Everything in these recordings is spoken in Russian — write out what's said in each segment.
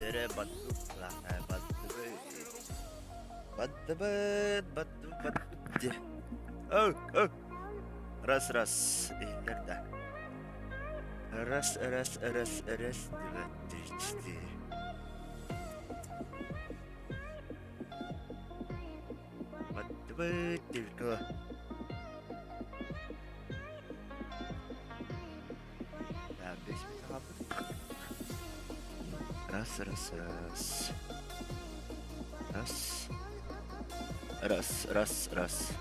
Tere batu lah, batu batu batu batu. Oh, oh. Ras. Nerede? Ras. Batu. Batu. Habis apa? Ras.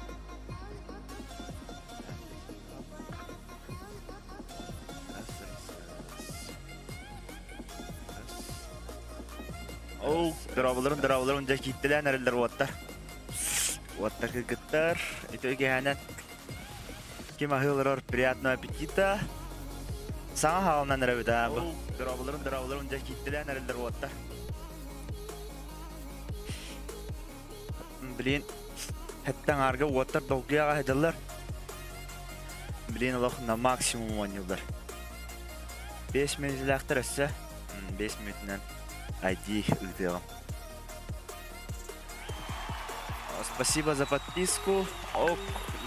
Oh, дырабыларын жа киттелер нәрелер уаттар. Уаттар кыгыттар. Это геханат. Кем ахылырар приятного аппетита. Саңа халынан нәребіда. Дырабыларын жа киттелер нәрелер уаттар. Блин, хәттән арғы уаттар долгияға хәділер. Блин, олық на максимум ойнылдар. 5 минут лақтыр өсі. 5 минутынан айди үдеғым. Спасибо за подписку. Ок,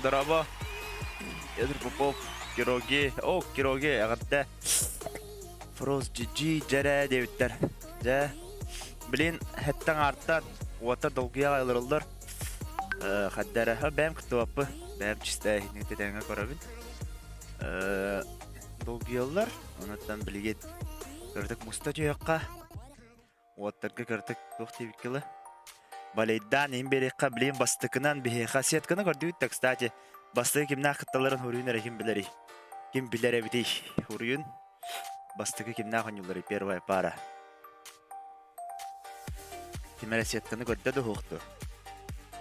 дораба. Едір Попов, Кироги. Ок, Кироги, ағатта. Фроз GG, жәрі деуіттер. Блин, хәттән арттан уаттар долгияға айлырылдар. Хаддары, бәм күтті вапы. Бәм чисті әйнететәңі көрабін. Долгиялар, онаттан білігет көрдік мұста жойаққа. Уаттарға көрдік тоқтевікілі. Балайдан емберекқа білейін бастықынан бейеқа сеткіні көрдігітті, кстати. Бастығы кемна қытталарын хұрыйын әрекім білері. Кем білер әбідей хұрыйын. Бастығы кемна қонюлары первая пара. Кемәрі сеткіні көрдеді хоқты.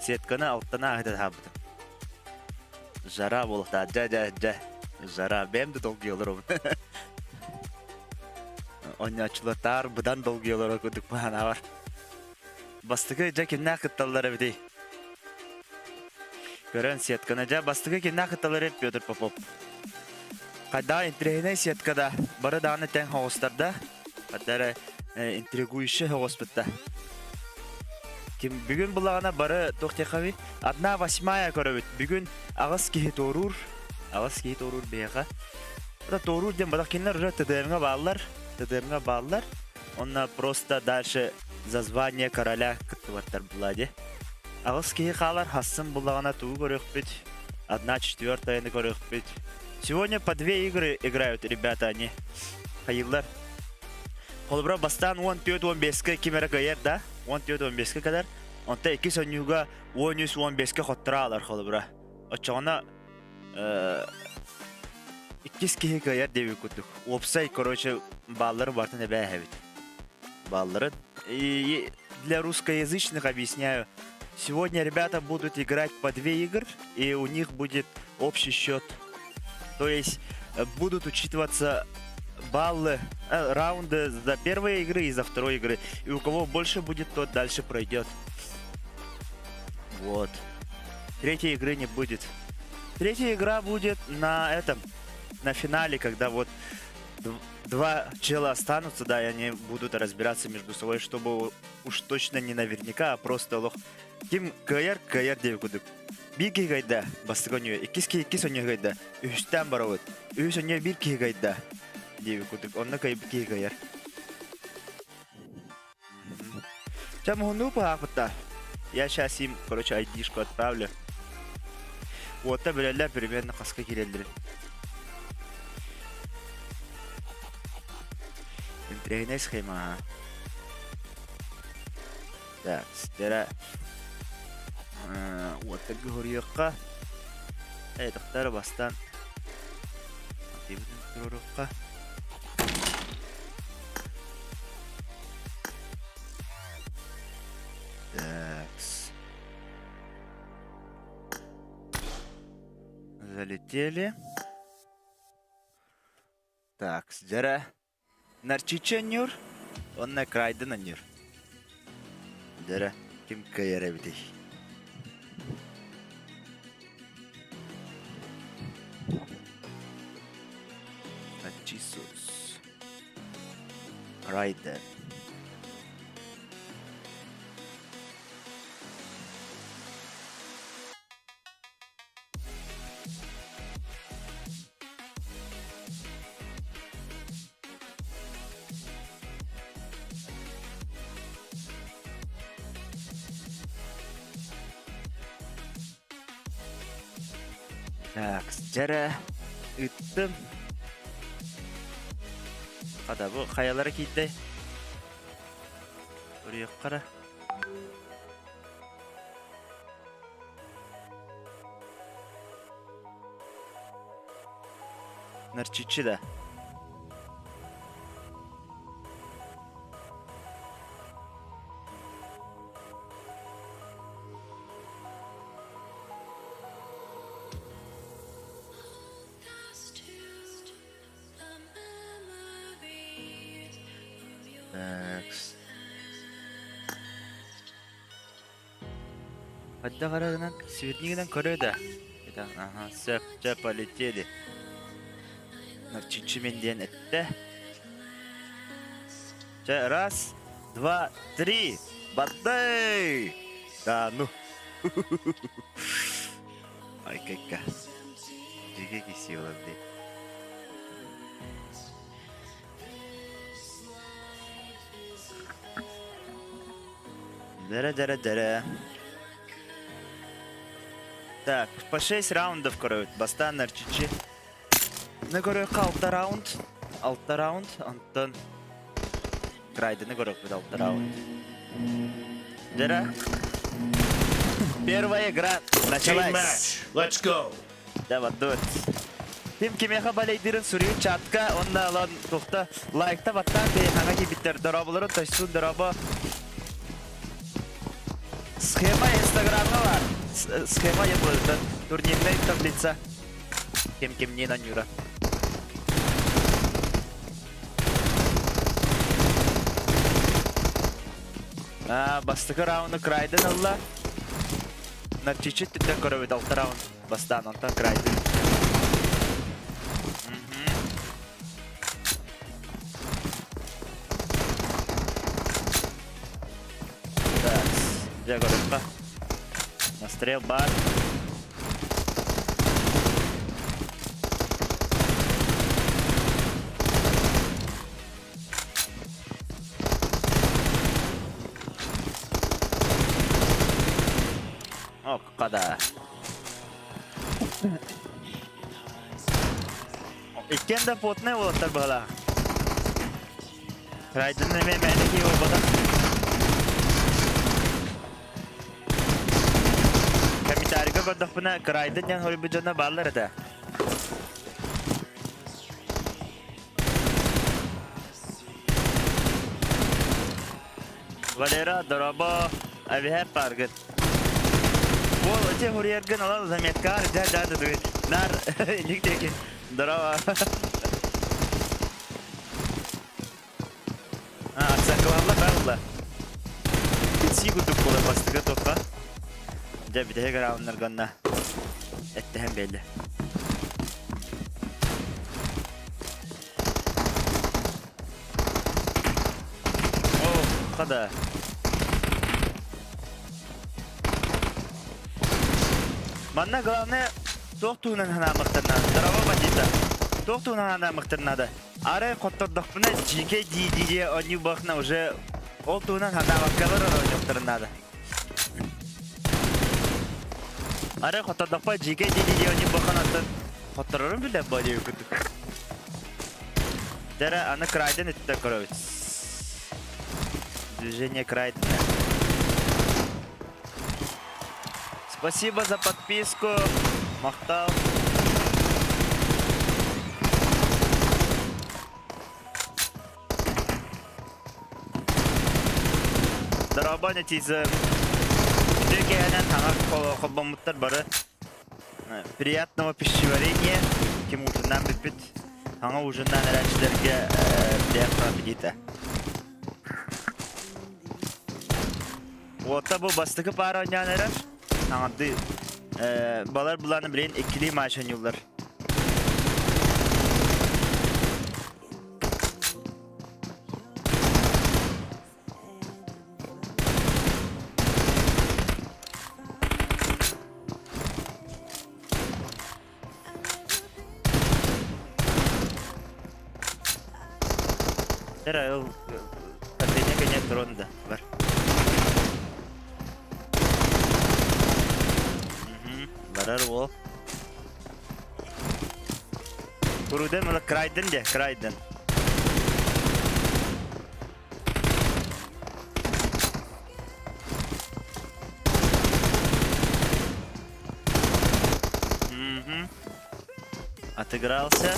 Сеткіні алттана ағыды табыды. Жара болықта, жа. Жара, бәмді долги олырым. Ойнячылатар, бұдан долги олыры көдік бағана бар. Бастығы жа кемна қытталары бідей. Көрін сеткіні жа, бастығы кемна қытталары еп Петр Попов. Қайда интригіне сеткада, бары дағаны тәң хоғыстарда, қадары интригуйші хоғыспытта. Бүгін бұлағана бары тоқтеқави 1/8 көрі бүт. Бүгін ағыз кейі торур бейға. Бұда торур ден бұдақ кенлер ұжа ТДМға бағылар. Онна просто дальше за звание короля күтті баттар бұладе. Ағыз кейі қалар хасын бұлағана туы көрек бүт. 1/4 көрек бүт. Сегодня по 2 игры играют ребята они. Хайылар. Холбра бастан 14-15 кемері көйер, да? 14-15 кадар. Онта 2 сөнюға 13-15 хоттыра алар холбра. Очағына 2 кейі көйер деуі күттік. Опсай, короче, баллары бартын әбәй әбіт. Баллары. Для русскоязычных объясняю. Сегодня ребята будут играть по 2 игр, и у них будет общий счет. То есть будут учитываться баллы, раунды за первой игры и за второй игры. И у кого больше будет, тот дальше пройдет. Вот. Третьей игры не будет. Третья игра будет на финале, когда вот 2 чела останутся, да, и они будут разбираться между собой, чтобы уж точно не наверняка, а просто лох. Ким каяр девкудук. Бирки гайда, бастыгоню, икиски оню гайда, үстен барауыт. Үс оню бирки гайда. Девкудук, онна кайбики гаяр. Чамхуну пахпата. Я сейчас им, короче, айдишку отправлю. Вот это, блядь, примерно хаска киреллер. Интригная схема. Так, стера. Вот так говорю, ка. Это второй бастан. Такс. Залетели. Так, жара. Нарчиченюр. Он на крайда на нюр. Жара. Ким кайра битей. Jesus. Right then. Так, жара ыттым. Када бу хаялары кийди. Buraya kara. Narçiçi de. Так. Hadi karadından Свернигден көреді. Ага, сөпче полетели. Нарчичи менден этте. Раз, два, три. Бадай! Да, ну. Ай, кака. Жиге кисиyorlar diye. Дара. Так, по 6 раундов, короче, баста нарчичи. На короче, 6 раунд. 6 раунд, Антон. Крайда, на короче, 6 раунд. Дара. Первая игра началась. Let's go. Давай, дует. Тим кимеха балейдирин сурию чатка, онна алан тухта лайкта баттан бей ханаги биттер дорабылары ташсун дораба. Схема инстаграмга бар. Схема yapıldı. Турнирная таблица. Кем не на нюра. Бастыгы раунды крайдын алла. Нарчичи түттен көрөбөт 6 раунд. Бастан онтан крайдын. Так, где городка? Настрел бар. О, када. İkken de pot ne olurlar bala. Raydın ne memeli ki o bala. Kami tarika badak puna raydın yan hori bujana ballar da. Valera daraba abi hep pargın. Bu öte hori ergen alan zametkar da duy. Nar nikteki. Здорово. Аксакаларла барла. Сигу тупкола бастыга топка. Жа битеге раунднар ганна. Эттем белли. О, када. Манна главное Тоқтуынан хана мақтырнады. Дарава бандита. Тоқтуынан хана мақтырнады. Ары қоттордық бұна жеке дейдеде оны бақына уже олтуынан хана мақтырнады жоқтырнады. Ары қоттордық ба жеке дейдеде оны бақына қотторырын білден бады өкіндік. Дәрі аны крайден өтті көрөбіт. Движение крайден. Спасибо за подписку. Махтал. Здорово, нетизм. Дегенен хана хоббамуттар бары. Приятного пищеварения. Ким ужиннан бит. Хана ужиннан эрэчлерге приятного аппетита. Вот bu bastıkı para oynayanlar. Hangi balar bulanı bilen ikili maaş oynuyorlar. Herhalde katanya drone da var. Varar o. Kuruden mı? Krayden de, Krayden. Отыгрался.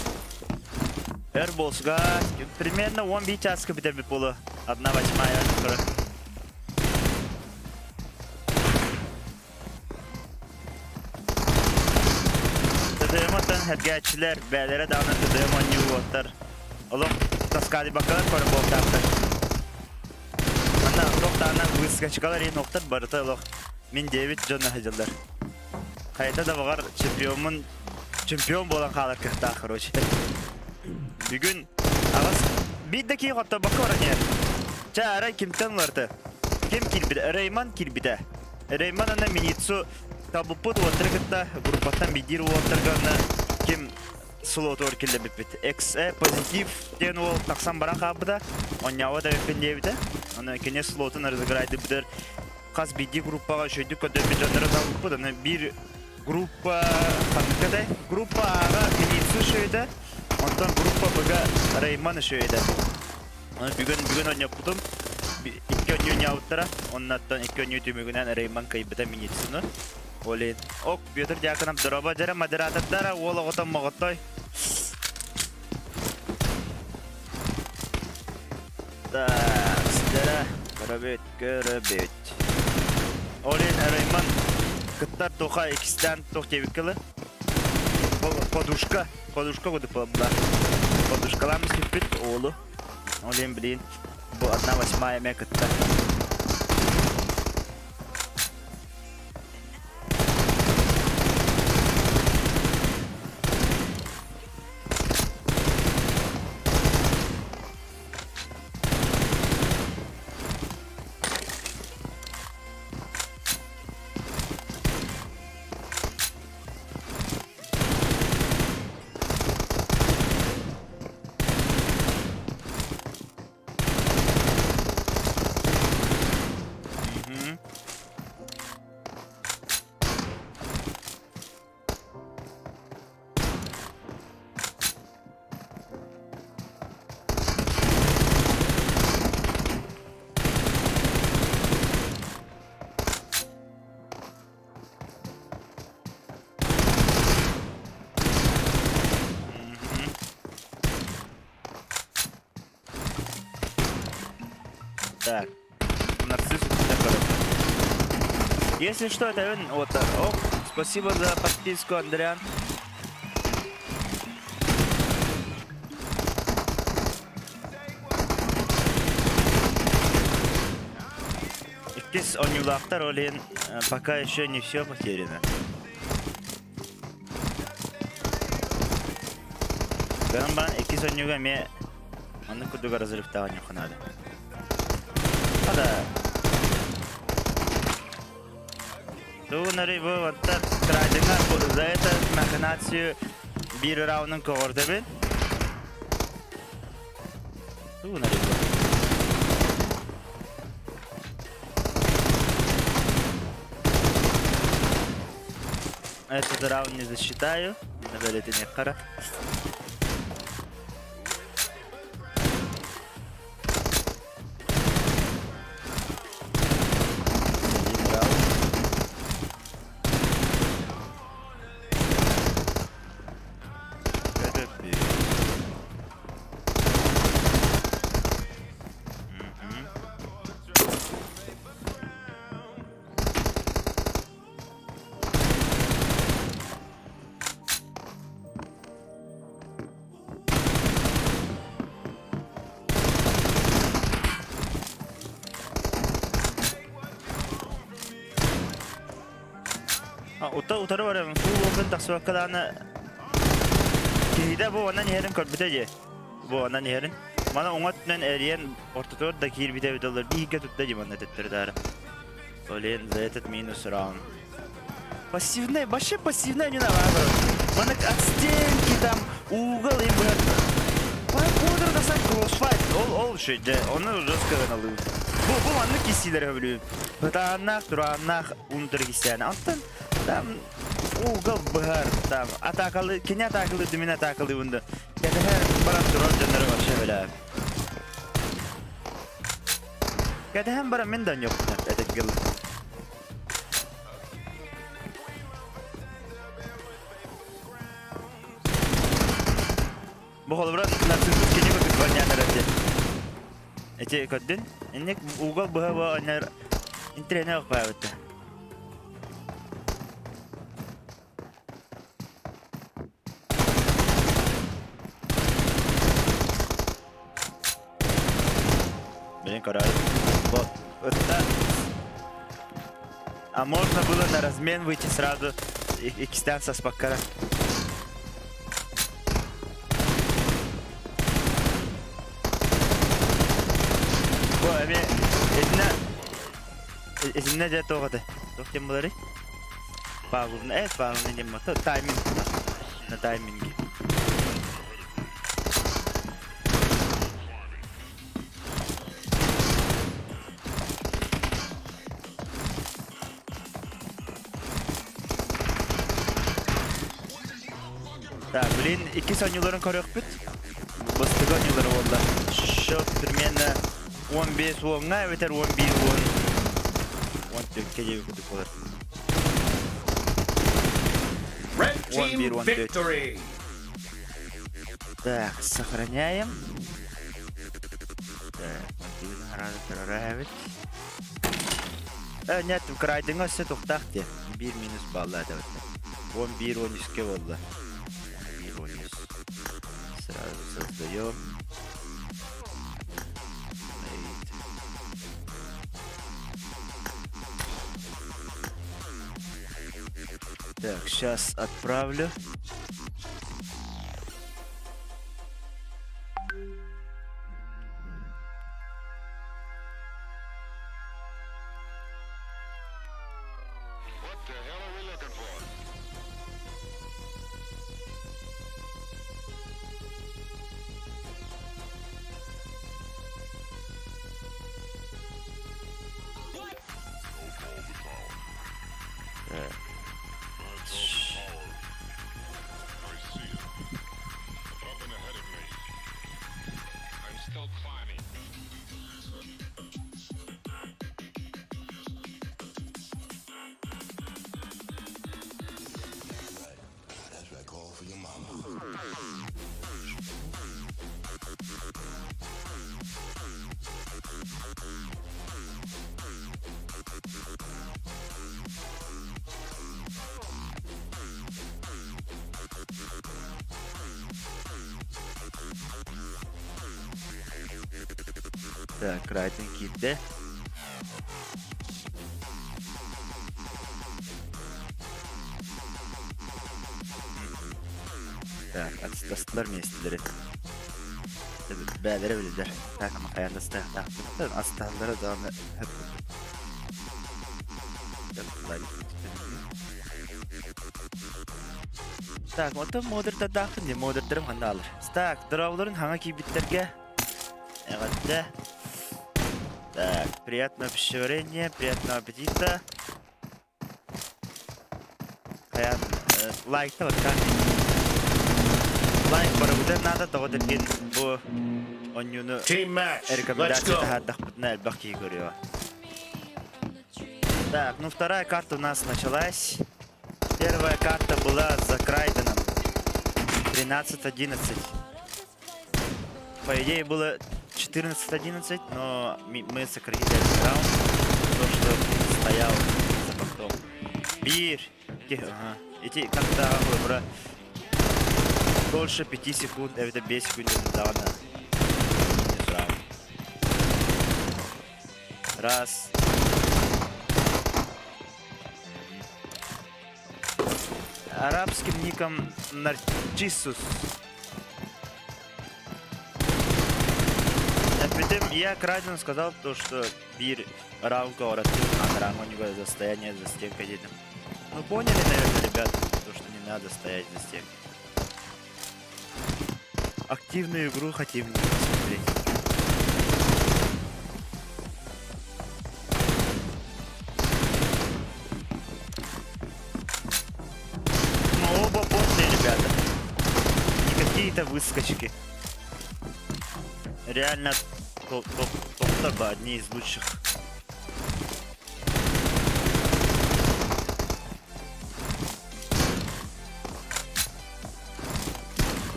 Эрболсга. Примерно 1 час капитан Бипола. 1/8. Tadayamatan hergâççiler bәлері дауна tadayamon yuvatlar. Олық таскады бақалар көрі болтаптар. Мана тоқтағынан ұйысқа чықалар ең оқтар барыта олық. Мен Дэвид Джонна хәжілдер. Қайта да бағар чемпион болан қалар кіқта, короче. Бүгін ағыз бейді кей қотта бақы оран ер. Ча арай кемтен ларты. Кем келбіді? Рейман келбіді. Рейман ана миницу табыппыт уаттыргытта группаттан бидир уаттырганна кем слот оркелде биппет. XE позитив ден ол тақсан баран қабыда. Онява да биппендебіді. Ана кене слотын разыграйды бидер. Қаз биди группаға шөйді көді биджандары табыппыд. Ана бір группа қандықадай. Группа аға миницу шөйді. Онтан группа бұға Рейман шөйді. Бүгін оняп бұдым. 2 oyun yavuttara. Ondan 2 oyun tümügünden Reyman kaybıda minitsunu. Olin. Ok, Piotr Jakanam droba jara moderatorlara ola gotan mogotoy. Da, sizlere görübet. Olin Reyman kıtlar toka ikisinden tok tevikili. Poduşka kodu pabla. Poduşkalarımız kipit oğlu. Olin bilin. Bu 1/8 kıtta. Так, нарцисс Если что, это вот так. О, спасибо за подписку, Андриан. Здесь он не улахтар, пока еще не все потеряно. Ганбан, ikisi oynuyor me onu kuduga разрыв таган yok надо. Ада. Донори вот так традиция за это махинацию bir raunun kovurdu ben. Донори. Этот раунд не засчитаю. Наверное, это не кара. Utarı var ya, full open taksı vakkalarına kihide bu ona niherin körbütece. Bu ona niherin. Bana ona tutunan eriyen ortator da kihir bite videolar bir hike tutacı bana tetleri darı. Olin zaten minus round. Пассивная, вообще пассивная не надо. Бана от стенки там, угол и блядь. Подыр да кроссфайт, ол şeyde, onu жестко алып. Bu anı kisiler biliyorum. Bıtannak, durannak, undur kisyani. Antan tam Угол быгар там. Атакалы, кине атакалы, дымина атакалы бунда. Это баран турал жанры бар шебеле. Кәді һәм бара мен дан yok. Это гыл. Bu holbran nasılsız kini bakıp oynayanlar önce. Ece kördün. İnnek uğul buha bu oynar. İntrene yok bayağı bitti. Блин, карай. Вот. Это... А можно было на размен выйти сразу и кистанца с покара. Abi ezinne de toğadı. Toğadım bunları. Bağırın, evet bağırın ne diyeyim. Timing. Na timing. Da, блин, iki sanyuların koruyup bit. Bastığı sanyuları oldu. Şu primenne 15 oğuna öter 11 oğun. 14 gece yukarıda olur. Red team 11-14. victory. Так, сохраняем. Так, надо переравнивать. Нет, в крайдинге все тухтахте. 1 минус балла да. 11-13 oldu. 11-13. Сразу создаем. Так, сейчас отправлю. Так, Райтинг gitti. Так, atıstasılar mı Tabii, bəyləri bilirlər. Tak, ama ayağında silah taktım. Asıstanlara devam hep. Так, вот модерда дақын де, модердерім қанда алыр. Так, дырауларын хаңа кейбіттерге. Evet de. Так, приятного пищеварения, приятного аппетита. Лайк-то вот как. Лайк барабуда надо доводить bu oyunu рекомендации на Эльбахи говорю. Так, ну вторая карта у нас началась. Первая карта была за Крайденом. 13-11. По идее было 14-11, но мы сократили этот раунд, потому что стоял за потом. Бир! Ага. Эти как-то выбора больше 5 секунд, это 5 секунд недавно. Раз. Арабским ником Нарчисус. Притом я Крайден сказал то, что Бир раунд воротил, а на раунд у него состояние за стенкой едем. Ну поняли, наверное, ребята, то, что не надо стоять за стенкой. Активную игру хотим посмотреть. выскочки. Реально топ одни из лучших.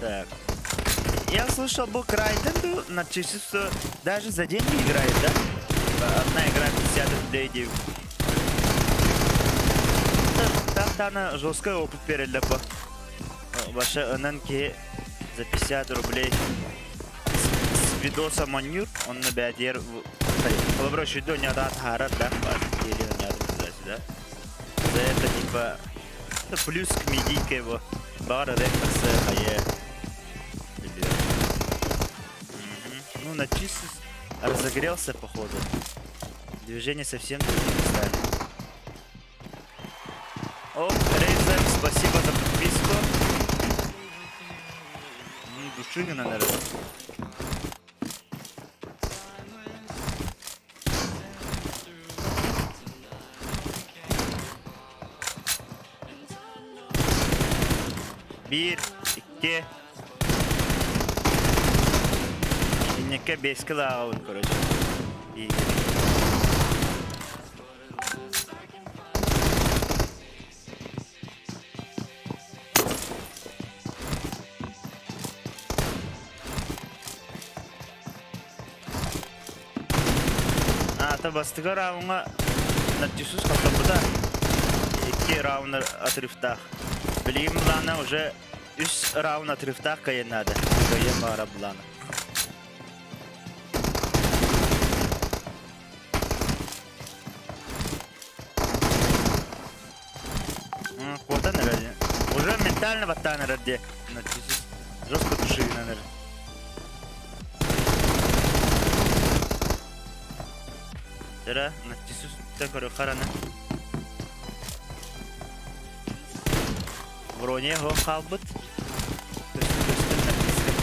Так. Я слышал, был Крайден, на чисто даже за деньги играет, да? Одна игра 50 рублей. Да, она жесткая опыт переляпа. Ваша ННК за 50 рублей. С видоса манюр, он на бядер. Колоброчь видео не отдат харат, да? Или не отдат, да? За это типа плюс к медийке его. Бара рекорса, хае. Ну, на чисто разогрелся, походу. Движение совсем другие стали. О, Рейзер, спасибо за подписку. Душигина, наверное. Bir, iki. Иннекке 5 кило ağabey, короче. İyi. Бастыга раунга нәтижесіз қалдырды. 2 раунд отрывтақ. Білейім бұланы уже 3 раунд отрывтақ кайынады. Кайын бара бұланы. Қота нәреде. Уже ментально бата нәреде. Нәтижесіз. Жестко души нәреде. Тера, нәтижесіз тәкірі қараны. Вроне го қалбыт. Көстін нәтижесіз.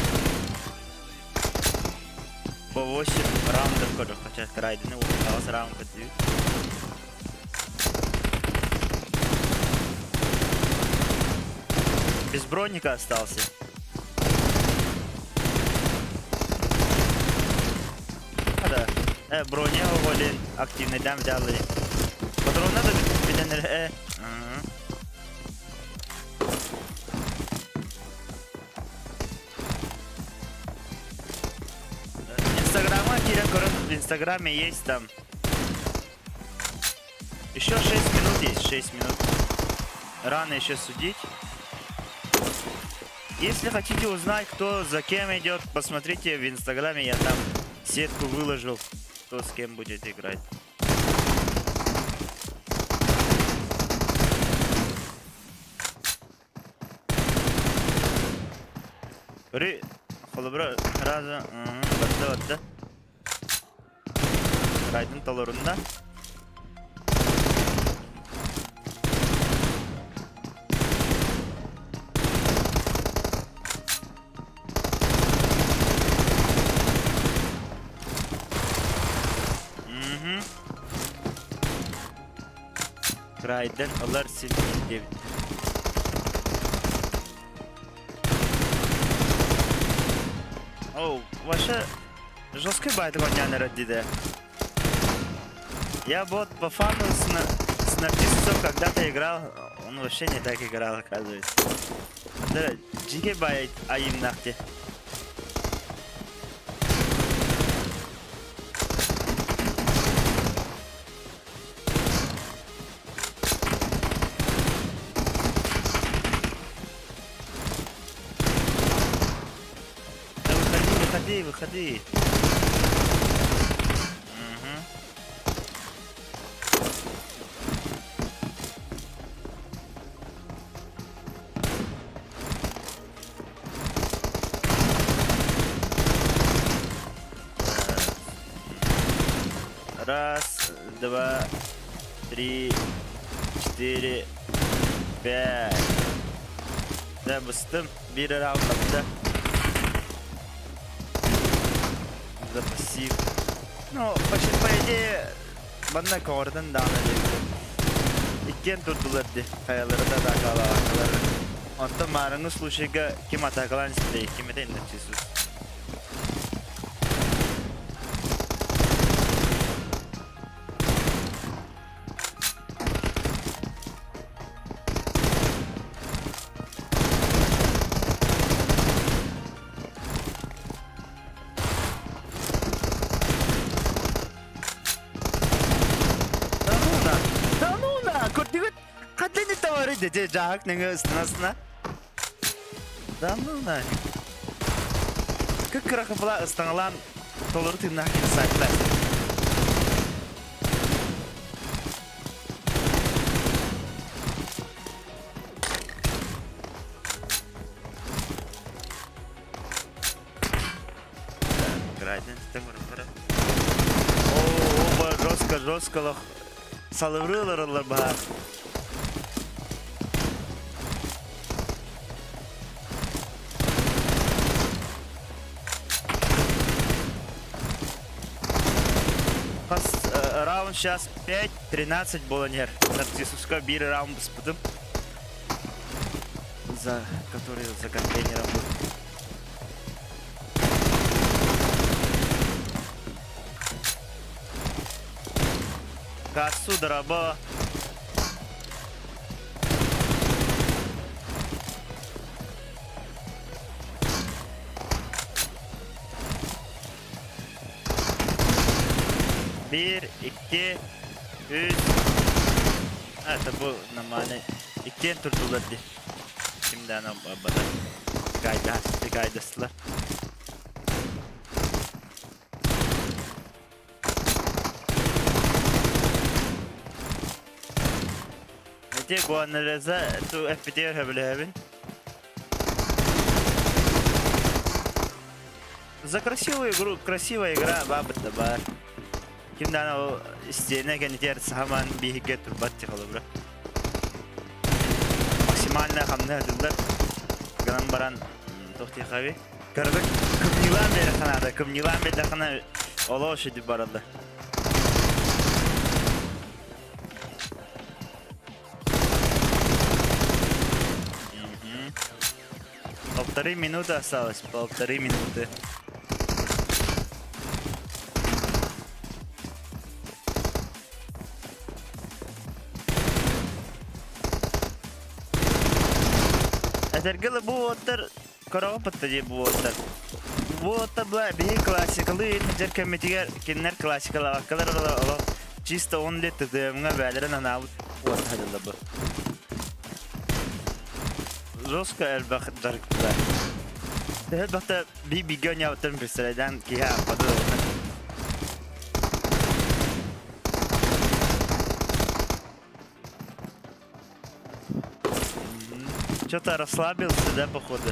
По 8 раундов көрі. Хотя крайдыны 8 раунд көтілі. Без броника остался. Да. Броня уволен. Активный дам взяли. Патрон надо биденер. Инстаграма Киря Корон в Инстаграме есть там. Еще 6 минут есть. 6 минут. Рано еще судить. Если хотите узнать, кто за кем идет, посмотрите в Инстаграме, я там сетку выложил, кто с кем будет играть. Ри, холобра, раза, батта. Райдын талорунда. Крайден алар сильный деп. О, ваша жесткий байт гонян родиде. Я вот по фану с Нарциссом когда-то играл, он вообще не так играл, оказывается. Да, джиге байт аим нахте. Выходи. Раз, два, три, 4, 5. Да, быстым. Bir round yaptı. За пассив. Ну, почти по идее, банда кордон даны. Иккен турдулар ди. Хаялары да кала. Онта марыңы случайга ким атакалан истей, ким это индексисус. Тануна, куртигут, катлени тавары деже жаак неңе ыстынасына. Тануна. Как крахапла ыстаңалан толыры тымнақ кирсайтлар. Грайден стемуры. Оба жесткалых салыврыларылар бар. Раунд сейчас 5-13 болонер. Нарциссуска бир раунд спудым. Который за контейнером был. Кассу дораба. Bir, iki, üç. Это был нормальный. İkiye turdular di. Şimdi ana bana gaydasılar. Ne diye bu analize tu FPT'ye hebelebin. За красивую игру, красивая игра, бабы-то бар. Kimden o isteyene geniter sahaman bir hikayet turbat çıkalı bura. Maksimalne hamle adıllar. Ganan baran tohti kavi. Karabık kımnilan beri kanada. Kımnilan beri kana ola o şeydi baralda. Полторы минуты осталось. Полторы минуты. Эдергелы bu otter karava patladı bu otter. Bu otter bla bir klasikali jerkemetiger kinler klasikal avakalar ola чисто он лет тдмга бәлерен ана отхадылы bu. Жестко элбах жаркта. Элбахта bir бигоня оттер представлядан кия пады. Что-то расслабился, да, походу.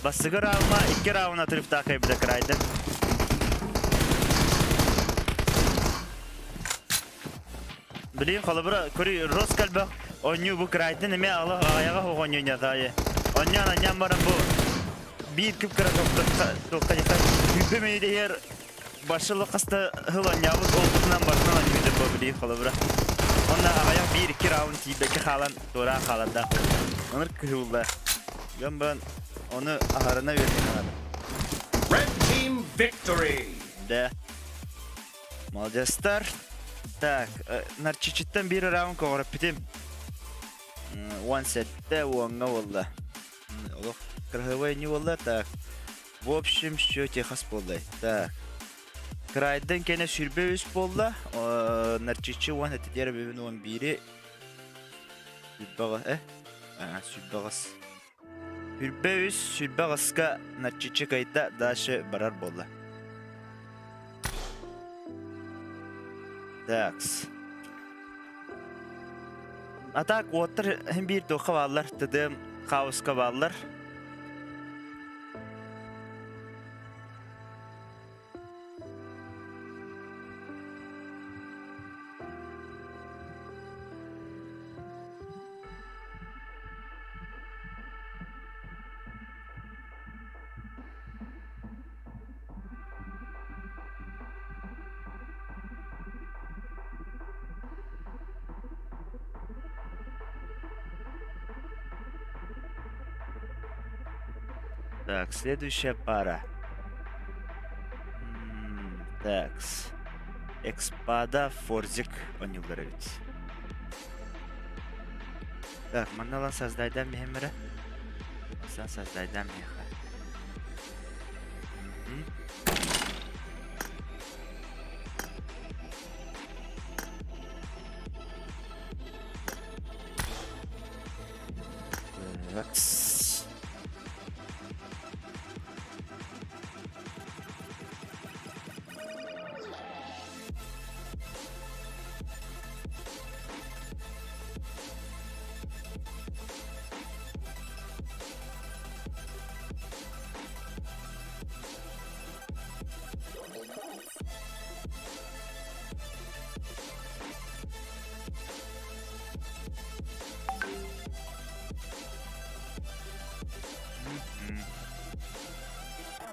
Басыгы раума 2 раунд отрывта кайбыда крайды. Блин, халабыра, кори роскальбах, оню бу крайды, неме ала аяга хогоню нятайы. Онян аням барам бу. Bir küp kara tokta yübemeydi yer başlığı kasta hılanyavuz olduğundan başından yüde bu bilin halabıra. Onda ayak 1-2 round tibeki halan dora halanda. Onur kıhulda. Ben onu aharına verdim abi. Red team victory. Да. Молодецтар. Так, нарчичиттен bir round kovurып bittim. One set'te onga oldu. Олох краховой не oldu. Так. В общем, все техас болды. Так. Крайден кене сүрбе үс болды. Нарчичи он этедер бебин 11-и. Сүрбеға, сүрбеғас. Сүрбе үс, сүрбеғасқа нарчичи кайда дашы барар болды. Такс. Атак отыр bir тоқы балар, тыдым қауысқа балар. Так, следующая пара. Такс. Экспада, Форзик, Онилдорович. Так, манала создайдан мехемера. Асан создайдан меха. Такс.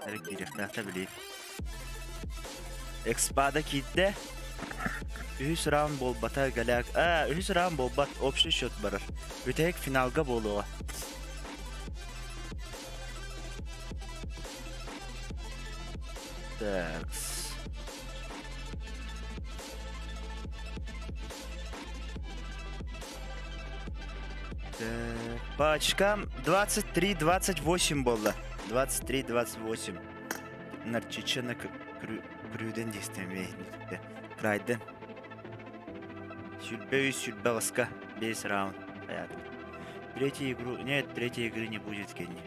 Рекирехтахта билейм. Экспада кидде. Үс раунд болбата галяк. Үс раунд болбат общий счет барар. Үтек финалга болуға. Такс. По очкам 23-28 болды. 23-28. Нарчичена крюден дестемейді. Крайден. Сюльбе ласка. 5 раунд. Понятно. Третьей игры не будет, Кенни.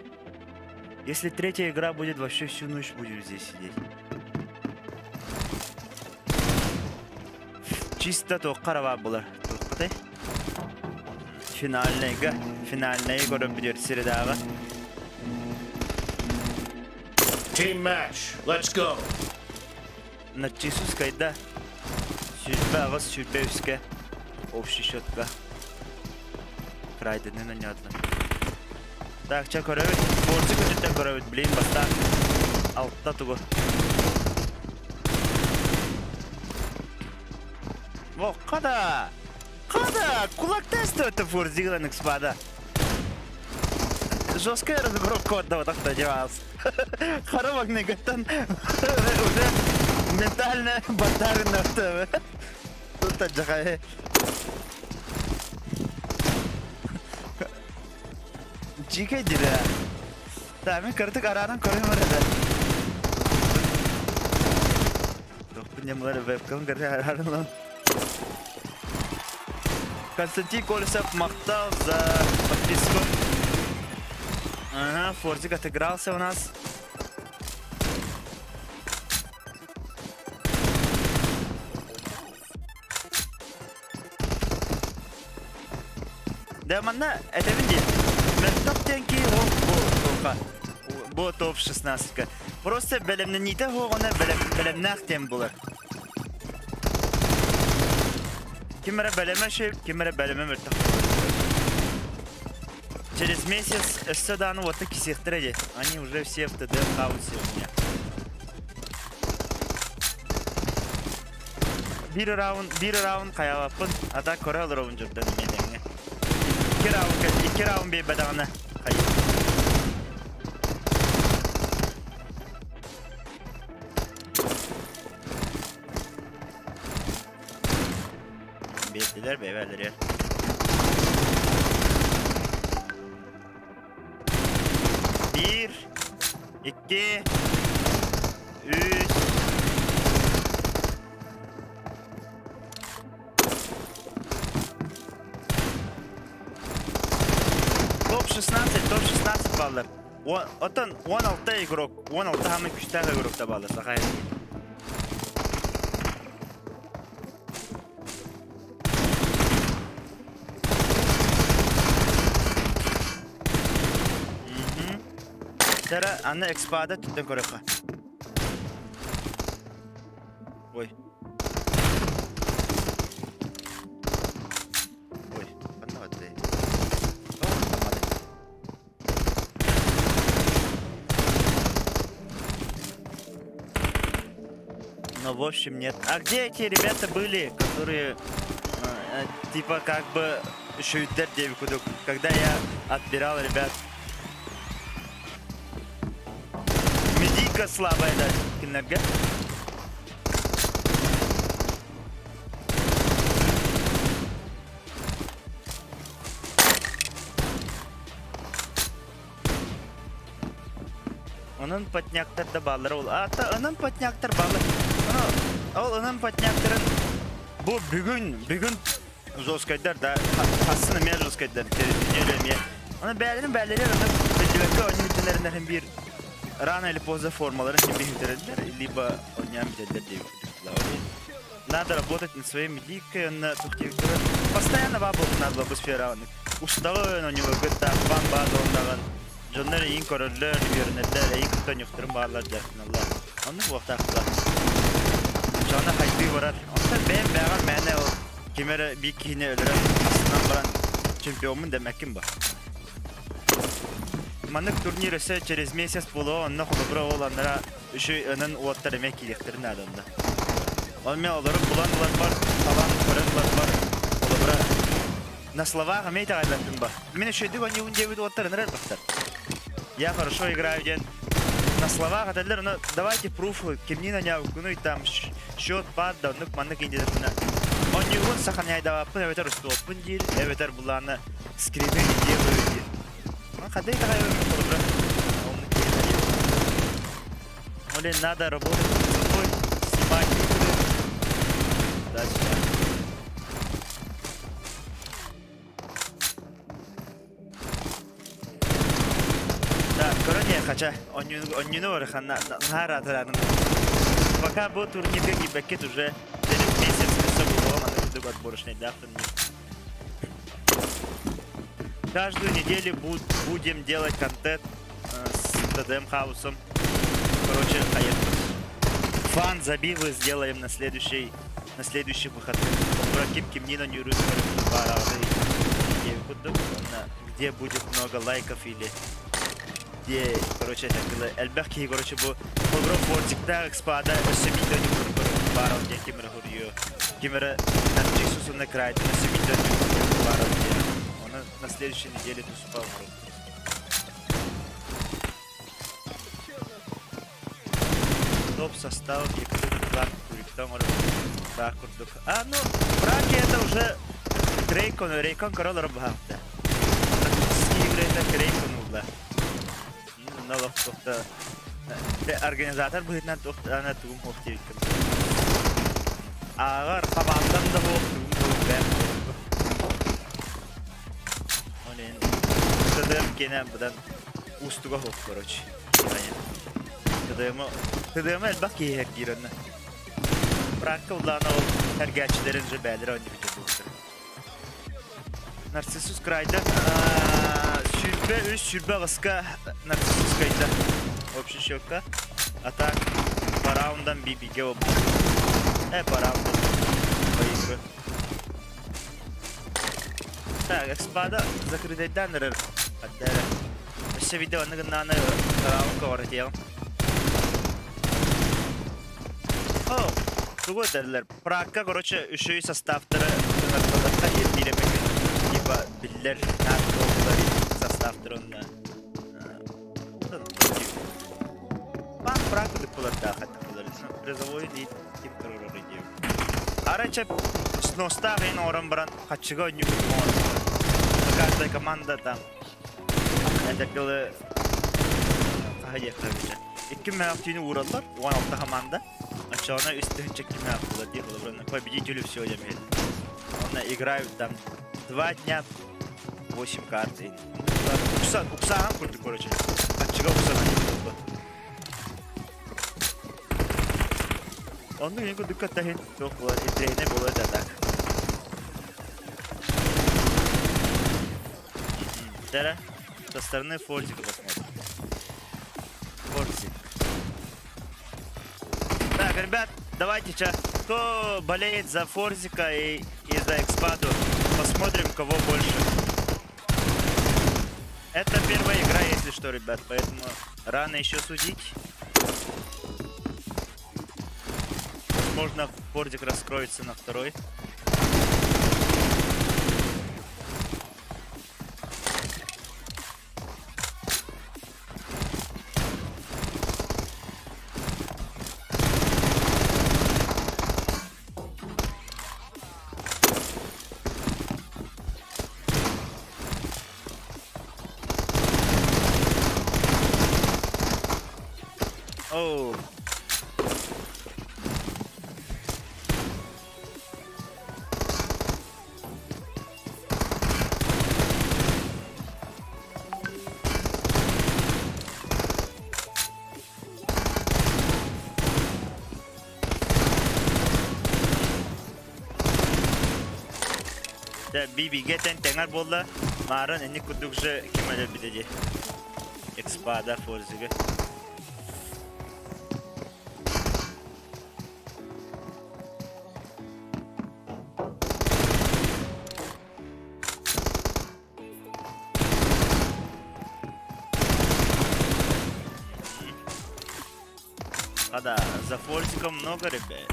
Если третья игра будет, вообще всю ночь будем здесь сидеть. Чисто тоққарава болар. Тоққатай. Финальная игра будет средаға. Team match. Let's go. Нарчисус кайда. Сюльбе ағыз сюльбе үске. Общий счетқа. Крайденен ойнадылар. Так, ча көрөбіт. Форзик өтіттен көрөбіт. Білейін баста. Алтта тұғы. О, қада! Кулак тесті өтті Форзигілен экспада. Жесткая разгрузка отдава, так-то девался. Хоровок негатан. Уже ментально батарин өтті. Тут аджағай. Чикай дейді. Да, мен кірдік арадан көрем арады. Доқпын емлері вебкам кірді арадан. Константин Колесов мақтал за подписку. Ага, Форзик отыгрался у нас. Да, манна, это види. Топтенки bu top 16. Просто белемне ните хоғына белемнақ тем бұлар. Кемері белеме шеп, кемері белеме мөртіқ. Через месяц эстадану вот таки сехтреди. Они уже все в ТД хаусе у меня. Bir round қаялапын, ада көрел раунд жүрді немедеңе. 2 round бей бадағына қайып. Bekliler beyverler ya. Bir, iki, üç. Топ 16 баллар. Отан 16 игрок, 16 hamı küçükler игрокта баллар. Сахай. Тера аны экспада түттен көрөқа. Ой. Ой, қанда бады. Ну, в общем, нет. А где эти ребята были, которые типа как бы шутер девикудук, когда я отбирал ребят? Дико слабая, да, кинерге. Onun patnyaktar da bağlar ol. Ata onun patnyaktar bağlar. Onun patnyaktarın bu bugün zoskaylar da aslında mer zoskaylar tercih Ona belirli belki oyun bitirlerinden bir rana или поза формаларын bir bitirdiler, либо oynayan bitirdiler diye düşünüyorum. Надо работать над своей медикой, на тухтевикторы. Постоянно надо было сфера. Усталый у него где-то бан-база он Jonları in korurlar, yürünürler, iyi kutan yokturun bağlar dersinler. Onu bu vakti akla. Sonra haybi varar. Ondan benim beğen mene o. Kimere bir kihine ölürüm. Aslından varan çempiyonmun demek kim bu? Manık turnir ise через месяц bulu, onunla kulubra olanlara şu önün uvatlar emek iyiliktirin adamda. Olmaya olurum, bulan var, alan fırınlar var, kulubra. На словах имейте айбаттын ба. Мен еще дик они ундевит уаттарын рад бахтар. Я хорошо играю, ден. На словах аталар, но давайте пруфы, кемнина не авкуну, там счет падда, онук маннык индедетина. Он не вон саханяй давапын, эветер устуопын дир, эветер буланы скрипы не делают дир. Ну, хадай такая өмір қолы, брат. Олен, надо работать над собой, снимать игры. Дальше. Короне хотя он не новый хана на пока был турнир и бакет уже через месяц все было на другой отборочный дату. Каждую неделю будем делать контент с ТДМ хаусом. Короче, фан забивы сделаем на следующий выходных. Проким Кимнина Нюрус где будет много лайков или где, короче, Эльбахи, короче, был программ фортикта, экспада, семидо не был пару где кимера хурью, кимера на Джисусу на край, на семидо не был пару где, он на следующей неделе тут спал. Топ состав, Екатеринбург, Куриктомор, Ракурдук. Ну, Браки это уже Рейкон король Рабхавта. Игры это Рейкон угла. Налог тохта организатор будет на тохта на тум хохтевик. Агар хабамдан да хохтум bo'lgan. Onun tadam kenan bilan ustiga hoq короче. Tadam elbaki her giranna. Bırakı ulanı o tergahçilerin zübeyleri oynayacak. Narcissus krayda sürbe ıska Narcissus krayda общий щётка. А так по раундам бибиге об. По раундам поигры. Так, экспада закрытый даннер. Все видео на раунд ковартел. О, другой дерлер. Пракка, короче, еще и составтары на билеме. Типа биллер на составтары на. Бан пракка депутата хата куларисна. Призовой дит тип короридио. Арача сностарин орам бран хачиго нюкмон. Каждая команда там. Это было хаятта. İki mevkini uğradılar. 16 komanda. Aşağına üstüne çekimi yaptılar diye olarak победителю все имеет. Она играют там 2 дня 8 карт. Уксана курды, короче. Отчего Уксана не было. Он не будет катать, то и тренер было это так. Теперь со стороны Форзика посмотрим. Форзик. Так, ребят, давайте сейчас, кто болеет за Форзика и за Экспаду, посмотрим, кого больше. Это первая игра, если что, ребят, поэтому рано еще судить. Возможно, Форзик раскроется на второй. Oh. Да, Биби, гетен теңар болла. Марын энни кудукжы кемелер бидеди. Экспада форзиге. Да, за форзиком много, ребят.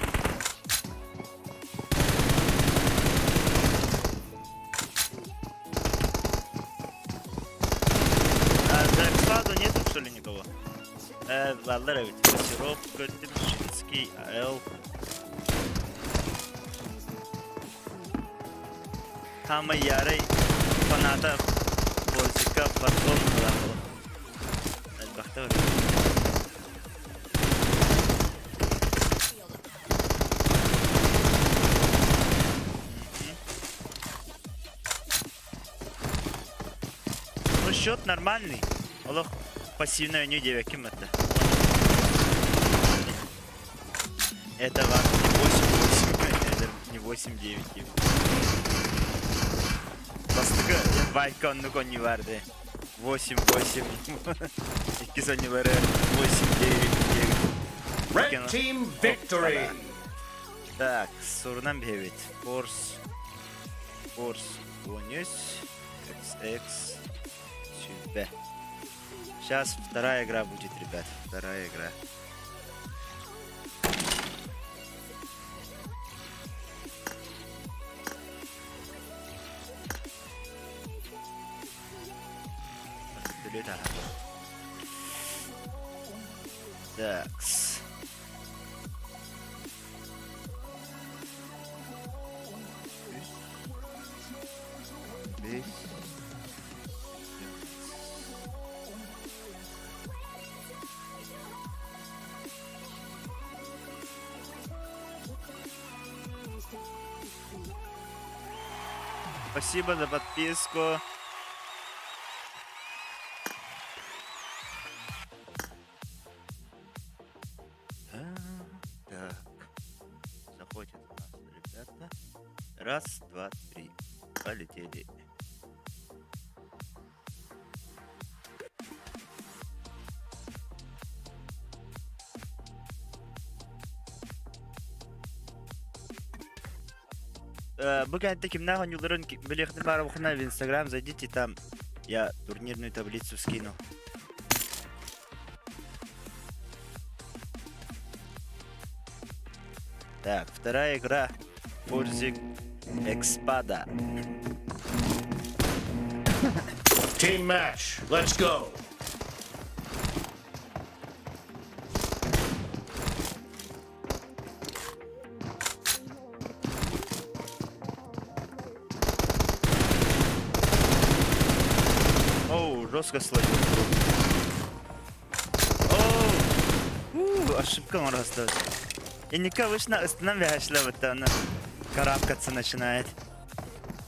А за экспаду нету, что ли, никого? Ладно, ведь Сироп, Кертинский, АЛ. Хамы ярый фаната форзика фарфон было. Бахта счет нормальный. Аллах, пассивная не 9 кем это? Это вам не 8-8, это не 8-9. Бастыга байка ну не варды. 8-8. Ikisi не варды. 8-9. Red team victory. Так, sorundan bir Force 13. XX. Сюда. Сейчас вторая игра будет, ребят. Вторая игра. Такс. Здесь. Спасибо за подписку. Так. Заходит у нас, ребята. Раз, два, три. Полетели. Бүгін кімнен ойнуларын білеқті бары оқына в Инстаграм, зайдите там, я турнирную таблицу скину. Так, вторая игра. Форзик Экспада. Team match. Let's go. Оу, жестко словил. Оу, ошибка он раздает. И Ника вышла, останавливаешься, вот она карабкаться начинает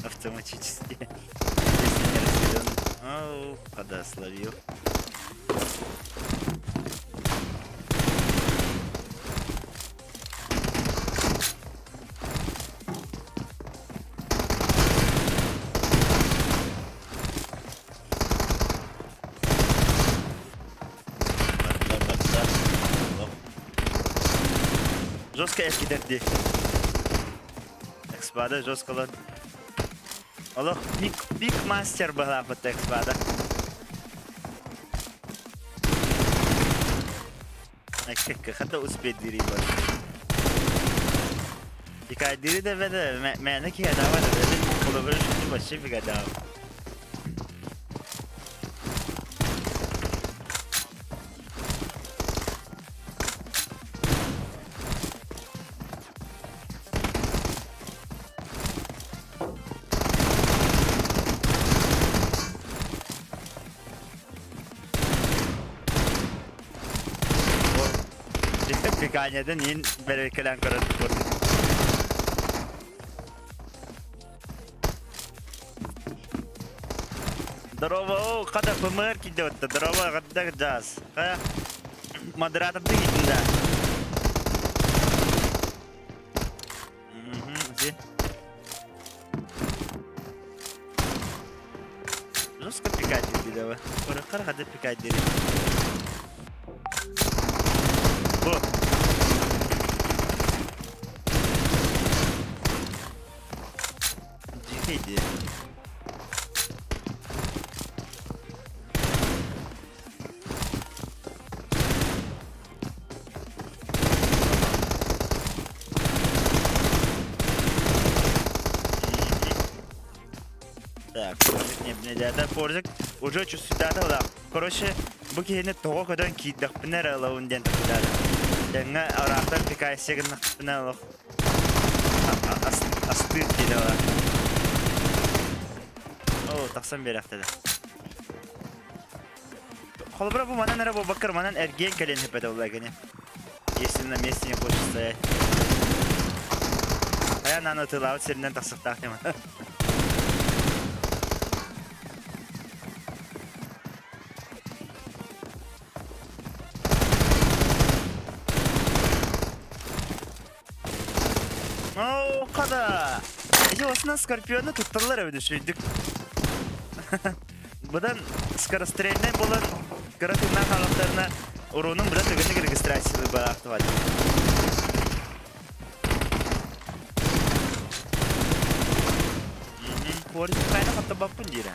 автоматически. Если не разделен. Оу, когда словил. Жестко eskidерди. Экспада жестко лад. Аллах, биг мастер была вот Экспада. Хата успеть дирибар. Дикай дири де веде, мене ки адава де веде, collaboration başı bir adava. Пиканиядан ин берекелен көрөт. Здорово, когда ПМР идет, здорово, когда джаз. Модератор ты да. Где? Жестко пикать иди, давай. Скоро ходи пикать иди. Во. Иди. Так, не да, форзик уже чувствует да. Короче, буки не того, когда он кидах пнера лаунден да. Denga orator PKS-ге нахпнал. Астык кидала. О, таксам берәктә. Холбра бу манан рабо бакыр манан эрген келен хепәдә улагыны. Если на месте не хочешь стоять. А я на тылау сернен таксыктак тема. О, када. Эти осынан скорпионы тутталар әбеді шүйдік. Бұдан скорострельный болан каратыннан қалақтарына ұруының бұдан түгінік регистрациялы бағақты вады. Қорды қайна қатты баппын дейрі.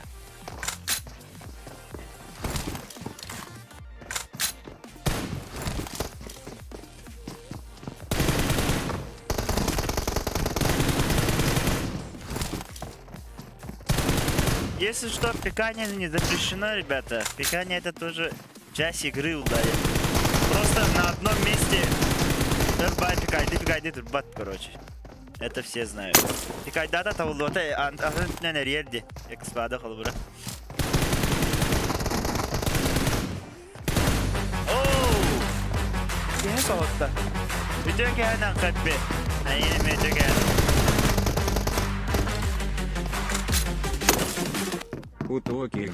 Если что, пикание не запрещено, ребята. Пикание это тоже часть игры ударит. Просто на одном месте пикай, турбат, короче. Это все знают. Пикай дата тавлота, не на рерди. Экспада холбура. Оу! Я солотта. Bütün kağıdan kalbi. Yine mi bütün kağıdan? Утоки.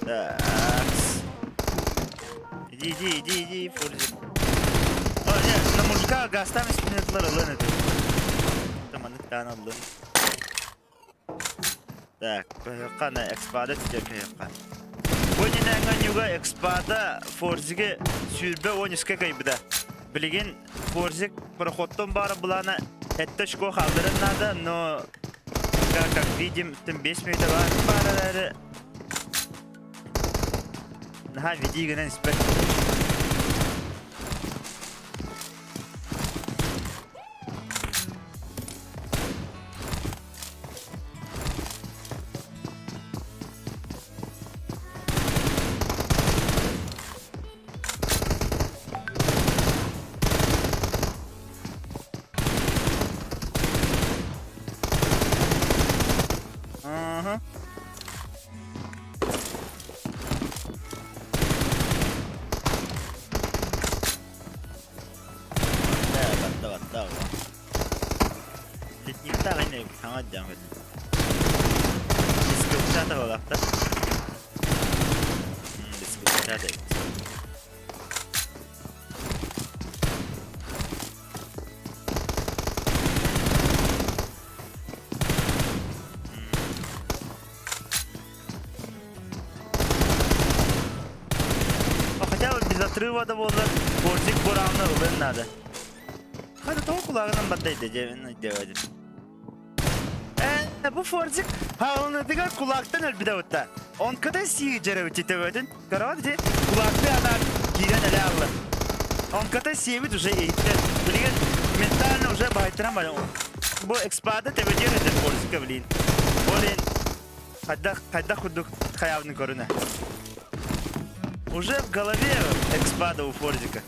Так. Иди, фурзик. О, нет, на мужика гастами спинетлары лынет. Там анықтан алды. Так, қана экспада тидер кайыққа. Ойнен аңғанюға экспада форзиге сүйірбе 13-ке кайбыда. Билеген форзик проходтон бары булана эттешко халдырын надо, но как видим, там 5 минут баралары. Наха видигенен испек. Да. Летникта ғайны қаңат жаңғы. Дискілтата олақта. Дискілтата ек. Хотя бы без отрыва да болды. Форзик бурамны ұлын надо. Hadi tavuk kulağından bandaydı cebine devadım. Bu Forzik havlunadığı kulaktan öl bir de utta. On kadar siyi cereviti tevedin. Karavatı kulaklı adam giren ele aldı. On kadar siyi bir düzey eğitim. Bilgen mentalini уже baytıran var. Bu ekspada tevediyor eder Forzik'e bilin. Olin kadda kuduk hayavını koruna. Уже в голове экспада у Форзика.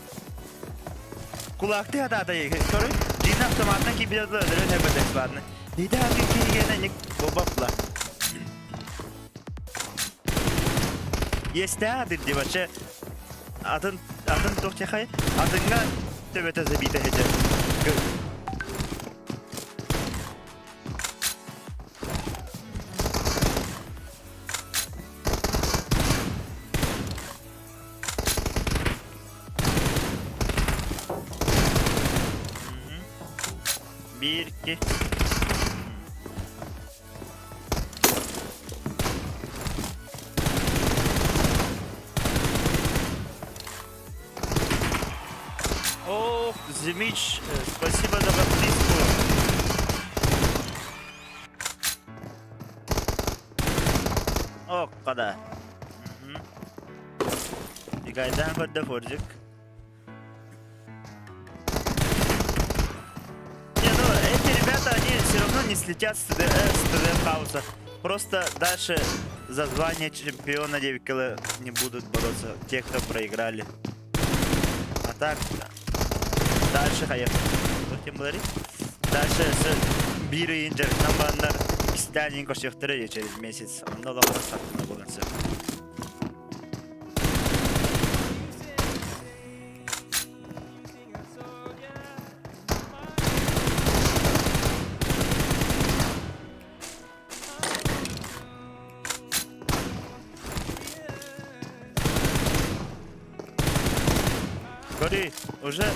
Kulakta hata da yıkı. Sonra cin автоматına ki biraz da ödülün hep ekspatını. Nida bir kere gene nik bobapla. Естәдир дип ача атын тохтехай атыңга төбөтө забита хеде. Bir, iki. Ох, Зимич, спасибо за подписку. Ох, когда. Игайдан көрді форджик. Не, ну эти ребята, они все равно не слетят с ТД хаоса. Просто дальше за звание чемпиона 9 кило не будут бороться те, кто проиграли. А так, дальше хаяк. Кто тем говорит? Дальше с Бири Инджер, нам бандар, Кистянин Кошехтере через месяц. Он надо на балансе. Гори, уже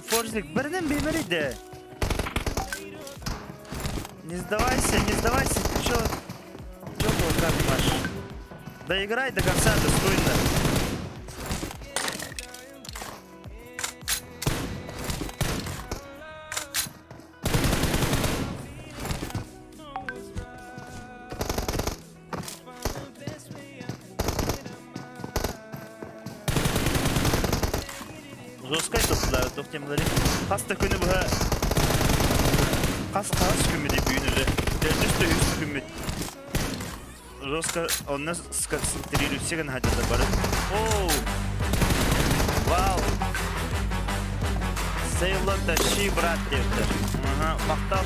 Форзик, бірден бемерейді. Не сдавайся, ты чё был, как наш? Доиграй до конца, достойно. Жоскай топтылары, тоқтемлары. Қаста күні бұға... Қас күмі деп үйінілі. Дәрдісті үст күмі. Жоска, онына сконцентрируйся хадыда бары. Оу! Вау! Сейлон тащи, брат, дептер. Ага, мақтал.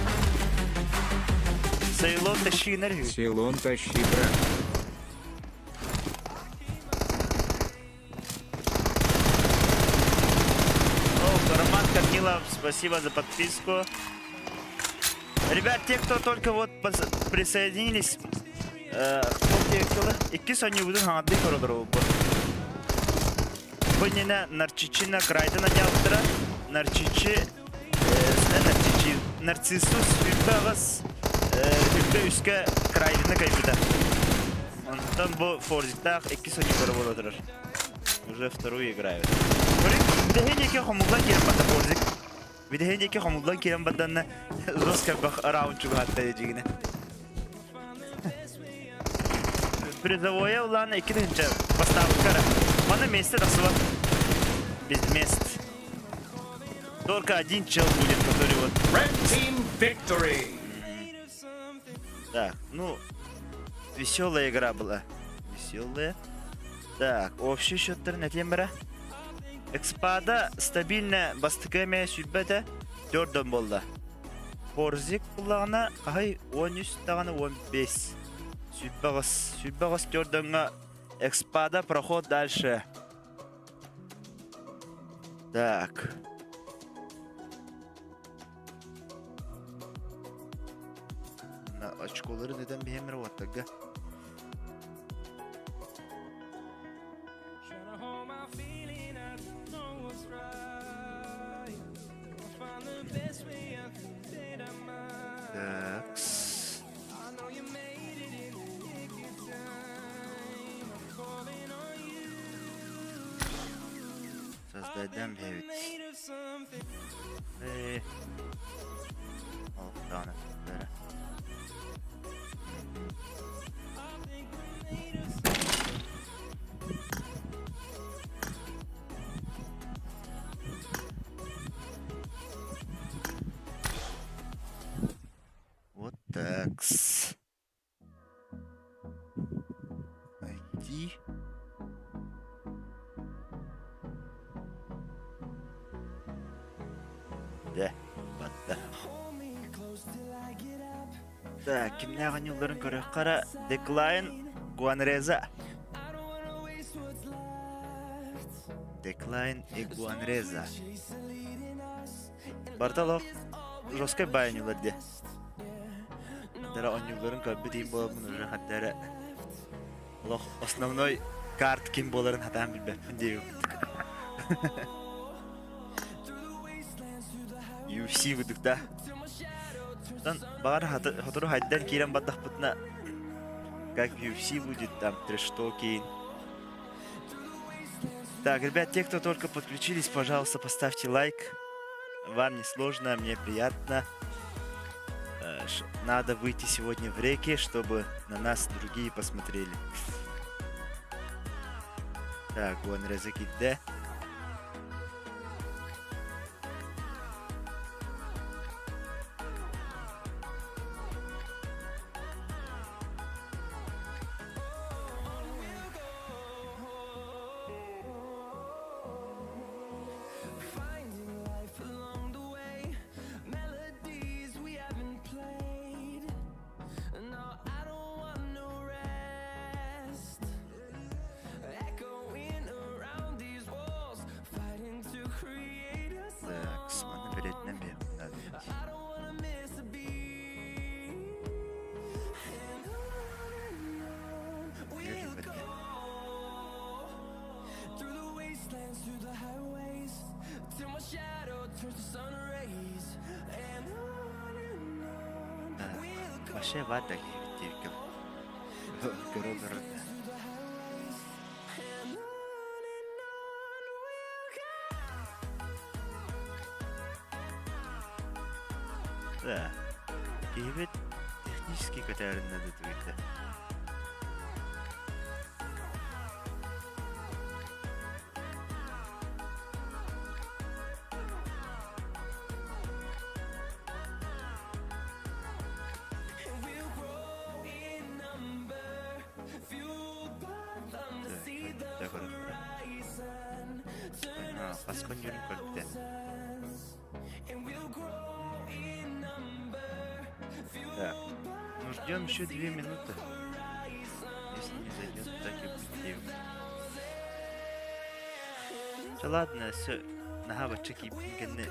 Сейлон тащи, нәргі. Сейлон тащи, брат. Спасибо за подписку. Ребят, те, кто только вот присоединились, iki saniye budun hangi korudur o bu. Bu yine narçiçina kraydına yaptıra. Narcissus hübbağız hübbe üske kraydına kaybeder. Ondan bu Forzik'ta 2 saniye korudur. Уже вторую играют. Видите, хомуглан керем бата Форзик. Видите, хомуглан керем батана жестко раунд чугатта ежигине. Призовое улана икинче поставкара. Мана месте досва. Без мест. Только один чел будет, который вот. Red Team Victory. Так, ну веселая игра была. Веселая. Так, общий счеттер не тембра. Экспада стабильно бастыкеме сүббете 4 болды. Форзик буллагына ай 13 таганы 15. Сүббагыс 4-га экспада проход дальше. Так. На очколары неден бемер ваттага. Создадим 9. Алтаны. Вот такс. Найти. Да, батта. Так, кимнәгән юлларын көрәк кара. Decline Гуанреза. Decline Iguanreza. Барталок жесткой байнюларди. Дара онюларын көбі дейін болабын уже хаттары. Лох основной карт ким боларын хатан білбеппін дейу. UFC выдыкта. Там бар хатыру хайдан кирен баддах путна. Как в UFC будет, там трэш-токи. Так, ребят, те, кто только подключились, пожалуйста, поставьте лайк. Вам не сложно, мне приятно. Надо выйти сегодня в реки, чтобы на нас другие посмотрели. Так, вон Резакидде. Так, смотреть на меня надо. Вообще вода гибтивка. Города. Да. Гибет технически катарин надо твита. Пасконьюрин кольте. Так, ну ждем еще 2 минуты. Если не зайдет, так и будем. Да ладно, все. Нахава чеки пингенны.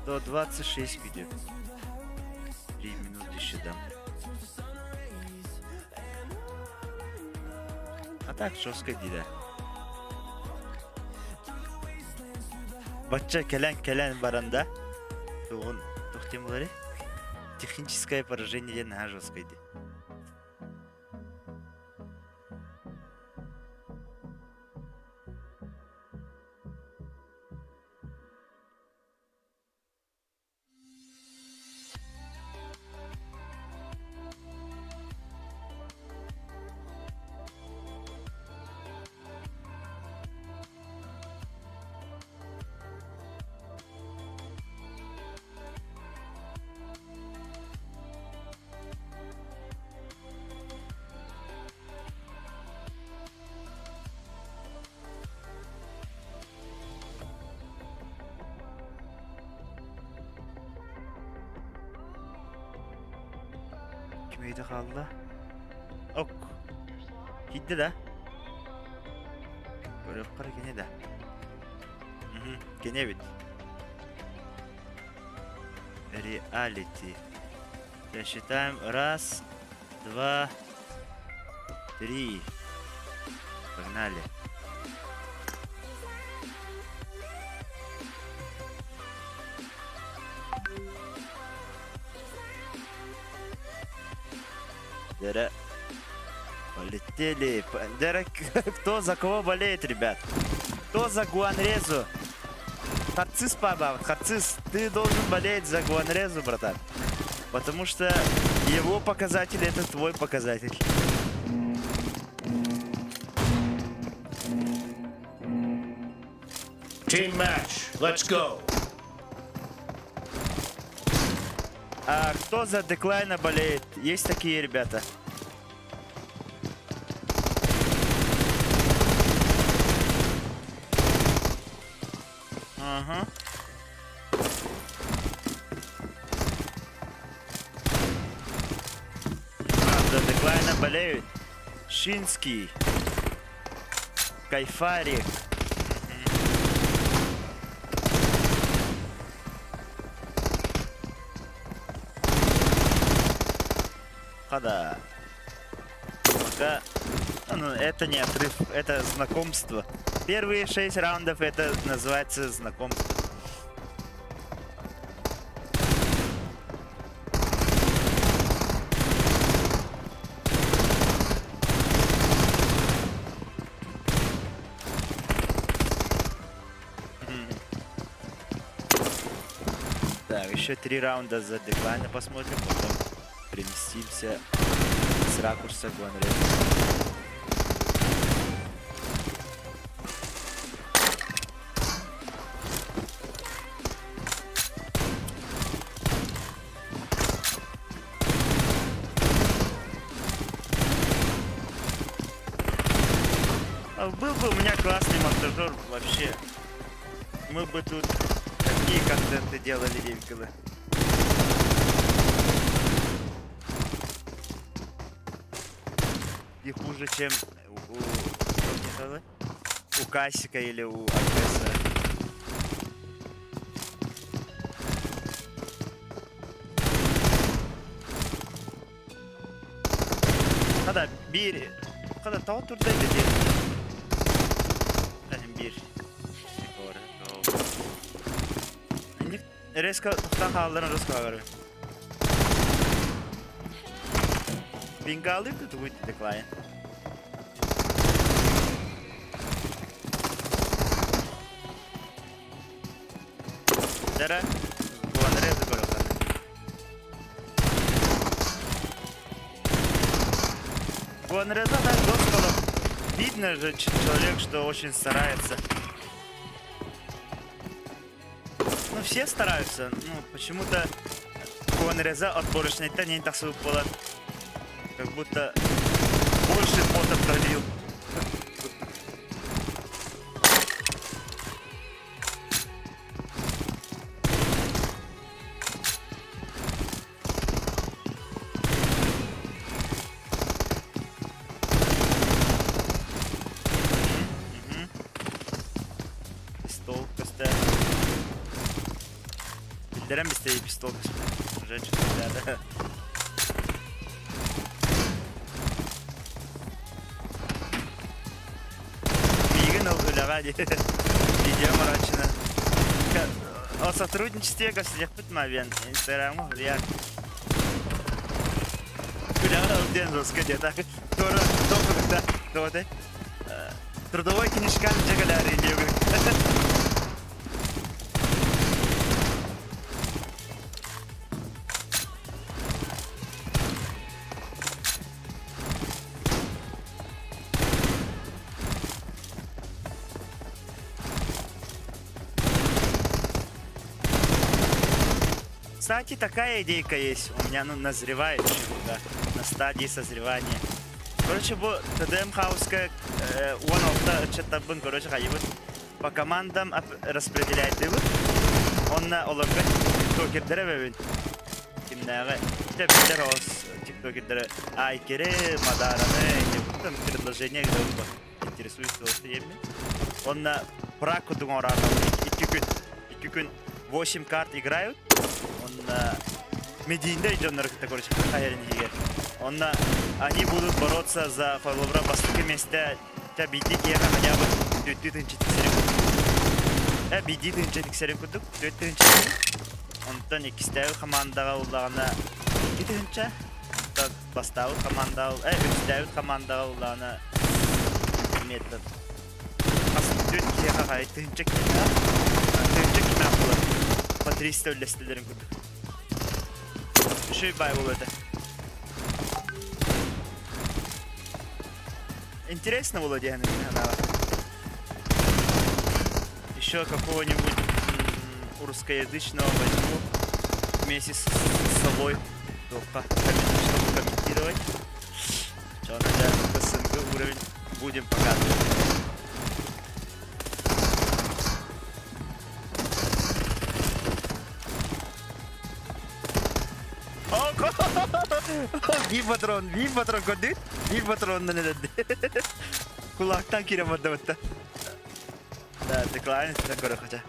До 26 видео. 3 минуты еще дам. А так жестко дида. Бачча келен баранда. Он тухтемулари. Техническое поражение на жесткой ди. Kimeydi kaldı? Ok. Gitti de. Böyle para gene de. Gene bit. Reality. Засчитаем. 1, 2, 3. Погнали. Дера. Полетели. Дера, кто за кого болеет, ребят? Кто за Гуанрезу? Харцис, папа, Харцис, ты должен болеть за Гуанрезу, братан. Потому что его показатель — это твой показатель. Team match, let's go. А кто за Деклайна болеет? Есть такие ребята? Ага. За Деклайна болеют. Шинский. Кайфарик. Хода. Пока... Ну, это не отрыв, это знакомство. Первые 6 раундов это называется знакомство. Так, еще 3 раунда за деклайна посмотрим, потом переместимся с ракурса Гуанре. Был бы у меня классный монтажер вообще. Мы бы тут такие контенты делали весело. И хуже, чем у Касика или у Агрессора. Когда бир... Когда тау турда иди. Bir İndi reska tutan halların reska var. Bingali tutu bu decline. Dara bu anre de goloka. Bu anре да доскало. Видно же человек, что очень старается. Ну, все стараются. Ну, почему-то Куанреза отборочный не так было. Как будто больше пота пролил. Bildiren bir pistol kısmı. Уже что-то. Миган улагали. Идем мрачно. О сотрудничестве государственных мавен. Инстаграму я. Улагал день рассказать так. Тоже когда кто-то трудовой книжка джагаляри делают. Кстати, такая идейка есть. У меня, ну, назревает еще, да, на стадии созревания. Короче, ТДМ Хауска, one-off, что-то был, короче, по командам распределяет его. Он на Олага тиктокердere ve kimlere işte bir тиктокердere Айкере, Мадараны, там предложение, где он интересуется темами. Он на праку думал, 2 gün 8 карт играют. Он на медийный идет, короче, они будут бороться за Восточное место. Бедит я хотя бы 4-4 бедит 4 кудук 4-4 онтан ikisi командаға улдағына 2-4 онтан бастауы командаға 3-4 командаға улдағына метод асын 4-2 қағай 4-4 кина болады по 300 өлестілерін күдік үші бай болады. Интересно было Диана. Еще какого-нибудь русскоязычного возьму вместе с собой, чтобы комментировать. Что надо СНГ уровень будем показывать. Bir patron gördün. Bir patrondan ne dedi? Kulaktan kiremadı hatta. Da decline sen göre kaça.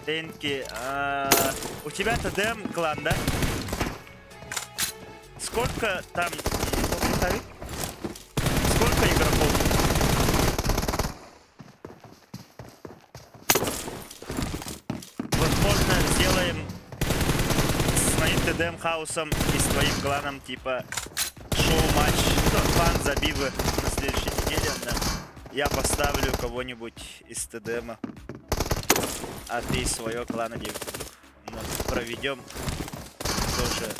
Деньги. У тебя ТДМ клан, да? Сколько там... Сколько игроков? Возможно, сделаем с моим ТДМ хаусом и с твоим кланом типа шоу-матч. Клан забивы на следующей неделе. Да. Я поставлю кого-нибудь из ТДМа. А ты свое клана проведем тоже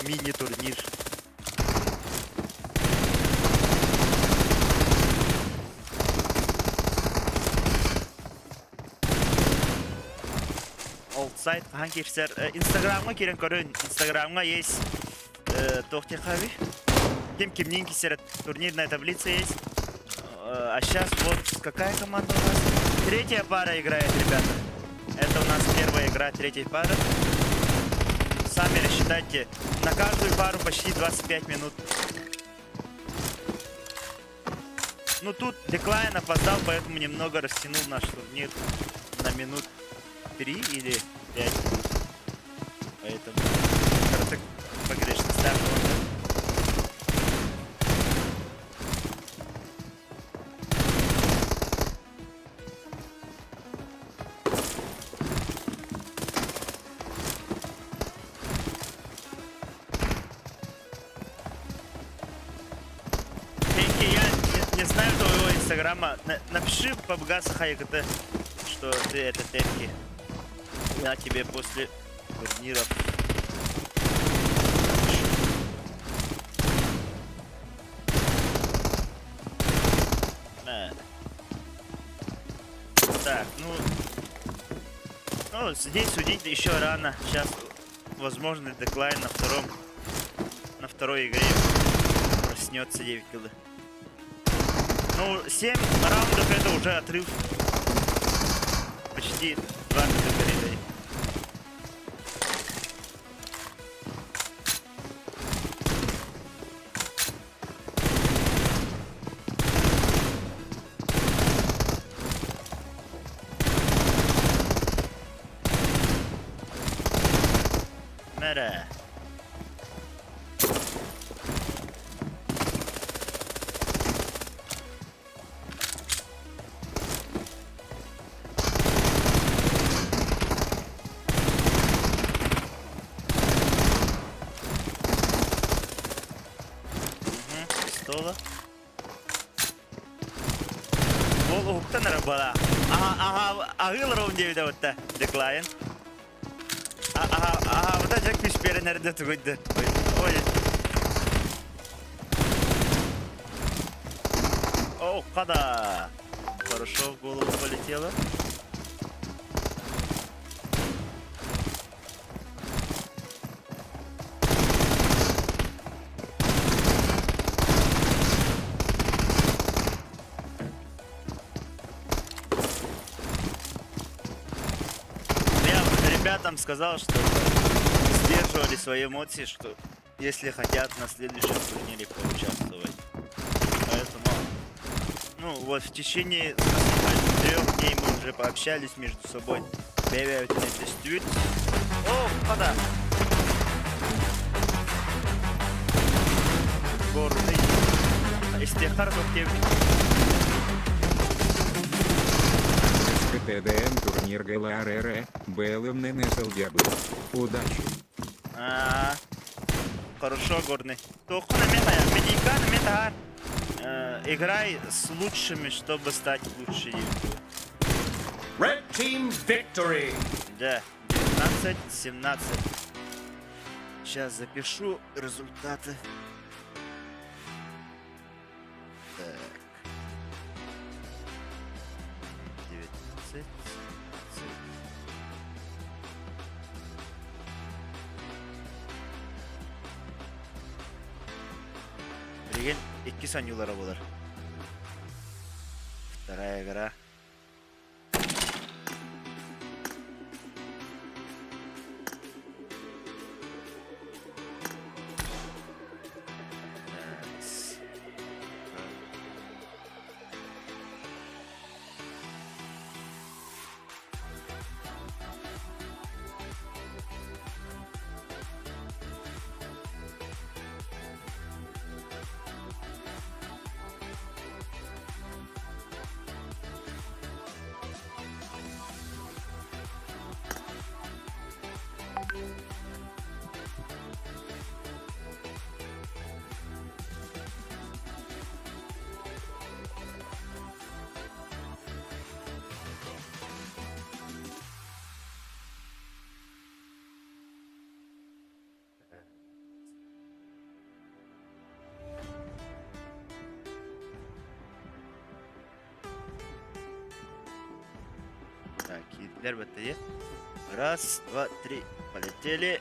мини-турнир. Олдсайд hangi işler? Instagram'a girin görün. Instagram'a есть Тохтехави. Ким кисер турнирная таблица есть. А сейчас вот какая команда у нас? Третья пара играет, ребята. Это у нас первая игра третьей пары. Сами рассчитайте. На каждую пару почти 25 минут. Ну тут Decline опоздал, поэтому немного растянул наш турнир на минут 3 или 5. Поэтому так погрешно ставил. Не знаю твоего инстаграма. Напиши по БГАСу ХАИКТ, что ты это Темки. Я тебе после турниров. Так, ну здесь судить еще рано. Сейчас возможный деклайн на второй игре проснется 9 килл. Ну, 7 раундов это уже отрыв. Почти 2 категории. Мэра. Ол уктан арабала. Агыл раундевиде отта Decline. Вот так пишпері нәрде түгөйді. Ой. О, қада. Хорошо в голову полетело. Ребятам сказал, что сдерживали свои эмоции, что если хотят на следующем турнире поучаствовать. Поэтому, ну вот в течение 3 дней мы уже пообщались между собой. О, хода! Горный. Истехар ТДМ турнир ГЛРР, БЛМ СЛГБ. Удачи. Хорошо, Горный. Только на мета, медика на мета. Играй с лучшими, чтобы стать лучше. Red Team Victory! Да, 19-17. Сейчас запишу результаты. Так. 19. Берген 2 санюлары болар. Вторая игра. Так, кидлер батарея. Раз, два, три. Полетели.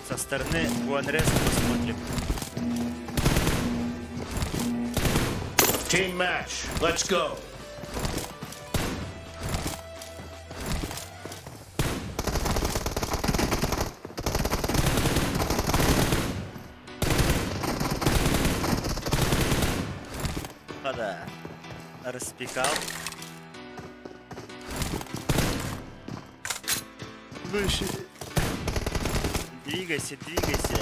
Со стороны Гуанрес посмотрим. Team match. Let's go. Хода. Распекал. Выше. Двигайся, двигайся.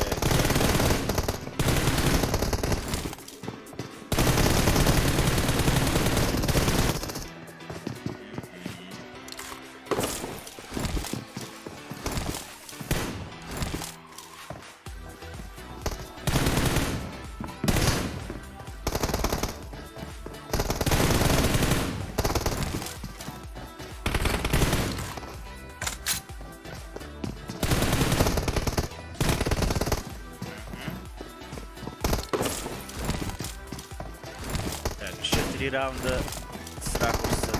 Так, еще 3 раунда с ракурса.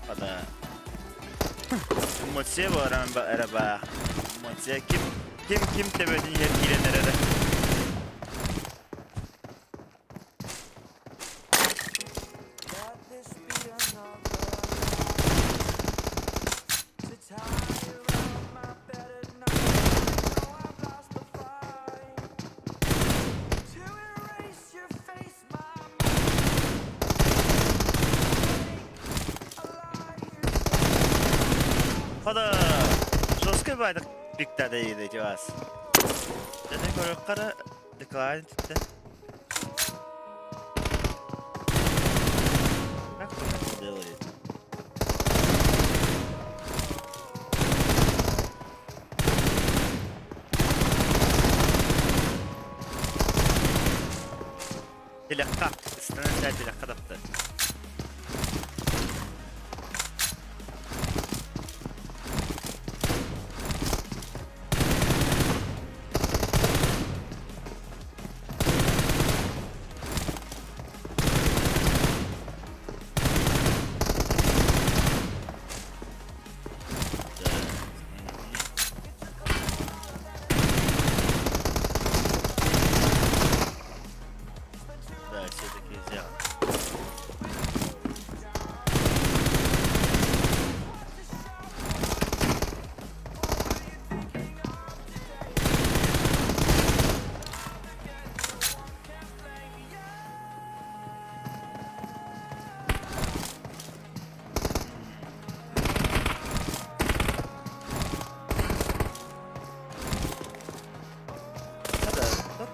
Pada Motse var araba. Motse kim tebedin yer girenlere. Pada жесткой байдық биктады еді жауаз. Және көріп қара деклайн тіпті. Как он это делает? Телеққа. Үстінен телеққа тапты. Да, все-таки взял.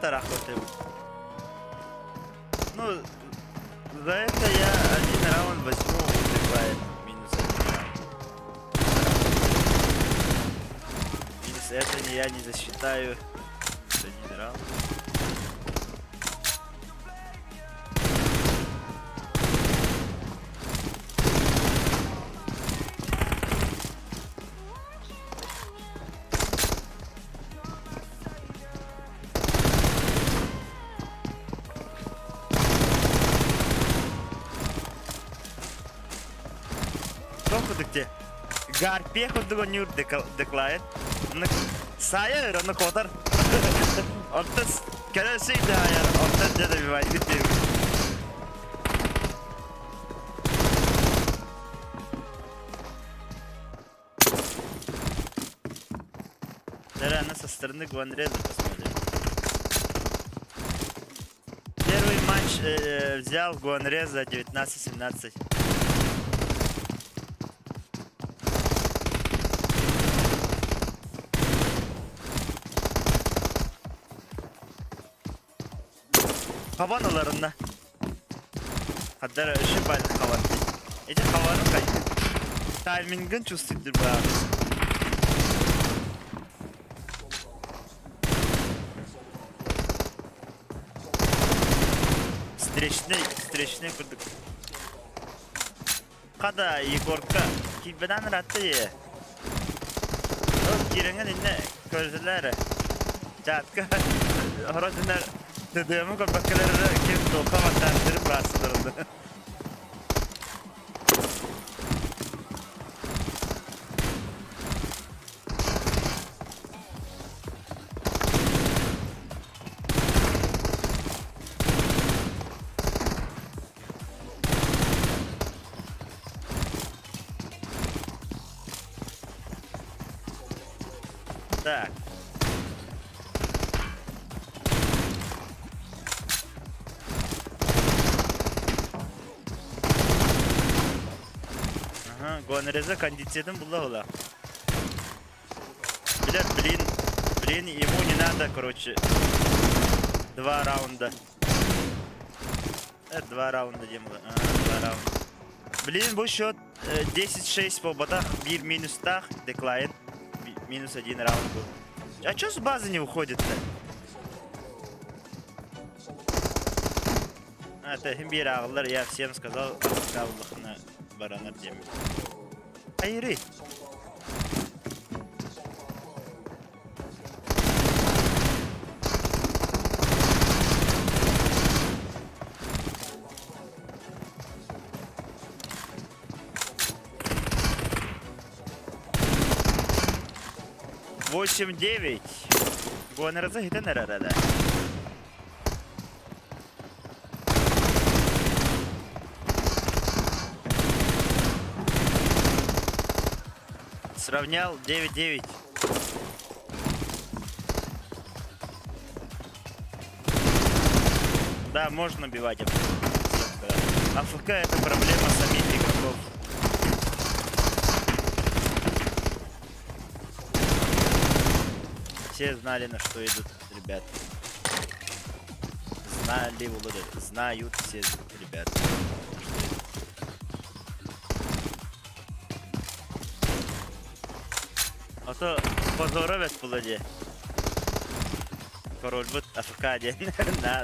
Тарах ну, за это я один раунд возьму, минус 1 раунд. это я не засчитаю. Это не раунд. Где? Гарпе ходуго нюр деклает. Saya рано котар. Оттас кереси да я оттас да бивает где. Наверное, со стороны Гуанреза посмотрим. Первый матч взял Гуанреза 19-17. Хаваналарында. Хаддар işi baylık havan. Ece havanı kay. Timing'in çözdürdür bu abi. Стрешне курдук. Kada Егорка кибедан ратты ye. О, киреңен инне көзләре. Жатка. Хорозынар Dedemi köpekleri kim dokamazlar derim rahatsızlarında. Так. Гуанреза кондиционером была. Блин, ему не надо, короче. 2 раунда. 2 раунда демла. 2 раунда. Блин, bu счет 10-6 по ботах, 1 минус тах, деклайн. Минус 1 раунд был. А чё с базы не уходит-то? Это химбир ağlar, я всем сказал, кавлыхна баранар демir. Hayır. Восемь 9. Гуанреза хитен арада. Сравнял 9-9. Да, можно убивать. АФК это проблема самих игроков. Все знали, на что идут ребята. Знают все ребята. А то позоровят пуладе. Король будет АФК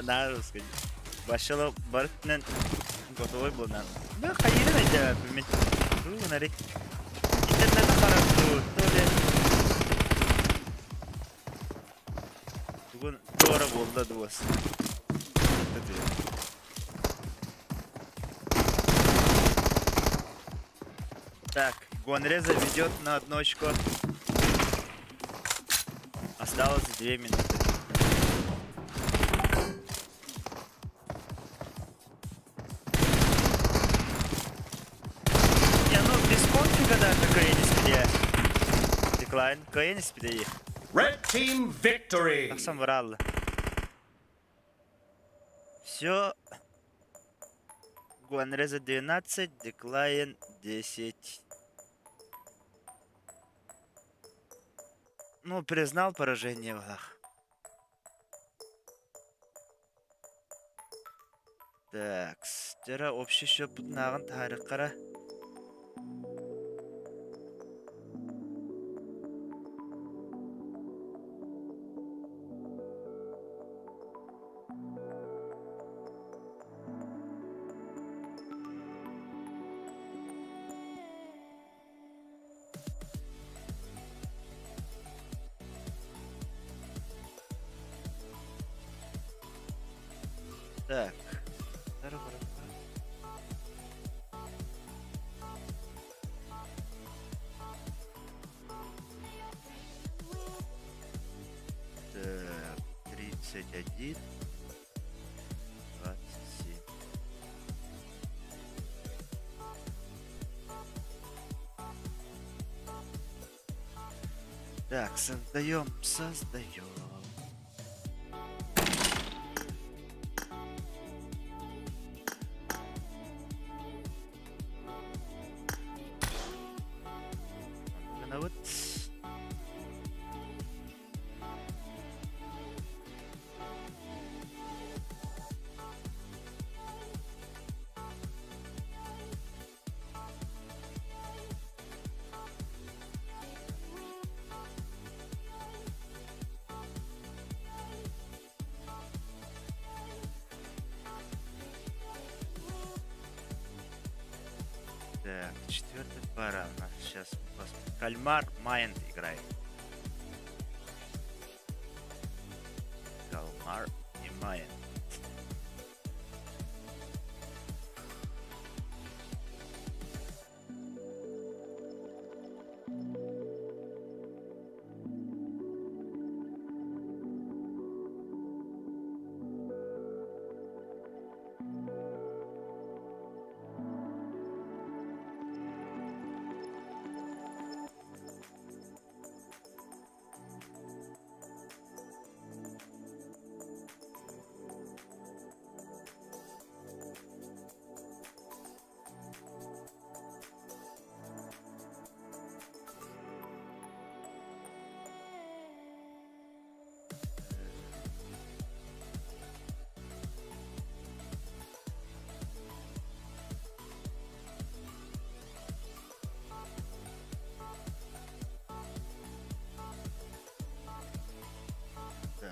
на русский. Başlalı barıtnen готовый был нам. Да, hayırlı ne cevap ümit. Bu nari. İnternette karardı. Öyle. Bugün doğru buldu duası. Так, Гуанреза ведет на 1 очко. Осталось 2 минуты. Не, ну без конфига, да, какая не спидея. Деклайн, какая не спидея. Red team victory. Так сам врал. Все. Гуанреза 12, Деклайн 10. Ну, признал поражение в играх. Так, жара общий счет бутнаган тарихкара. Так. Пара-пара-пара. Так, 31, 27. Так, создаем. Ну вот. Так, четвертая пара у нас сейчас. Кальмар Майнд играет. Кальмар и Майнд. Так.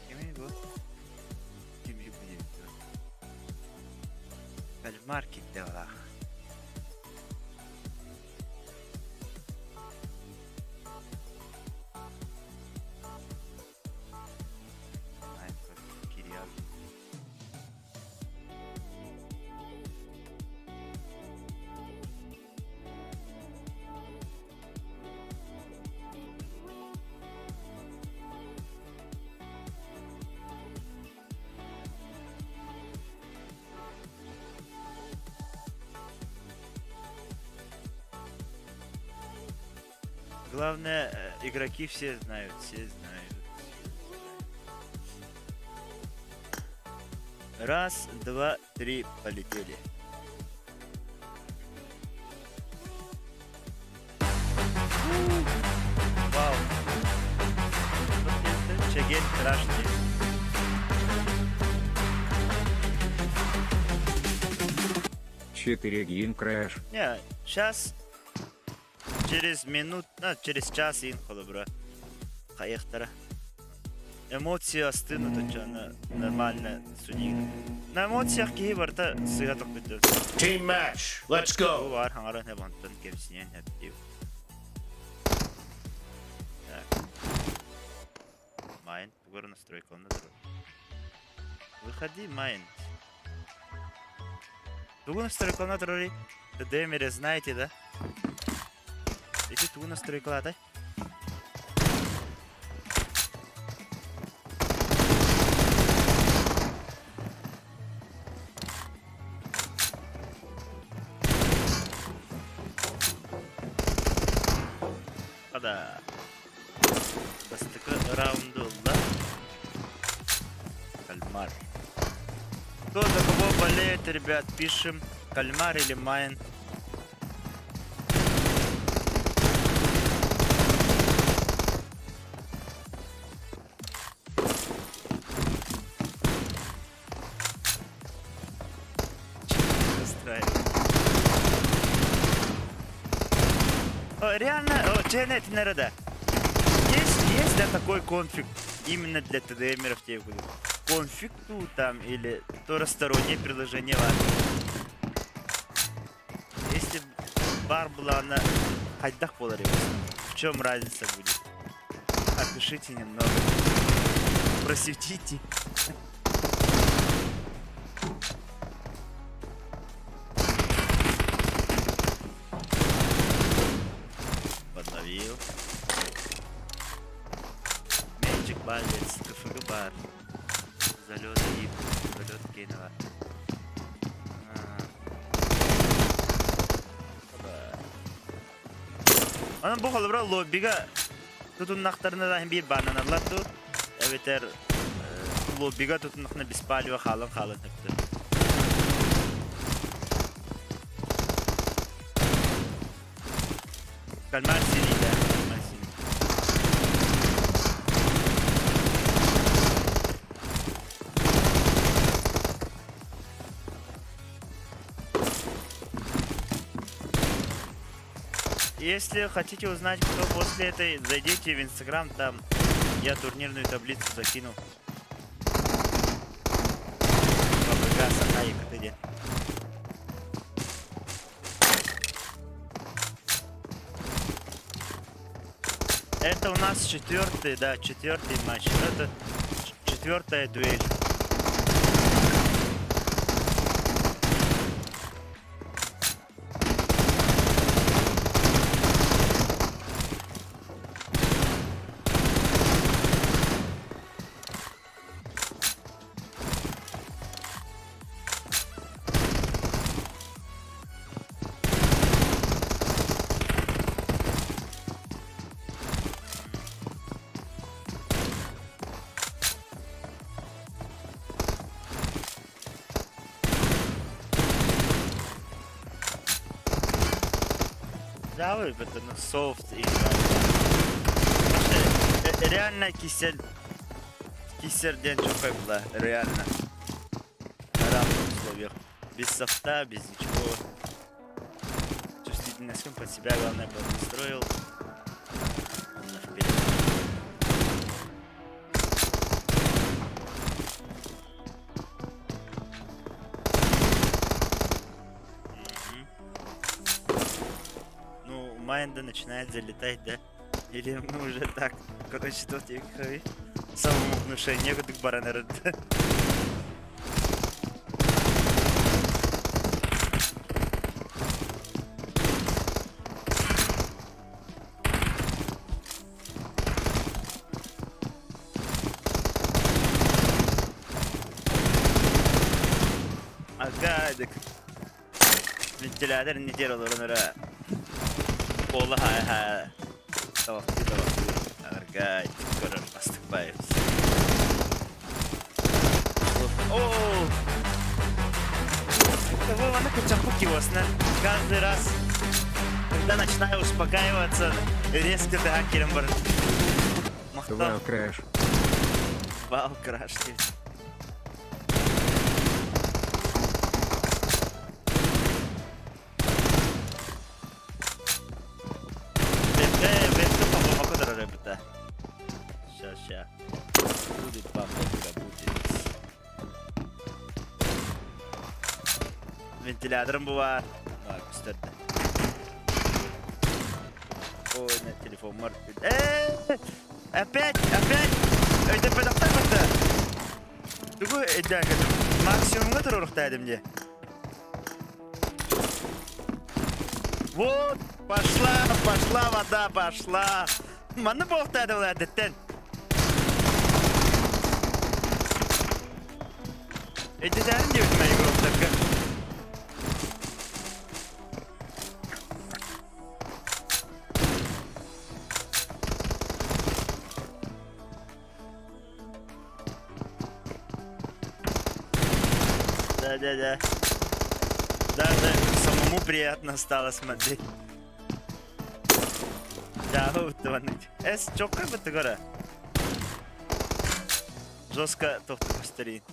Кем его? Кем его будет? Кальмар кидала. Главное, игроки все знают, Раз, два, три, полетели. Вау. Чеген страшный. Четыре гин крэш. Не, сейчас через минут, через час инхоло, бро. Хаехтара. Эмоции остынут, нормально судьи. На эмоциях кейбарта сыга токпетер. Team match. Let's go. Var hangaren he banttan kepsinen hep. Так. Майнд, тугор настройка, он назад. Выходи, Майнд. Тугу настройка на трори. Демере знаете, да? Эти тугу настройка, да? Да. Бастыка раунду, да? Кальмар. Кто за кого болеет, ребят, пишем. Кальмар или Майн. Реально, Дженет народа. Есть для такой конфиг, именно для ТДМеров тебе будет. Конфиг тут там или второстороннее приложение важно. Если бар была на хайдах поларе, в чем разница будет? Опишите немного. Просветите. Real. Magic Ballet sıkıfıgı var. Zalot iyi. Zalot gene var. Onun bu halı bura lobbiga tutunnaklarına da bir bananalar tu. Evet lobbiga tutunnaklarına bispali ve kalın hepti. Kalmar seriyle. Если хотите узнать, кто после этой, зайдите в Инстаграм, там я турнирную таблицу закину. ППГ, Сахай, КТД. Это у нас четвертый матч. Это четвертая дуэль. Да, вы это ну софт и реально кисель день чухай была, реально. На равных условиях. Без софта, без ничего. Чувствительность под себя, главное, подстроил. Вперед. Майнда начинает залетать, да? Или мы уже так, короче, тут я самому внушение к баранеру. Ага, так вентилятор не делал ранера. Ola ha. Tamam. Argay, görür bastık bayız. Ооо! Кого она кучапукивосна? Каждый раз, когда начинаю успокаиваться, резко ты хакером бар. Вау, краш. Вау, краш. Сейчас. Будет бомбочка, будет. Вентилятором бывает. Так, кстати. Ой, на телефон морфит. Опять! Это подохтать-то? Другой, да, максимум это рухтаем мне. Вот, пошла вода, пошла. Маны бохтады владеттен. Эти дәрін де өтмей көптіргі. Да. Даже самому приятно стало смотреть. Да, вот ваннуть. Çok kaybettik ora. Жестко тоқтық көстерейін.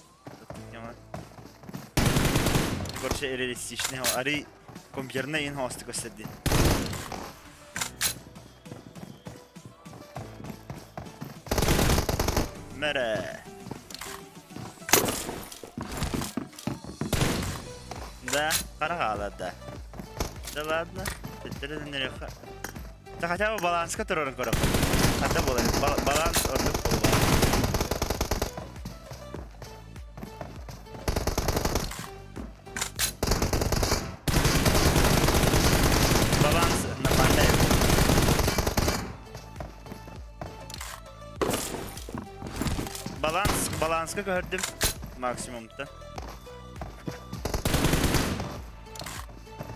Короче, реалистичный. Ари компьютерный инхосты көстерді. Мэре. Да, қарағалады. Да ладно. Да хотя бы баланска тұрырын көріп. Хата болады. Баланс ордық болады. Баланс нормальный. Balanska gördüm maksimumda.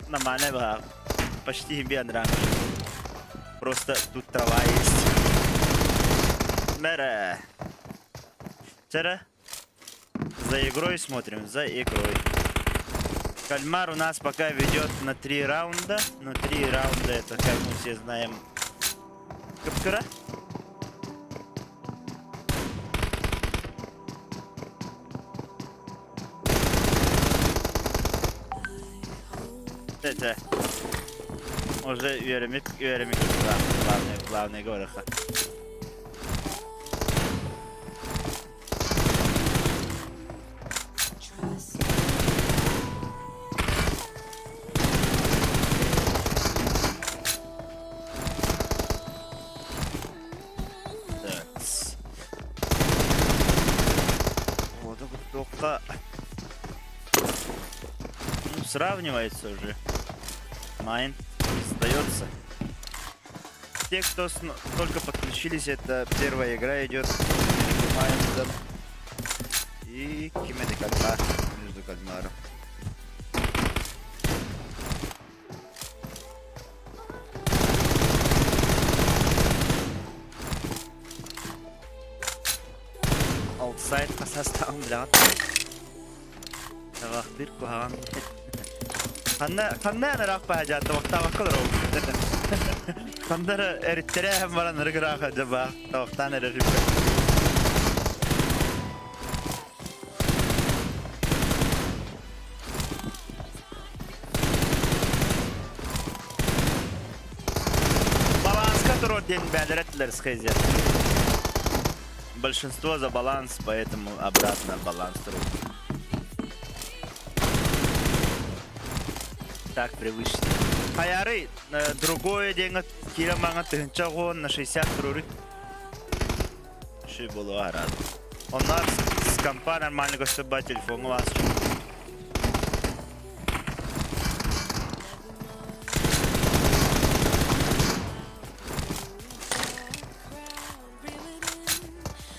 Нормально было. Почти имбиан ранг. Просто тут трава есть. Мэра. Вчера за игрой смотрим, за игрой. Кальмар у нас пока ведет на 3 раунда. Но 3 раунда это, как мы все знаем, Капкара. Это уже öğrenmek главное гороха. Вот только сравнивается уже. Майн остается. Те, кто только подключились, это первая игра идет между Майндом и Кимеди Кальмар. Между Кальмаром. Аутсайд по составу, блядь. Тавахтыр куган. Ханна рак пахажат, вақта вақылыр ол. Хандары әріттері әм баран ұрғырақ әжаба, вақтан әрі. Баланска тұру ден бәдіреттілер сқайзер. Большинство за баланс, поэтому обратно баланс тұру. Так привычно. Хаяры другое деньги кира манга тынчагон на 60 туры. Ши было арад. Он нас с компа нормально гостеба телефон у вас.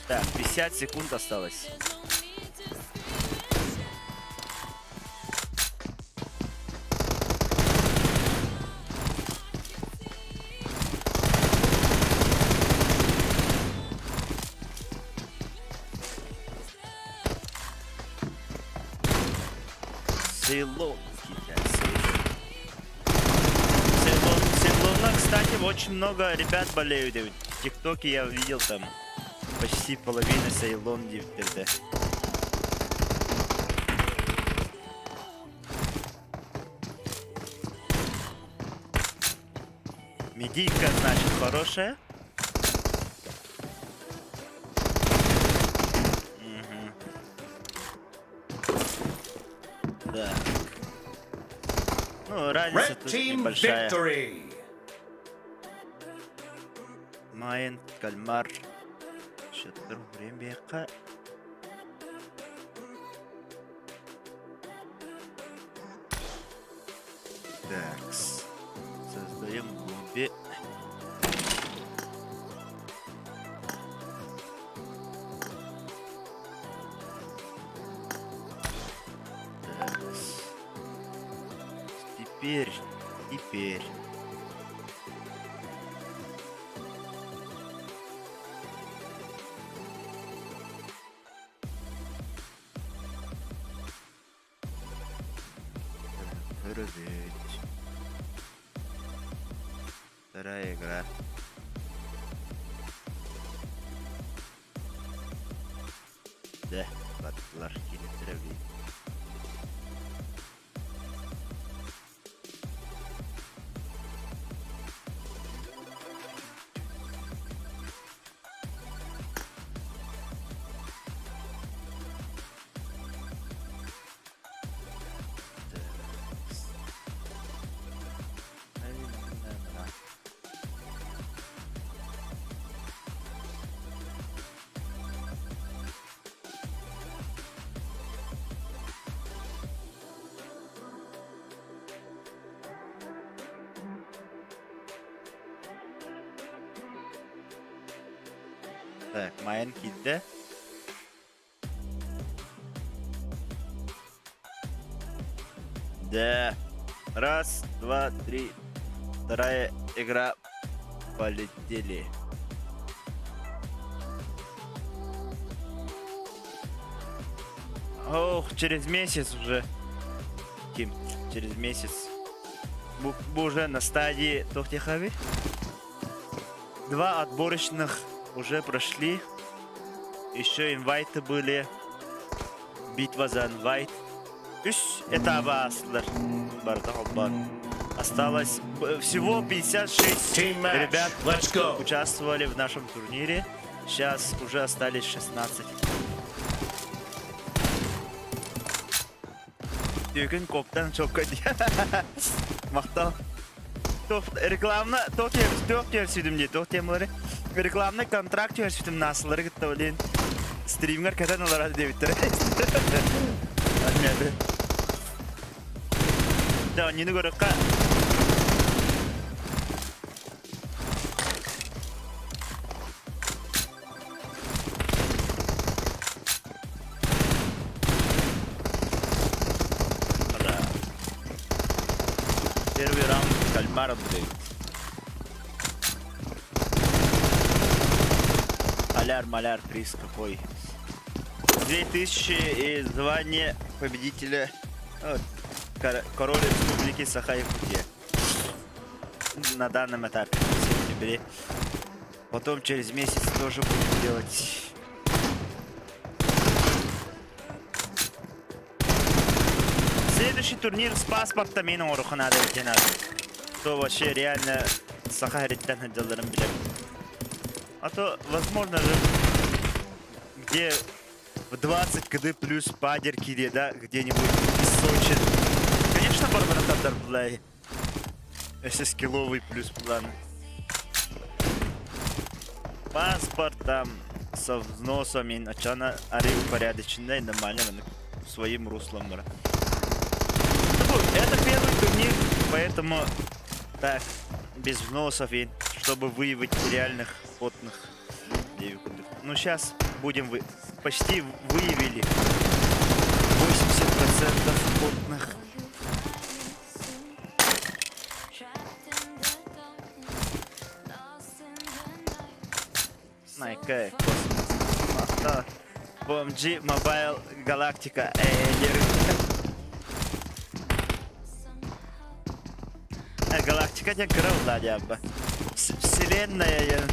Так, 50 секунд осталось. Сейлон, кстати, очень много ребят болеют. В ТикТоке я видел там почти половина Сейлон дивтерде. Медийка, значит, хорошая. Да. Ну, разница тут небольшая. Майн, Кальмар. Что-то время. Такс. Создаем бомбе. Теперь. Вторая игра. Да, батлар килитреви. Так, Майн кидді. Да. Раз, два, три. Вторая игра. Полетели. Ох, через месяц уже. Тим, через месяц. Мы уже на стадии Тохтехави. 2 отборочных уже прошли. Еще инвайты были. Битва за инвайт. 3 этапа аслар. Осталось всего 56 Team match. ребят Let's go. участвовали в нашем турнире. Сейчас уже остались 16. Бүгін коптан çok kötü. Мақтал. Рекламна тоқ терсүйдім де, тоқ темалары. Рекламны контракт терсүйдім насылары күтті олейін. Стримгар кәтен оларады дебіттері. Әлмеді. Да, нені көріққа. Первый раунд кальмара будет. Маляр, приз какой. 2000 и звание победителя. Король Республики Саха-Якутия. На данном этапе. В сентябре. Потом через месяц тоже будем делать. Следующий турнир с паспортом и норуху надо идти надо. То вообще реально Саха-Якутия делаем, блядь. А то, возможно же, где в 20 КД плюс падерки, да, где-нибудь в Сочи. Конечно, Барбара Татар, блядь. Если скилловый плюс план. Паспорт там со взносами, начало ари упорядоченное и нормально своим руслом. Это первый турнир, поэтому так, без взносов, и чтобы выявить реальных потных девикудов. Ну, сейчас будем почти выявили 80% потных. Найкай, космос. PUBG Mobile Галактика. Галактика не играл, да, дяба. Вселенная.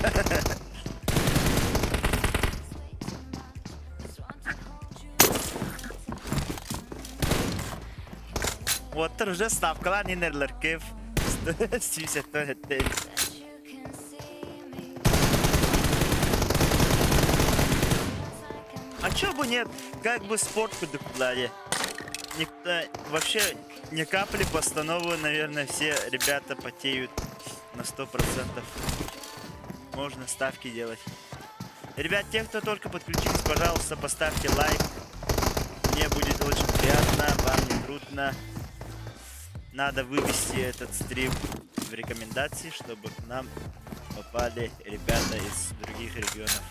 Вот уже ставкала не нерлеркев. А чё бы нет? Как бы спорт подокладе. Никто вообще ни капли постанову, наверное, все ребята потеют на 100%. Можно ставки делать. Ребят, те, кто только подключились, пожалуйста, поставьте лайк. Мне будет очень приятно, вам не трудно. Надо вывести этот стрим в рекомендации, чтобы к нам попали ребята из других регионов.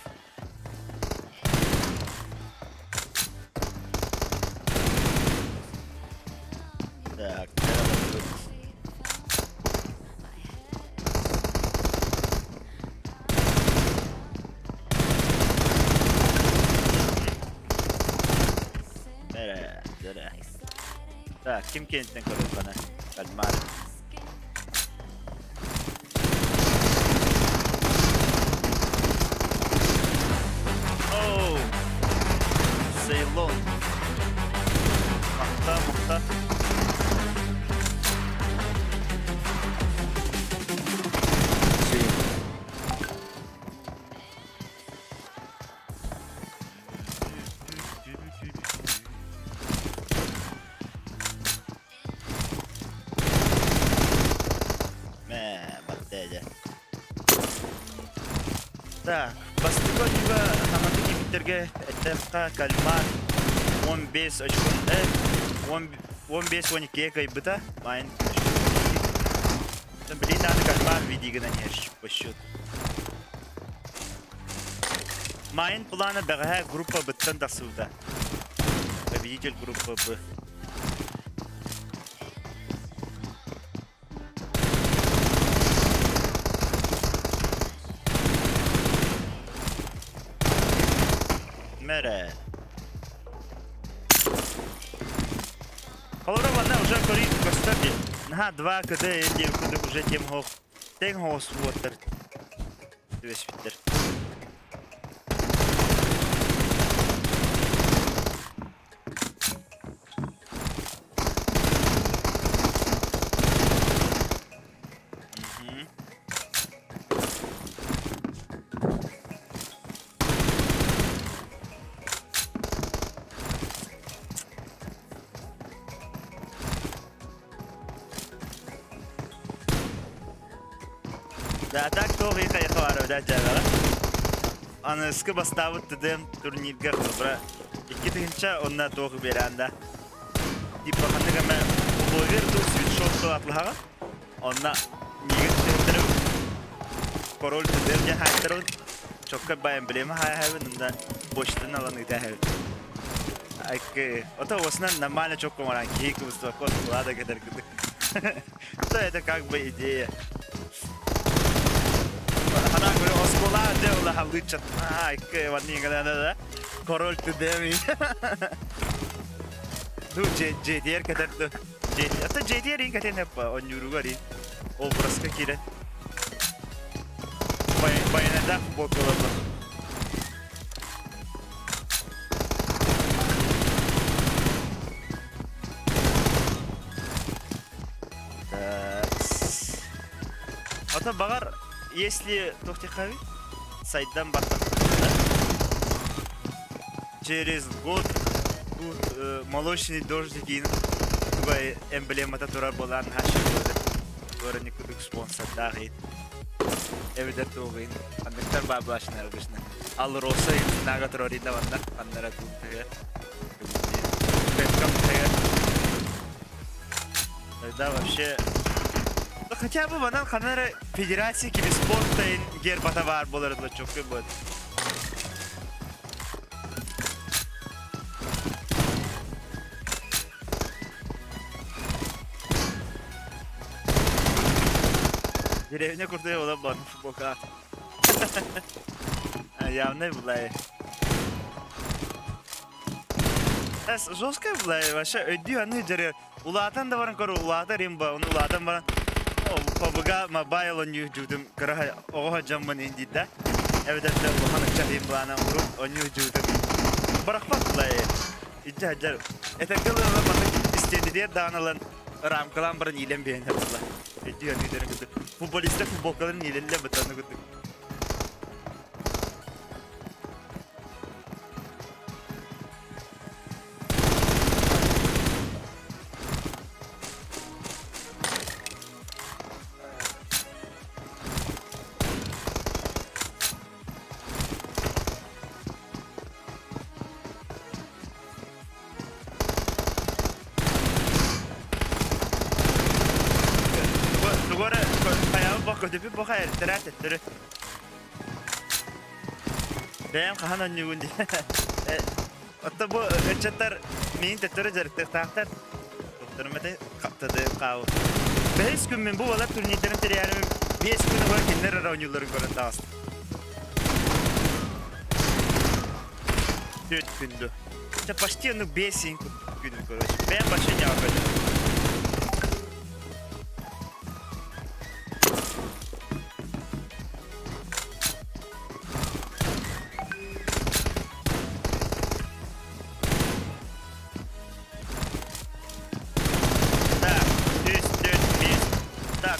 Так, так, kim kendinden koruyor bana? Kalmar. Oh! Ceylon. Muhta. Так, бастыгоньга хаматыки биттерге эттефка кальмар 15 очкон 15-12 кайбыта майын блин, надо кальмар видигана неш по счету. Майын плана бәғә группа быттан дасуда. Победитель группы Б. Эре. Колора вона уже корит костати. Ага, 2 КД, я уже тем хох. Тем хос вотер. Весь Питер. Да, так тоже их я хварю, да, джавела. Аны ысқы бастабыт тыдым турнирге қылбыра. 2 тыгынча онна тоғы беранда. Типа қандыға мә блогер ду свитшотту атлыға. Онна негіз тыгындырып. Король тыдым жа хайттырын. Чокка байын білемі хай-хайбын, онда боштын аланы да хайбын. Айкы, ота осынан нормально чокка маран кейкі бұстыва кос бұлада кедер кедік. То это как бы идея. Она говорит, оскола делала халычат. Ай, ванни гадана, король ты деми. Ну, JDR кадер то. Это JDR ин кадер непа, он юругари. Образ какие-то. Байнада бокола. Это багар. Если Тохтихави сайдан баттан через год молочный дождик и эмблемата турар болан хаши гора никудук спонсор дагы эвидер тугын андыктар баблашна рубишна ал роса нага тураринда ванда андара тугтага бэткам тага тогда вообще хотя бы банан камера федерации gibi спортын гербата бар боларды çok iyi بود. Деревня крутая была бан бока. Явно была. Эс жесткая была, вообще ödüyor anı jere. Ulatan da varın koru ulata rimba, onu ulatan var. Побыга мобайл он южудum кара оha jamman индида. Эвдер де улахан чалим бана урут он южудum. Барахпатлай. Иджа жар. Это кылына бана истендидер даналан рамкалан барын илем бейнер була. Эдди анидер гыды. Футболистер футболкаларын илелле бытаны гыды. Agora, ayağı bakıyor, bir bakıyor, teret ettiri. Benim kahanan yüğündü. Hatta bu ölçetler neyin tetleri jarıktık tahtar. Doktoruma da kaptadı kavu. 5 gün ben bu valla turnirlerin teriyarımı 5 günü var kinler oyuncuların görüntü astı. 4 gündü. İşte почти onu 5 günü görüyoruz. Ben başa ne yapacağım?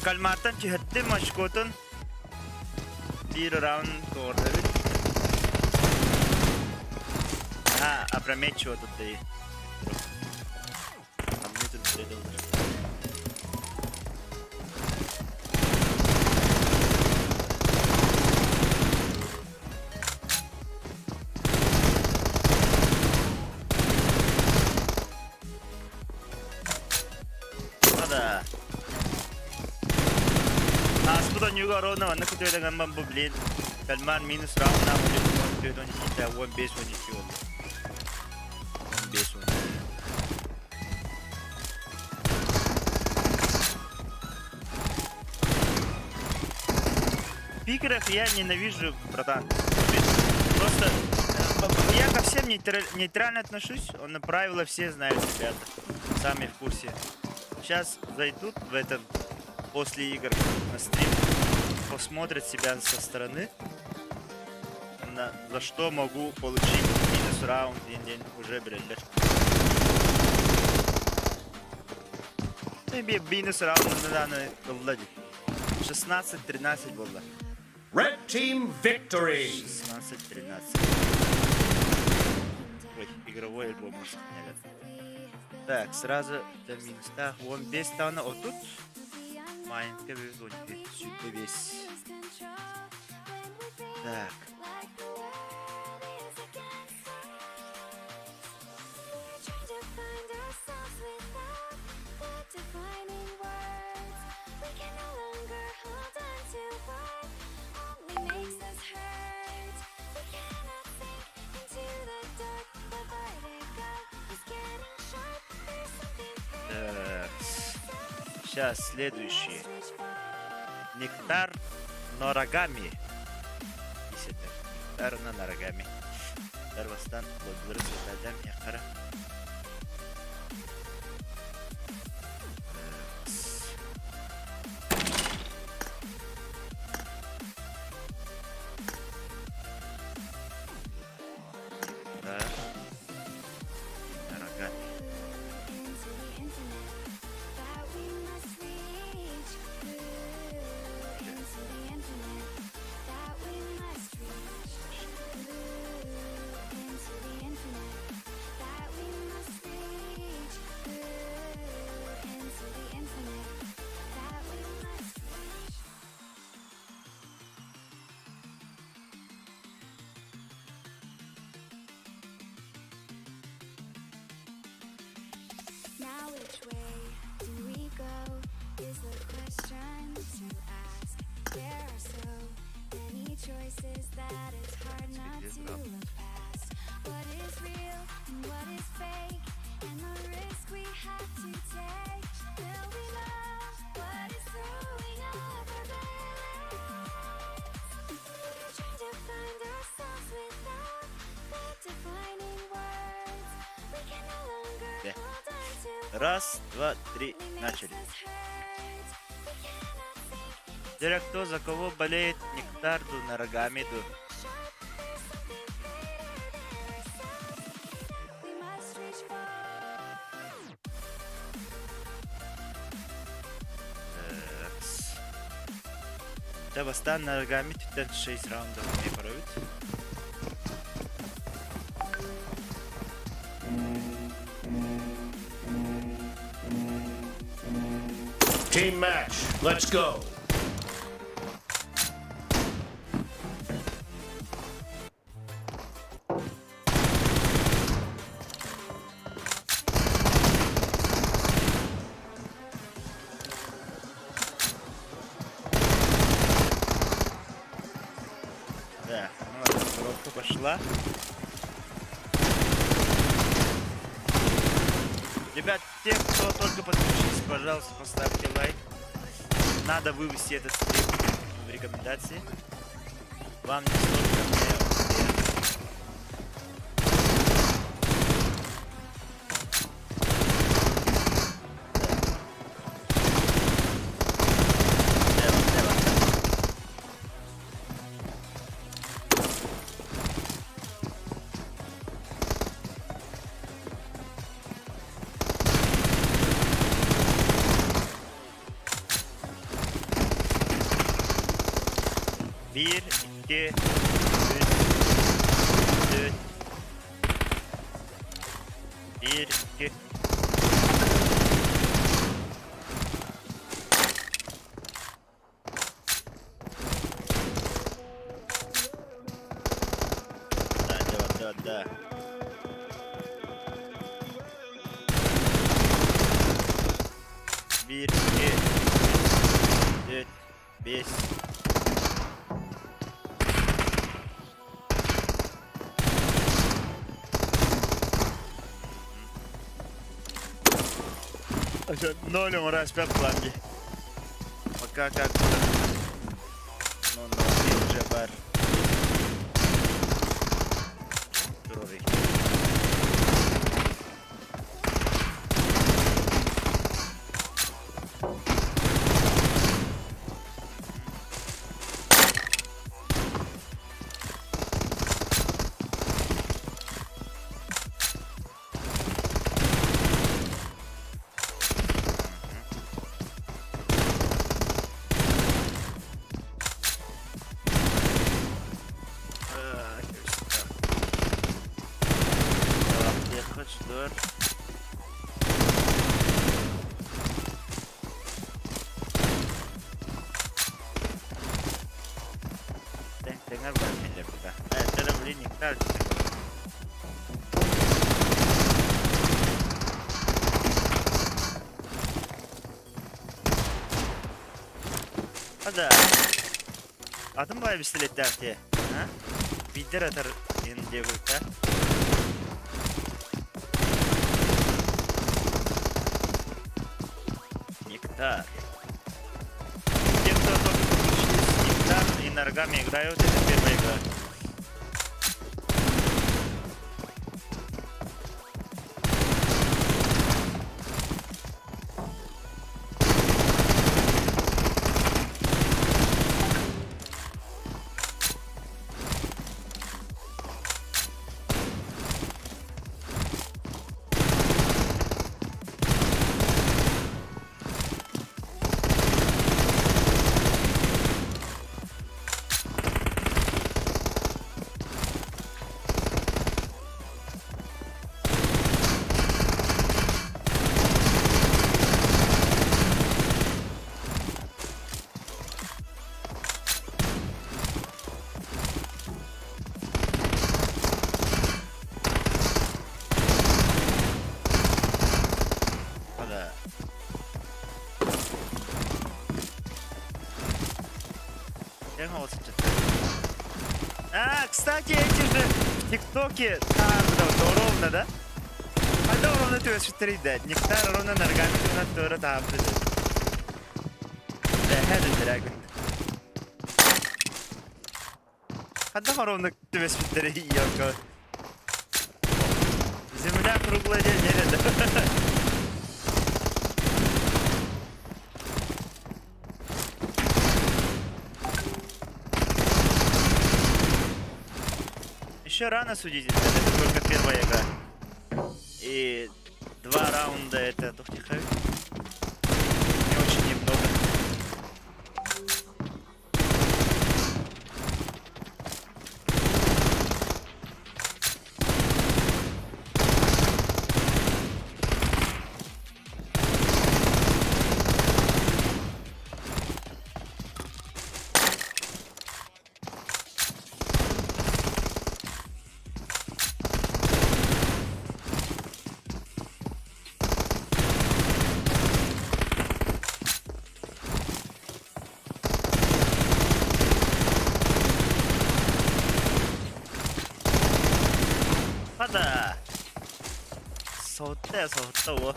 Kalmatan cihatte maşkotun bir round doğru evet. Ha, aprameço tuttu. Hamlet'in sürede olur. Hadi. Aspudan juga ro na nak tuwa dengan mambublin. Kalman minus round na mo yung tuwa kita 1 base 1 oldu. 1 base 1. Пикеров я ненавижу, братан. Просто Я ко всем нейтрально отношусь. Он на правила все знают, ребята. Сами в курсе. Сейчас зайдут в этот после игр на стрим, посмотрят себя со стороны, за что могу получить минус раунд день уже бреллер. Bir minus round'unda da yolladı. 16-13 было. Red team victory. 16-13. Ой, игровой альбом, наверное. Так, сразу до минус. Так, он без тауна. Вот тут маленькая везунька. Сюда весь. Так. Сейчас следующий. Нектар Норагами. Нектар на Норагами. Дарвастан благодарю за дам яхара. Now which way do we go is the question to ask. There are so many choices that it's hard not to look past. What is real and what is fake, and the risk we have to take. Will we know what is throwing off our balance? Trying to find ourselves without the defining words. We can no longer hold on to. Раз, два, три, начали. Теперь кто за кого болеет? Нектарду, Нарагамиду. Давастан Нарагамид 6 раундов не проводит. Team match. Let's go. Да, ну ладно, коробка пошла. Ребят, те, кто только подключились, пожалуйста, поставьте лайк. Надо вывести этот стрим в рекомендации. Вам не столько мне. Bir, iki, üç, dört. Bir, iki. Да. Bir, iki, üç, dört, beş. Ноль распят фланги. Пока как. Ну, уже бар. Dengar ben burada. Evet, televizyonun miktar. Hadi. Adım var bisiklet derti. Ha? Bildir atar diye burada. Нектар. Те, кто только подключились, Нектар и Наргами играют, это первая игра. Кстати, эти же в ТикТоке ровно, да? А да, ровно ты смотри, да. Нектар ровно Наргами на тура тапты. Да, это драгон. А да, ровно ты смотри, Йоко. Земля круглая, не да. Еще рано судить, это только первая игра. И 2 раунда это тухтихай. Не очень немного. Hadi. Soğuttu ya, soğuttu o.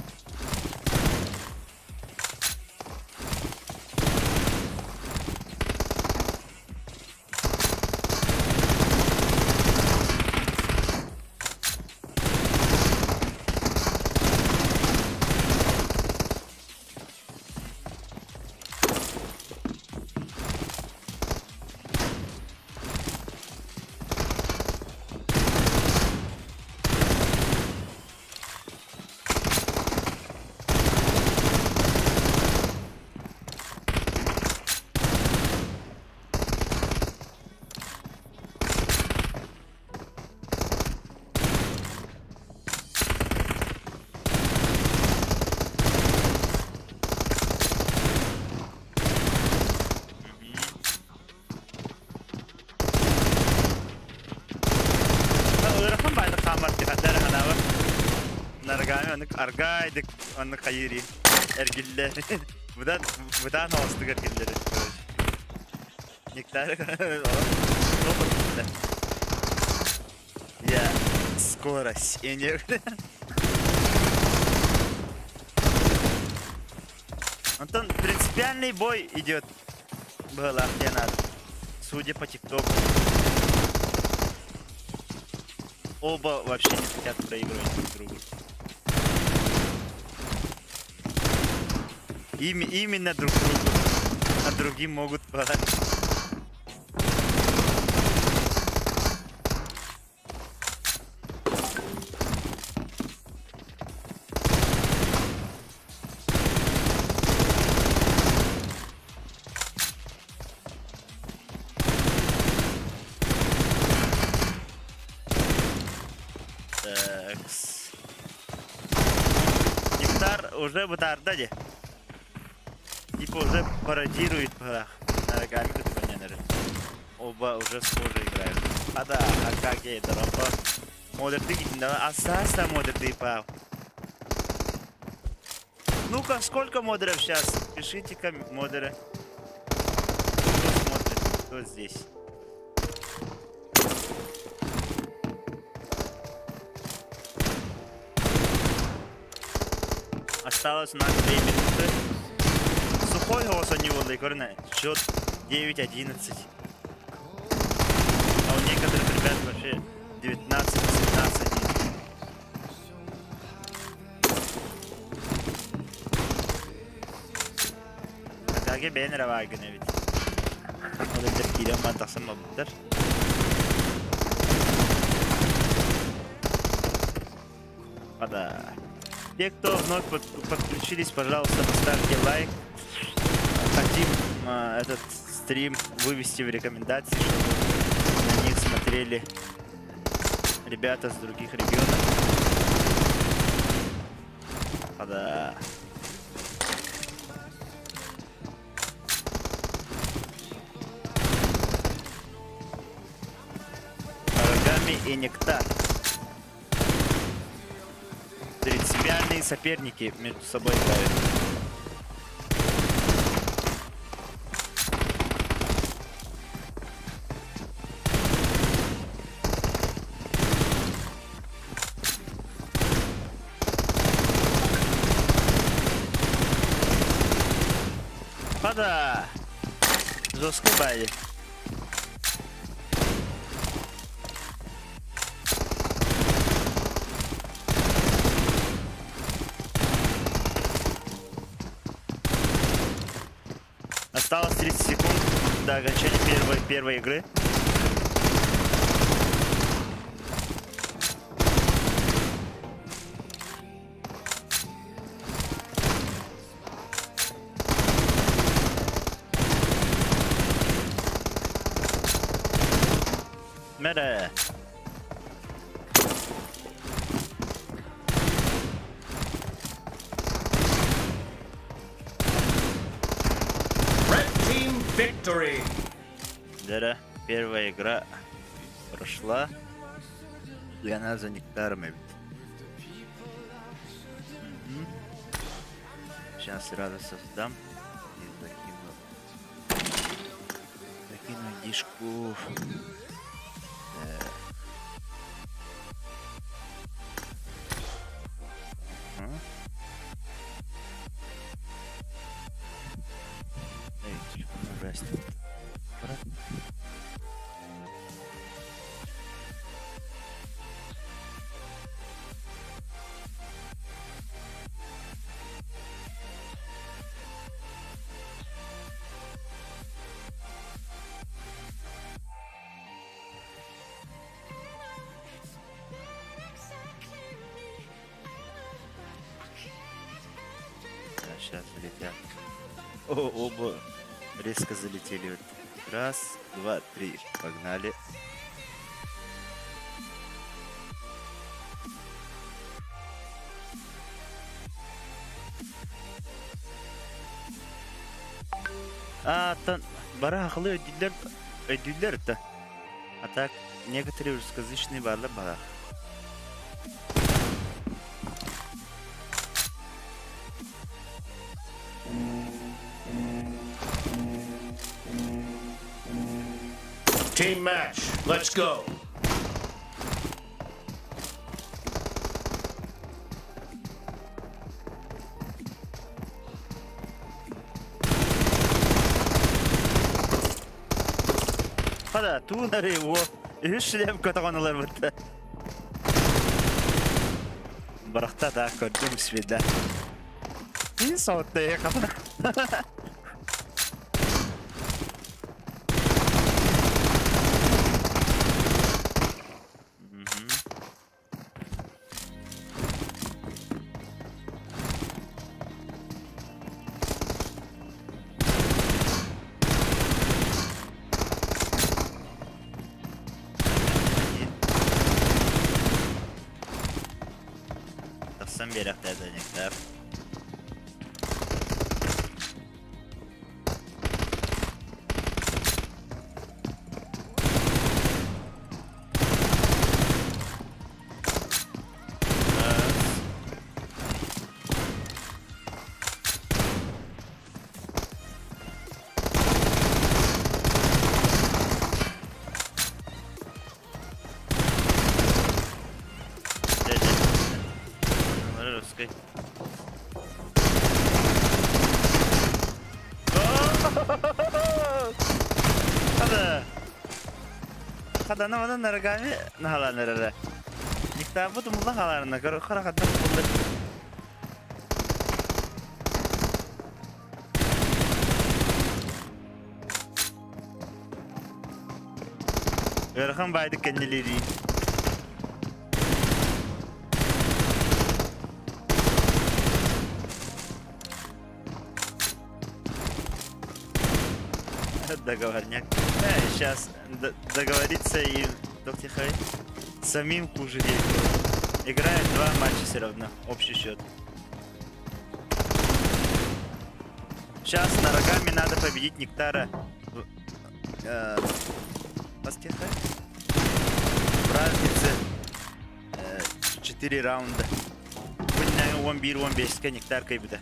Argaydık onu kayırayım. Ergiller. Budan olsun ergilleri. Nektar. Я скорость и не. Антон, принципиальный бой идет. Было где надо. Судя по ТикТоку. Оба вообще не хотят проигрывать друг другу. Именно друг другу, а другим могут подать. Нектар уже бутарда де. Типа уже пародирует Наргами, тут понятно. оба уже схоже играют. А да, как я это ромба. Модерты гидно, асаса модерты пау. Ну-ка, сколько модеров сейчас? Пишите-ка модеры. Кто смотрит? Кто здесь? Осталось у нас 2 минуты. Сухой голос не было, Игорь, счет 9-11. А у некоторых ребят вообще 19-17. Атаге бейнер авагын эбит. Олендер кирен мантақсан мабыттар. Пада. Те, кто вновь подключились, пожалуйста, поставьте лайк. Хотим этот стрим вывести в рекомендации, чтобы на них смотрели ребята с других регионов. Да. Оригами и нектар. Принципиальные соперники между собой играют. Пада! Жестко бали. Осталось 30 секунд до окончания первой игры. Мэра. Red Team Victory! Да, первая игра прошла. И она за нектаром. Сейчас сразу создам. И закину дишку. Сейчас залетят. Оба резко залетели. Раз, два, три. Погнали. Барахлы ödüller-то. А так, некоторые русскоязычные барлар барах. Team match, let's go! Hada tuğları o. Üstüne katağanılar burada. Bırakta da kördüm svida. İyi saatte ya kafa. Sen bir hafta edecekler. Хадана мана нарагами нахаланырары. Никта буду мулла халарына карахатна булды. Верхан байды кеннелери. Договорняк. Сейчас договориться и доктор Хай самим хуже играет 2 матча все равно. Общий счет. Сейчас на рогами надо победить Нектара. Пастеха. В разнице 4 раунда. Bundan 11-15'ke Nektar kaybeder.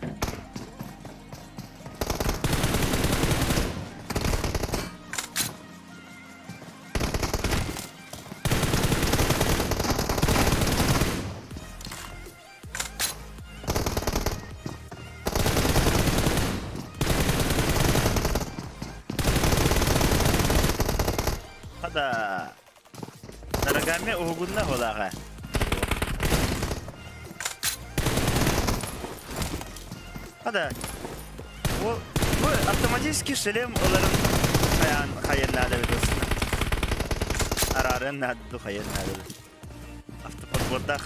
Hada. Naragami uhugunna holaga. Hada. Bu автоматический шлем оларын хайын надо видосына. Арарын надо хайын надо. Автоподбордах.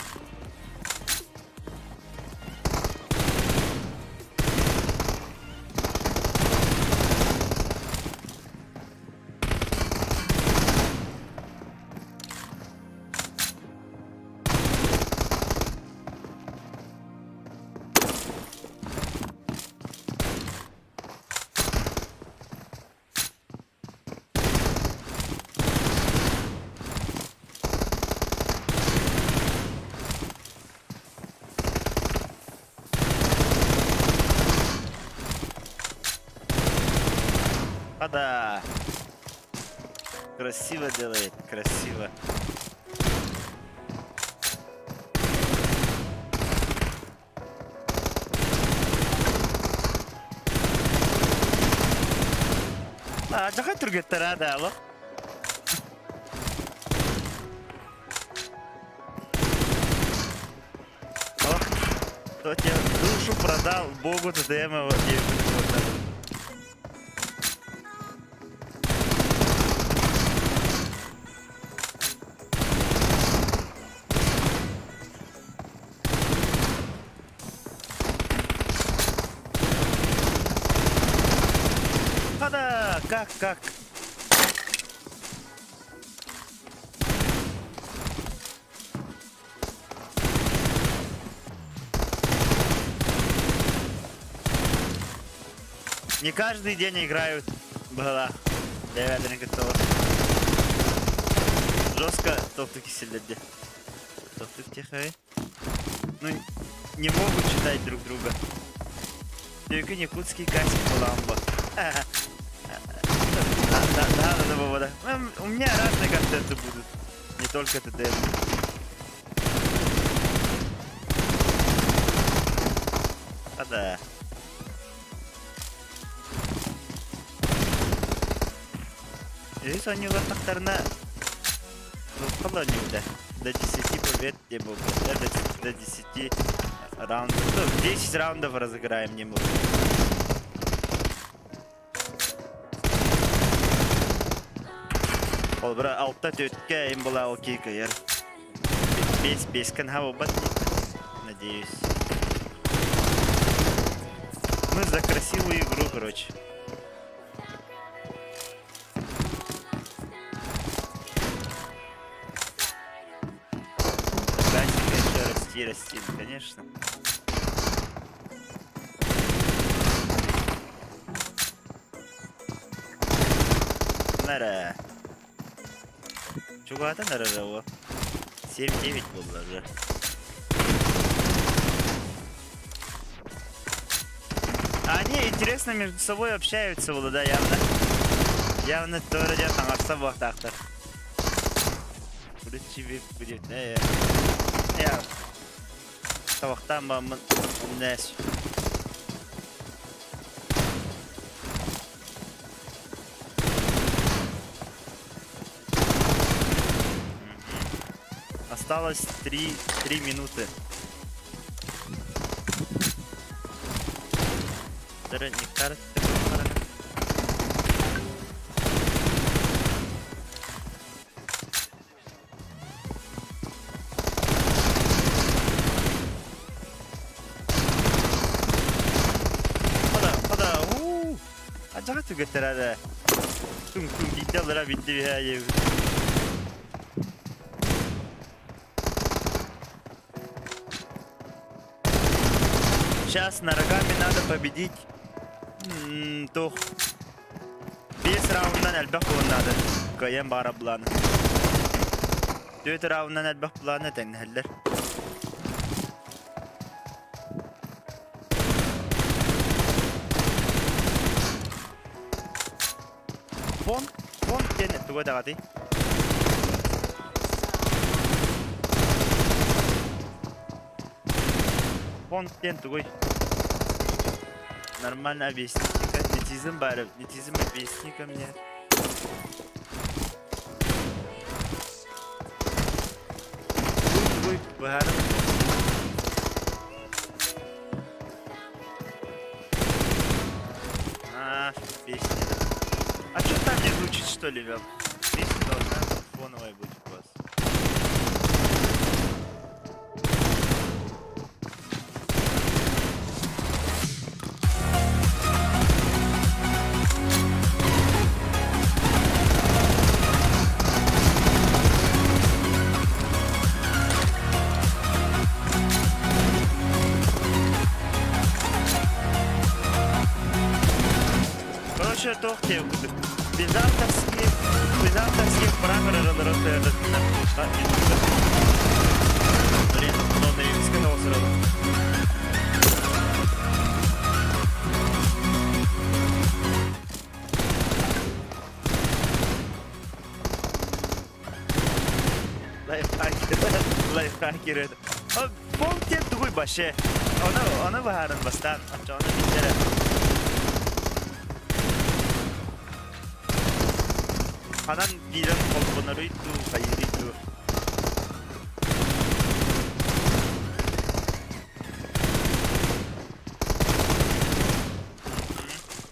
Да, красиво делает, красиво. Jangan tergetar ada loh. Тот я душу продал Богу ТДМ. Как? Не каждый день играют в БГЛ. Жестко топ-туки сидят. Топ-тук тихо. Ну, не могут читать друг друга. Только якутский кастинг ламба. Да. У меня разные контенты будут. Не только ТДМ. Да. Здесь они в атактарна колонию, да. До 10 побед не могут. До 10 раундов. 10 раундов разыграем не могут. Ол бір алтта төтке айым была окей кайыр. 5 кан хава батник. Надеюсь. Мы за красивую игру, короче. Гасика еще расти, конечно. Нара. Чугата нарарава. 7-9 было уже. Они интересно между собой общаются, да, явно. Явно тоже делают там особо так-то. Будет тебе, будет, да, я. Тавахтам бамын, нес. Осталось 3 минуты. Нектар. Hada. Acayip tüketler hadi. Tüm gidiyorlar bitti bir hayır. Сейчас ногами надо победить. Тух. 5 раунддан әлбәк надо. Кайын бара планы. 4 раунддан әлбәк планы тәңнәлләр. Фон тен туга дагати. Фон тен тугой. Нормально объясни. Нетизм баров. Нетизм объясни ко мне. Тугой баров. Песни. А что там не звучит, что ли, вел? Песня должна фоновая быть у вас. Короче, тохте, без авторских правил разработают. Блин, но на их сказал сразу. Лайфхакер это. Помните, другой баше. Она выгарен бастан. Она битера. Hanan bilen kolponlarıydı, hayırıydı.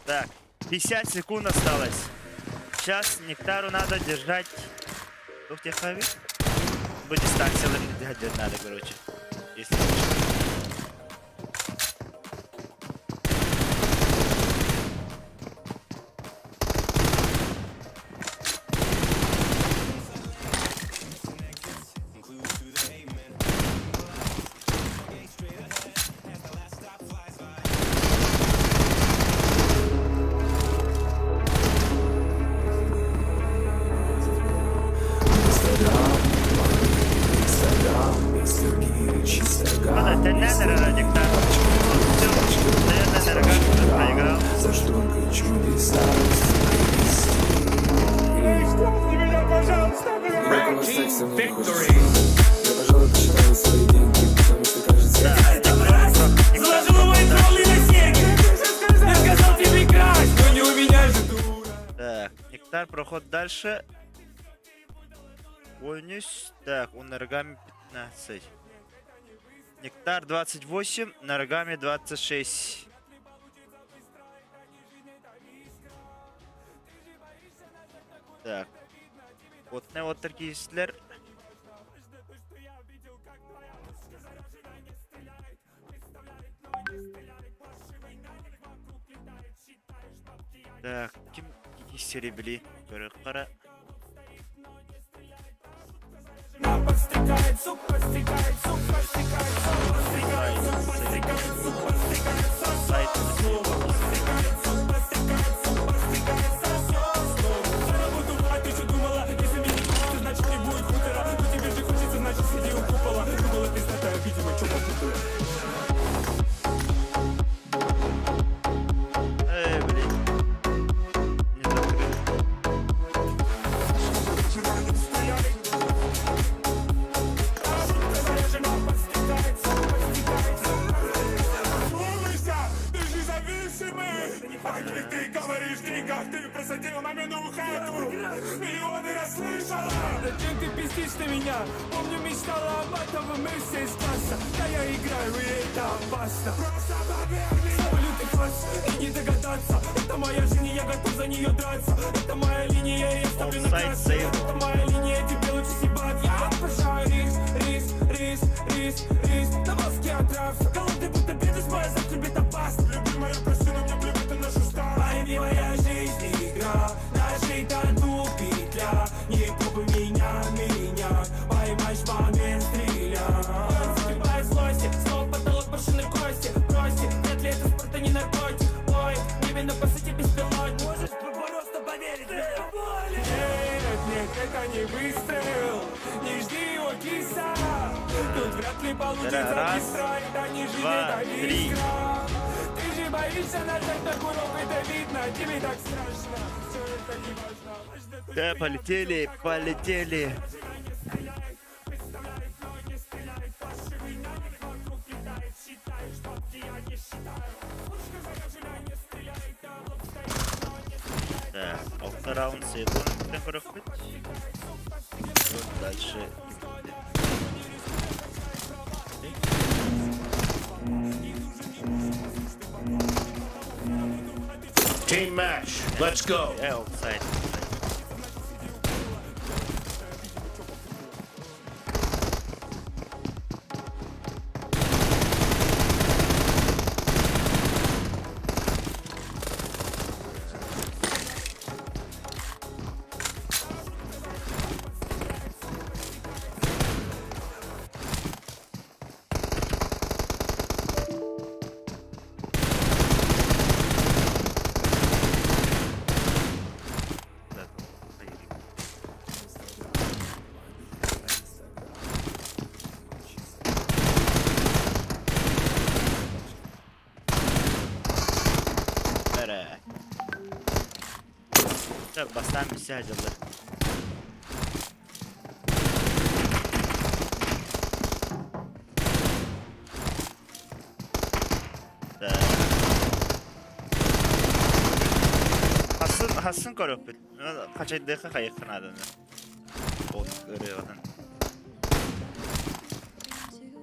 Так, 50 секунд осталось. Сейчас Нектару надо держать. Ух ты, Хави. Будет дистанциями держать надо, короче. Если Red team victory. Так, Нектар, проход дальше. Вольнюсь. Так, у Наргами 15. Нектар 28, Наргами 26. Так. Вот не вот такие слер. Так, ким серебли, кара. ты пиздишь на меня? Помню, мечтала об этом, и мы все из класса. Да я играю, и это опасно. Просто поверь мне. Ставлю ты фас, и не догадаться. Это моя жизнь, и я готов за нее драться. Это моя линия, и я ставлю на Офсайд красный. сейв. Это моя линия, тебе лучше съебаться. Я обожаю рис. На волоске отрався. Голодный будто беды, моя за тебе опасно. Любимая, прости, но мне плевать на нашу старость. Пойми, моя жизнь игра. Нашей тату петля. Не пробуй меня. Поймаешь момент, стреляй. Закипай злости, снова потолок машины кости. Бросьте, нет ли это спорта, не наркотик. Ой, не вину, по сути, беспилотник. Можешь просто поверить мне. Нет, это не выстрел. Не жди его киса. Тут вряд ли получится Раз, быстро. Это не жизнь, два, это три. искра. Ты же боишься нажать на курок, это видно. Тебе так страшно. Все это не важно. Да, полетели. Так, алты раунд сейлон проходит. Вот дальше. Team match. Let's go. Офсайд. Бастан müsaadeler. Hassın koruk bil. Kaçay dakika kayıkın adını. O görüyordan.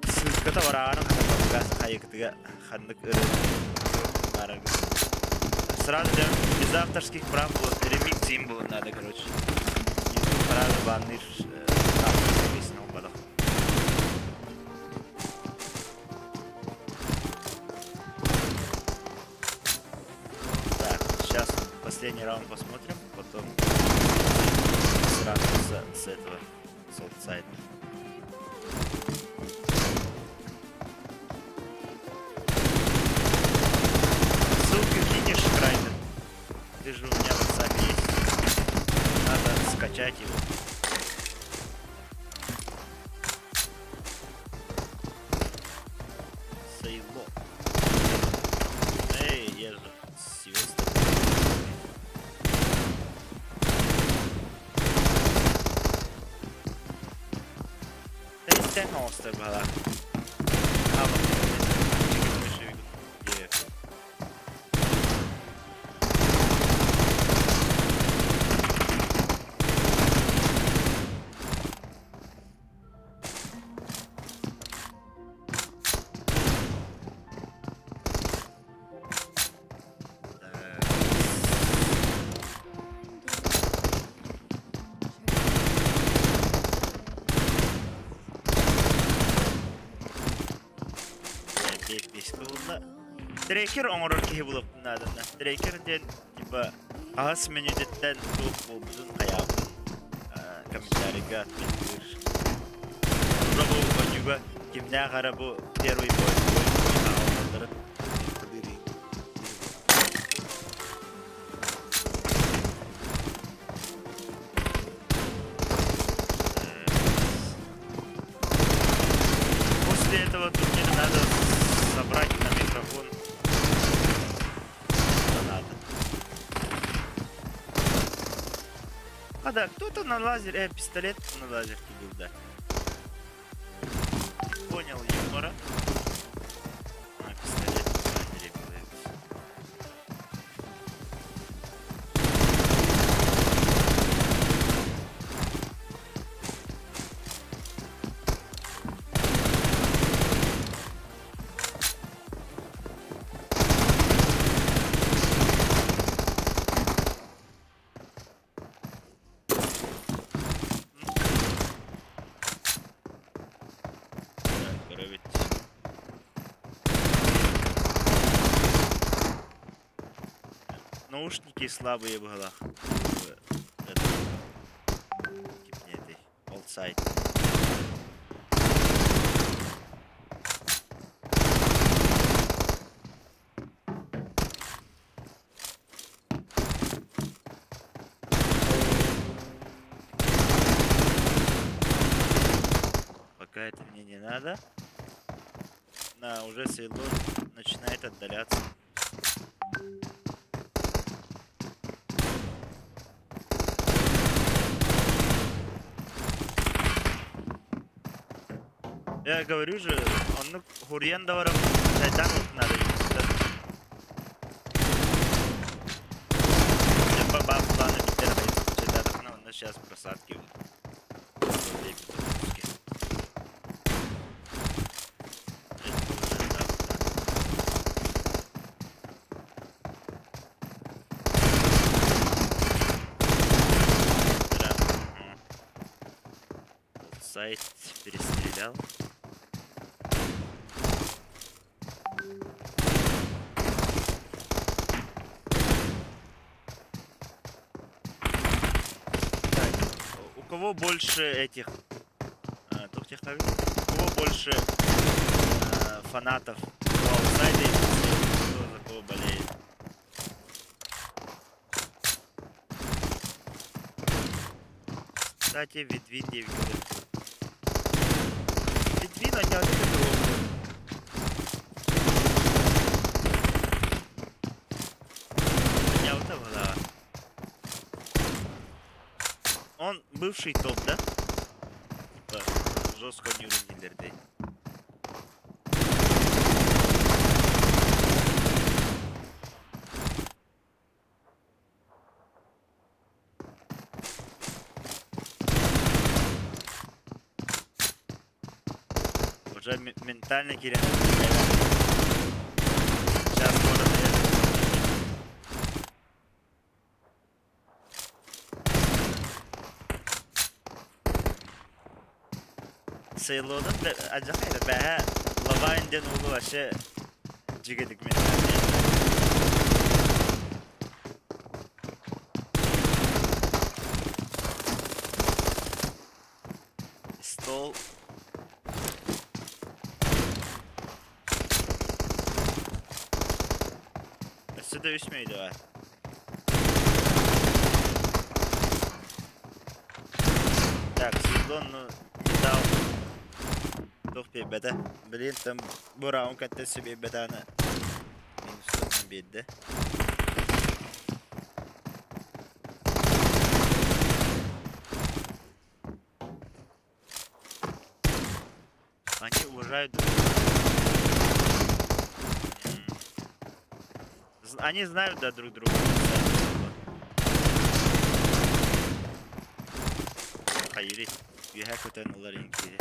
Sızkata var ağanın gaz kayıktıga kandık ırı. Сразу из авторских прав ремикс им было надо, короче. YouTube сразу баннишь авторскую песню упадал. Так, сейчас последний раунд посмотрим, потом сразу с этого, с аутсайда. Ссылки кинешь, Крайден. Ты же у меня в WhatsApp есть. Надо скачать его. Сейло. Эй, я же Сильвестр. Да и стянулся была. А вот Трекер оңорор кеһи булып надана. Трекер ден типа ас менюдеттен туп булбузун аябын комментарийга отметир. Робу онюга кимнә гара бу первый бой алгандырып. После этого турнира надо собрать на микрофон. А да, кто-то на лазер, пистолет на лазер кидал, да. Понял юмора. А, пистолет на лазере появился. наушники слабые в головах. Кипнетый. Олдсайд. Пока это мне не надо. На, уже Сейлон начинает отдаляться. Я говорю же, он Хурьен даваром шайтан вот надо. Баба планы битер, но сейчас просадки вот. Сайт перестрелял. Так, у кого больше этих у кого больше фанатов у аутсайда и кто за кого болеет? Кстати, Видвин 9 говорит. Видвин, они один и другой. Меня вот этого, да. Он бывший топ, да? Типа, жестко не уронили. Уже ментально Кирилл. Сейчас можно Сейлон'un da acayip be. Lavainden oğlu aşı cigedik mentaline. Stol. Сюда üstmeyi var. Так, Сейлон, ну, не дал. Дух беда. Блин, там Бураун катты себе беданы. Минус беда. Они уважают друг друга. Они знают, да, друг друга. Hayır, hakikaten onların kiri.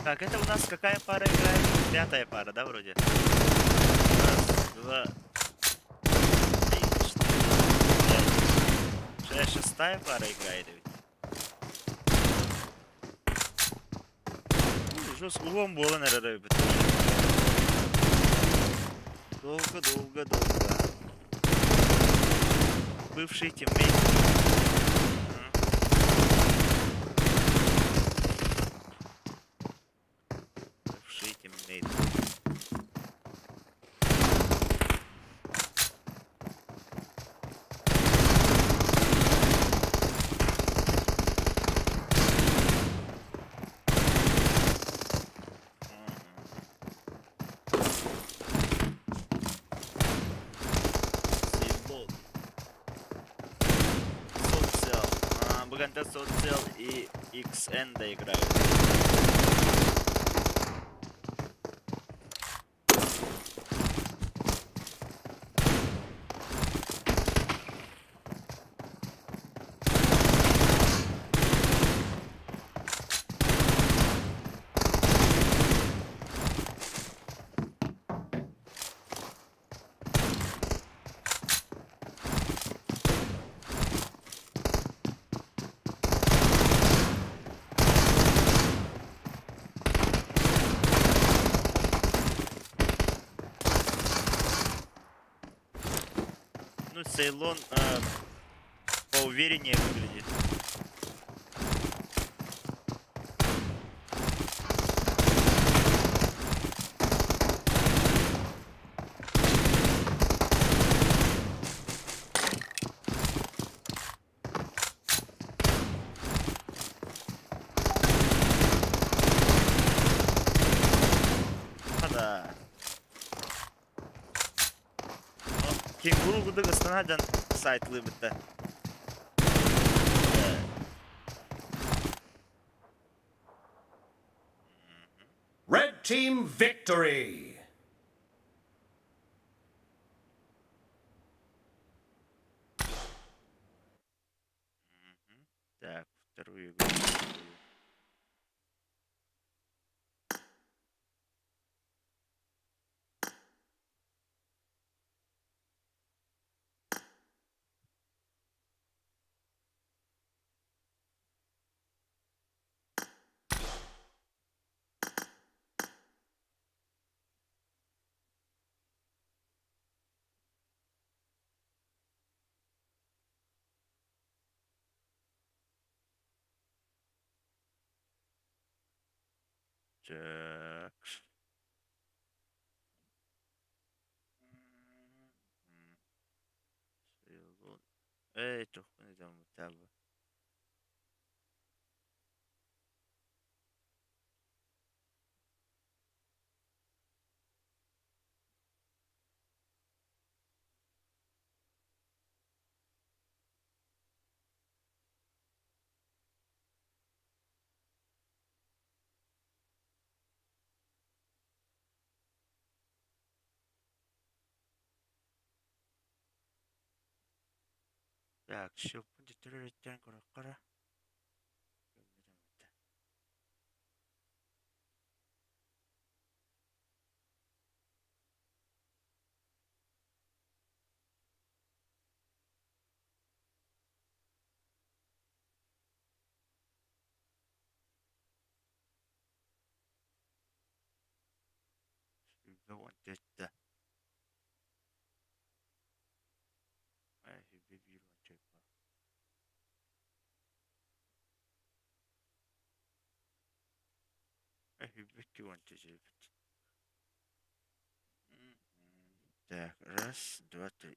Так, это у нас какая пара играет? Пятая пара, да, вроде? Раз, два, три, четыре, пять. Шестая пара играет ведь. Жестко улом было, наверное, долго. Бывший тиммейт. Бывший тиммейт. Бүгінде Социал и XN да играют. Цейлон поувереннее выглядит. Да. Кенгуру гудык станадан сайтлы бітті. Red team victory. Так, вторую игру. Так. Цейлон. Çok ne zaman tabi. Так, şu bu deteröritten kara. Hübbe vantette. Hübbe bir vantette. Hübbe iki vantette. Так, раз, два, три.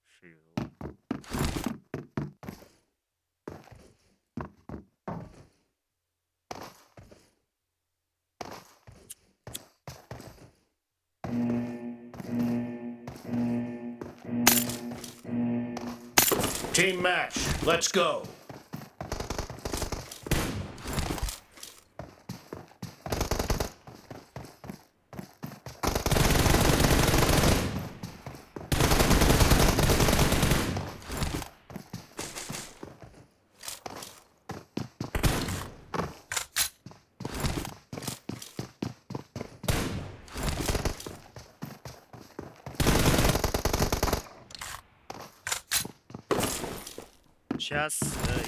Шил. Team match. Let's go. Сейчас,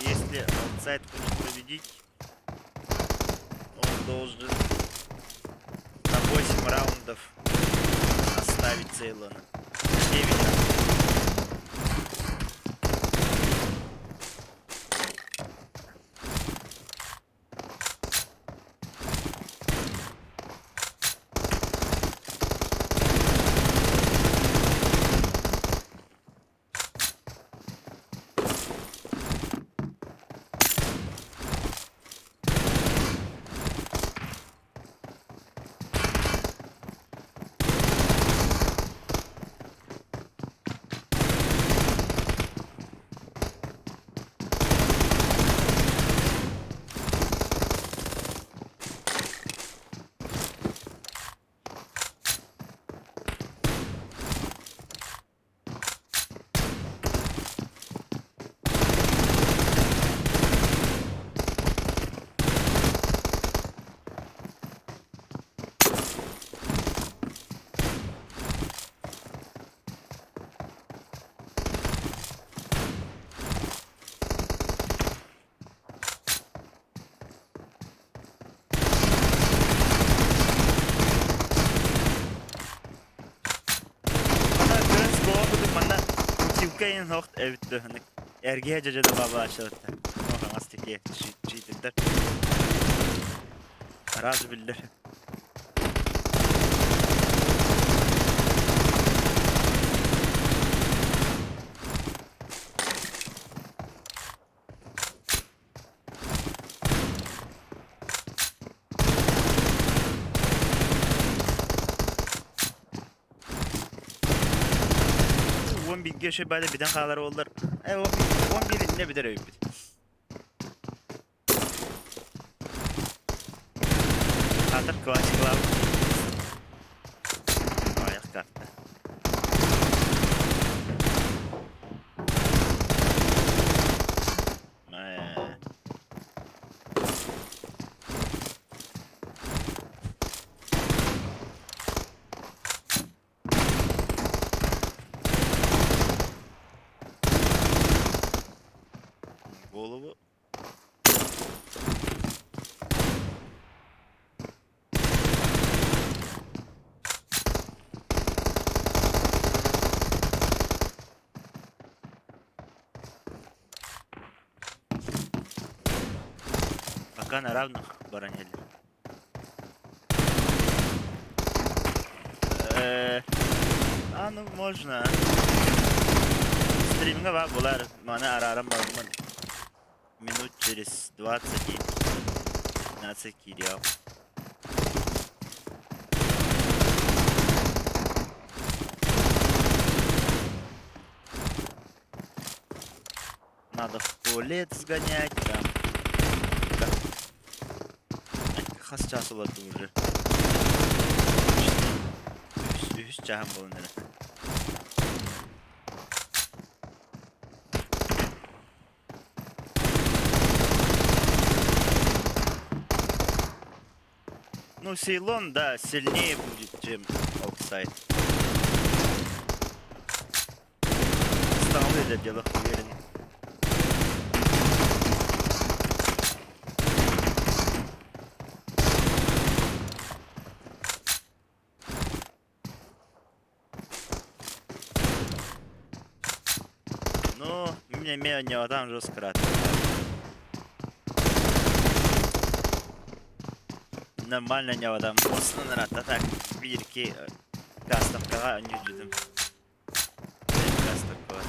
если аутсайд хочет победить, он должен на 8 раундов оставить Цейлона. 9 раундов. Ukraine hocht evittu. Ergehe cacada baba açılıttı. Oha astiki çiğdirler. Razı bildir. Bir geçe böyle birden kalar oldular. 11 ne bilir öyle bir. Hatır kıvaç kılav. Ayak kalktı. Голову. Пока на равных баранили. Ну можно. Стриминга var bular. Mana ararım bakma. Минут через 20 и 15 кирял. Надо в туалет сгонять там. Хас час oldu уже. Üst çağım bulunur. Ну, Сейлон, да, сильнее будет, чем Аутсайд. Стану для делах уверен. Ну, мне менее там жестко рад. Нормально не adam. Osman Rahat'ta tak 1-2 kastımkağa öncüdüm. Kastımka var.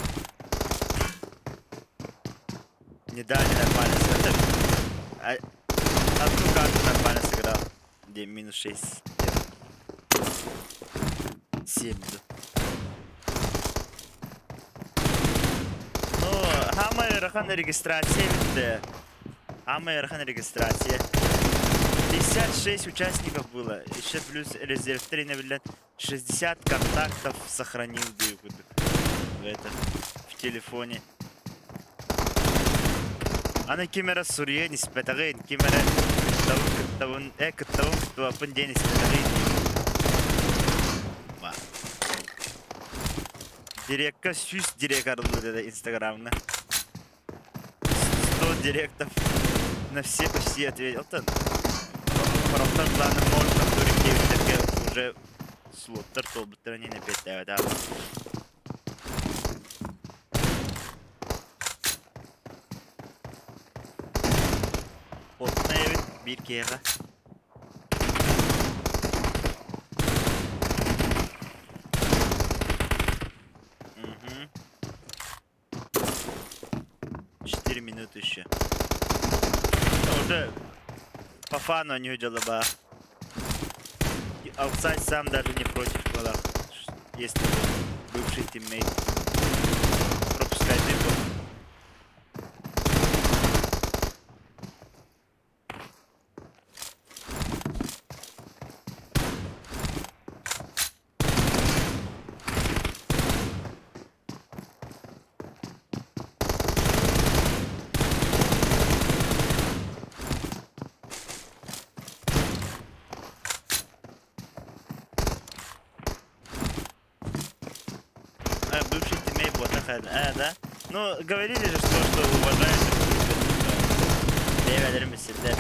Не дали нормально сыграть. Одну карту нормально сыграл. Где минус 6. 7. Ну, хама yarıkan регистрация bitti. Хама yarıkan регистрация. 56 участников было, еще плюс резерв тренер, 60 контактов сохранил в телефоне. Ана камера Сурье не спетагин, камера кыттавын кыттавын день спетагин. Директка 100 директ арылды инстаграмна. 100 директов на все почти ответил. Фронтал планы можно турить уже слоттер толбуттар не напетает, да. Отна evet bir kere. Угу. 4 минуты еще. Уже по фану не удела бы. Аутсайд сам даже не против была. Если бывший тиммейт пропускает его. Бывший тиммейт вот так, да? Ну, говорили же, что уважают. Develerim misilde.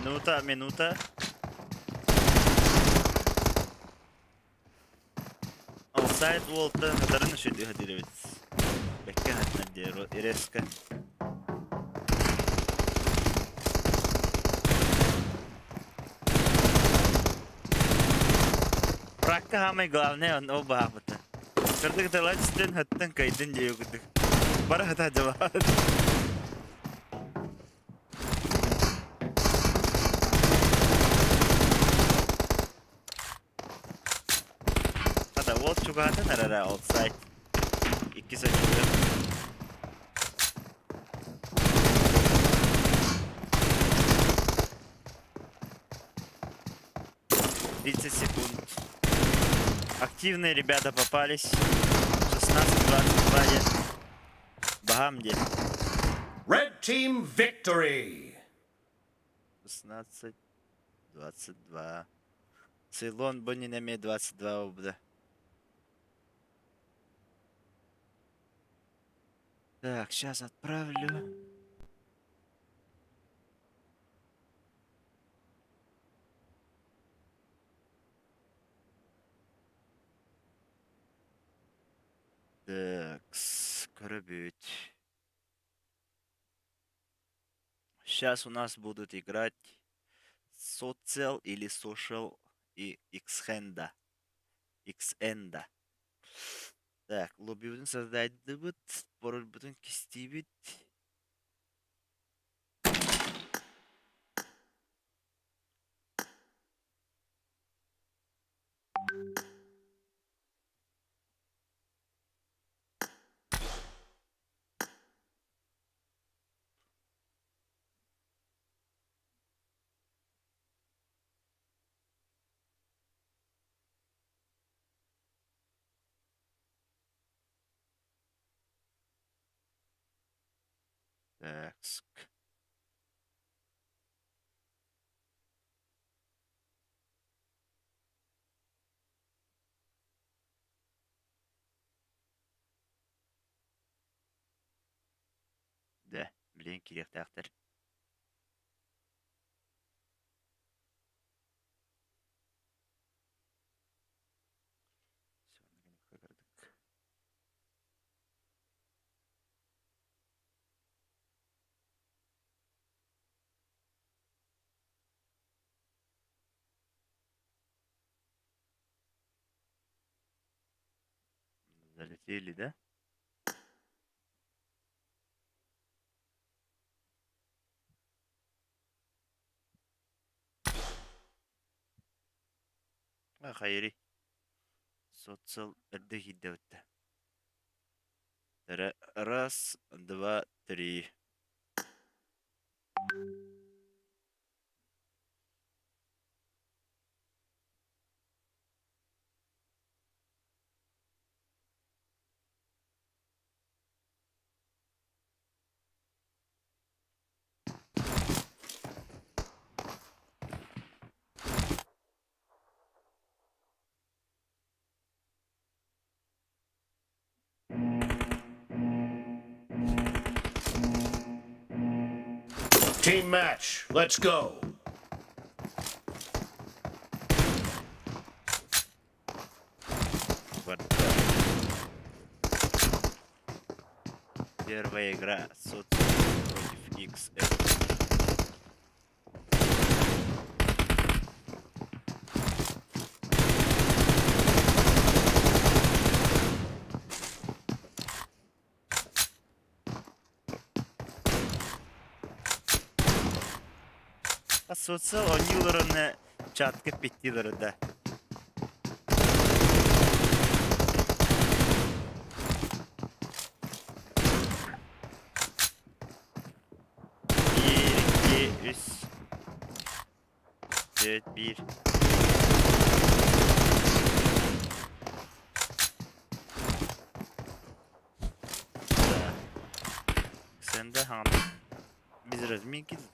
Минута. Офсайд волтан хатарын шүди хадирбит. Бекке хатнадиро иреска. Пракка хамай главное он оба хапта. Кырдык талачтен хаттан кайдын жеюгдык. Бара хата жават. Hada volt çukurda nerede outside. 2 saniye. Тридцать секунд. Активные ребята попались. 16-22 лет. Багамде. Red team victory. 16-22. Цейлон Бонинами 22 обда. Так, сейчас отправлю. Так, скоробить. Сейчас у нас будут играть Social или Social и Xhenda. Xenda. Так, лобби будем создать дебют, пароль будем кистивить. Так, да, блин, керек тактыр. Залетели, да? Хайри. Социал эрдеги девте. Раз, два, три. Team match. Let's go. Вот. Первая игра Социал против XL. Социал oynuyorlarını çatkıp bittiler de. Bir, iki, üç. Evet, bir. Sen de hangi? Biz resmi gidiyoruz.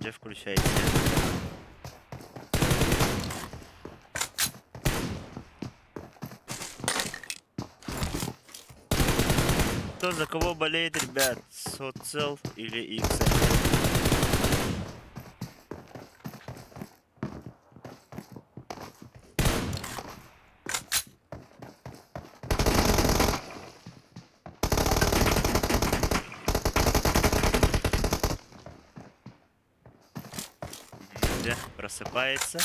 Где включаете? Кто за кого болеет, ребят? Социл или XM. Где просыпается.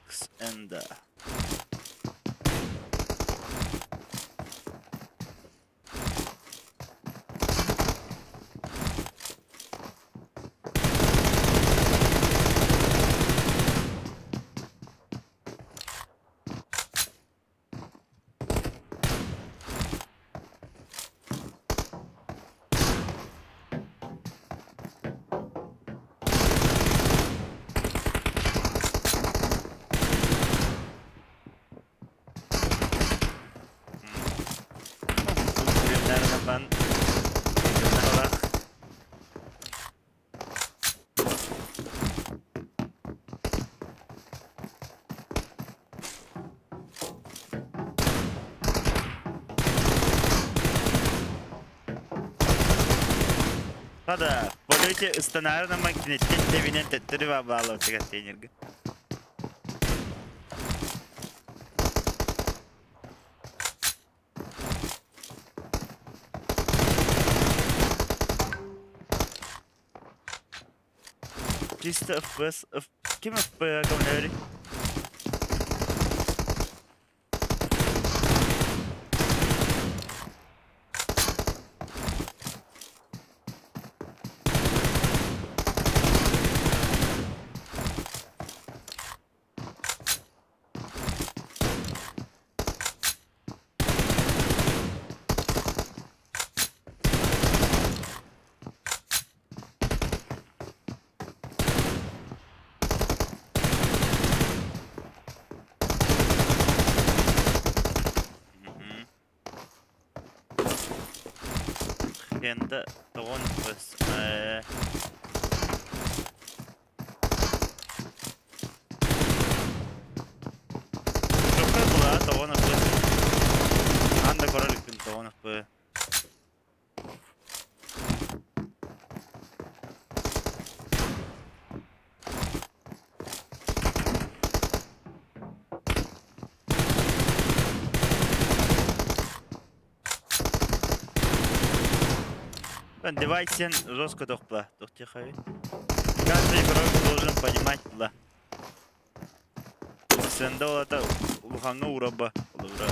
XN. Ben genel olarak Hada, polisi ıstanarın ama kinetin devinin tetleri ve bağlı oturak denirgi. Чисто FPS, kim FPS комментарий? Kendi doğun FPS. Çok da bula doğun FPS. Anda korarıktım doğun FPS. Давайте жестко тухпла, тухтихай. Каждый игрок должен понимать пла. Сендал это луханга ураба, ура.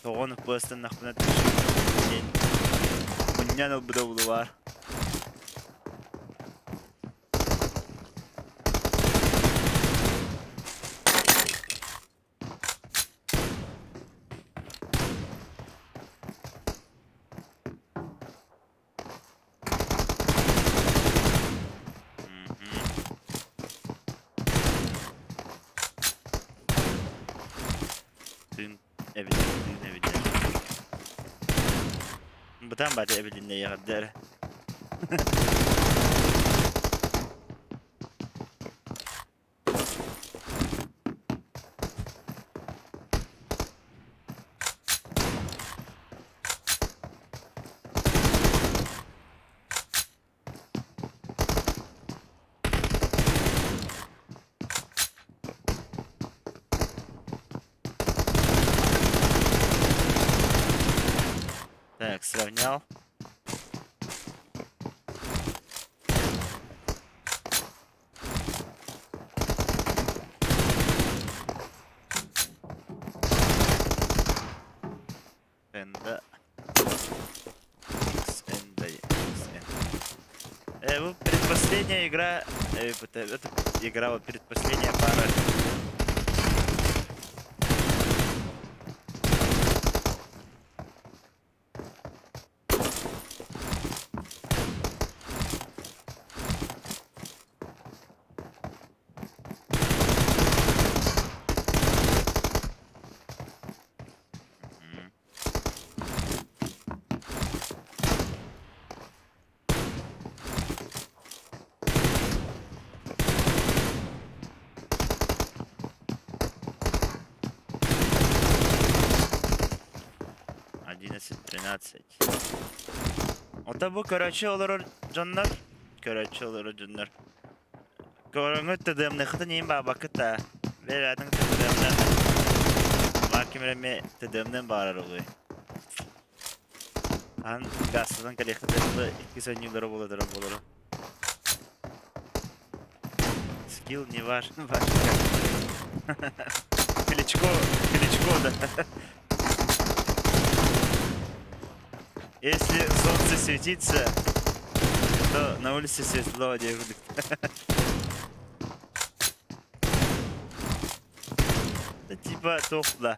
То он просто нахуй день. Меня на бдовлуар. Evinde. Butan bari evinde yağdır. Так, сравнял. X'N'da XN. Предпоследняя игра, это игра, вот предпоследняя пара. Одиннадцать, 13. Ота бу көрәче олар жаннар. Көрәче олар жаннар. Көрәңгә тәдәмне хәтта нем ба вакытта. Берәдән тәдәмне. Макимреме тәдәмнән барар ул. Ан гасдан коллективлы 2 сөнниләре булыр. Скилл не важен. Кличко, да. Если солнце светится, то на улице светло не будет. Это типа тофла.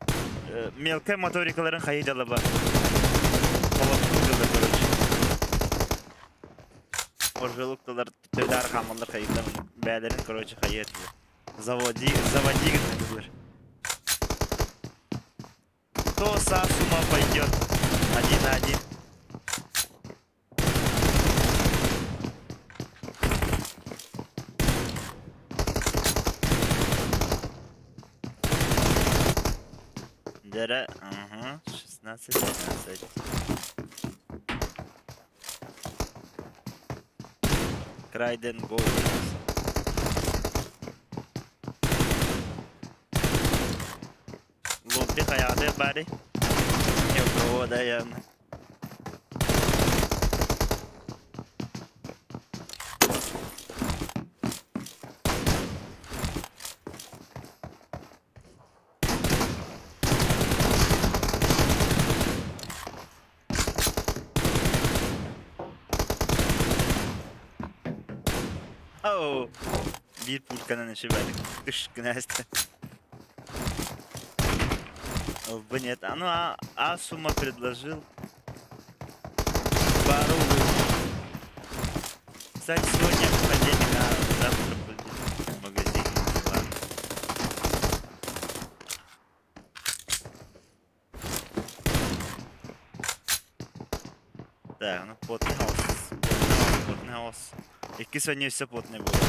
Мелкая моторикаларын хайдала ба. Короче. Оржелукталар төрләр хамалар хайдала. Бәләрен, короче, хайет. Заводи генералар. То сам с ума пойдет. 1-1. Ага, 16-15. Крайден гол. Лобби хаяды бари. Yok o da yan. Oh, bir пульканың іші бәлік. Түшкінәсті. Бы нет. А ну, Асума предложил пару. Кстати, сегодня понедельник, а завтра будет в магазине. Ладно. Так, ну потный хаос. Які сьогодні все потне було.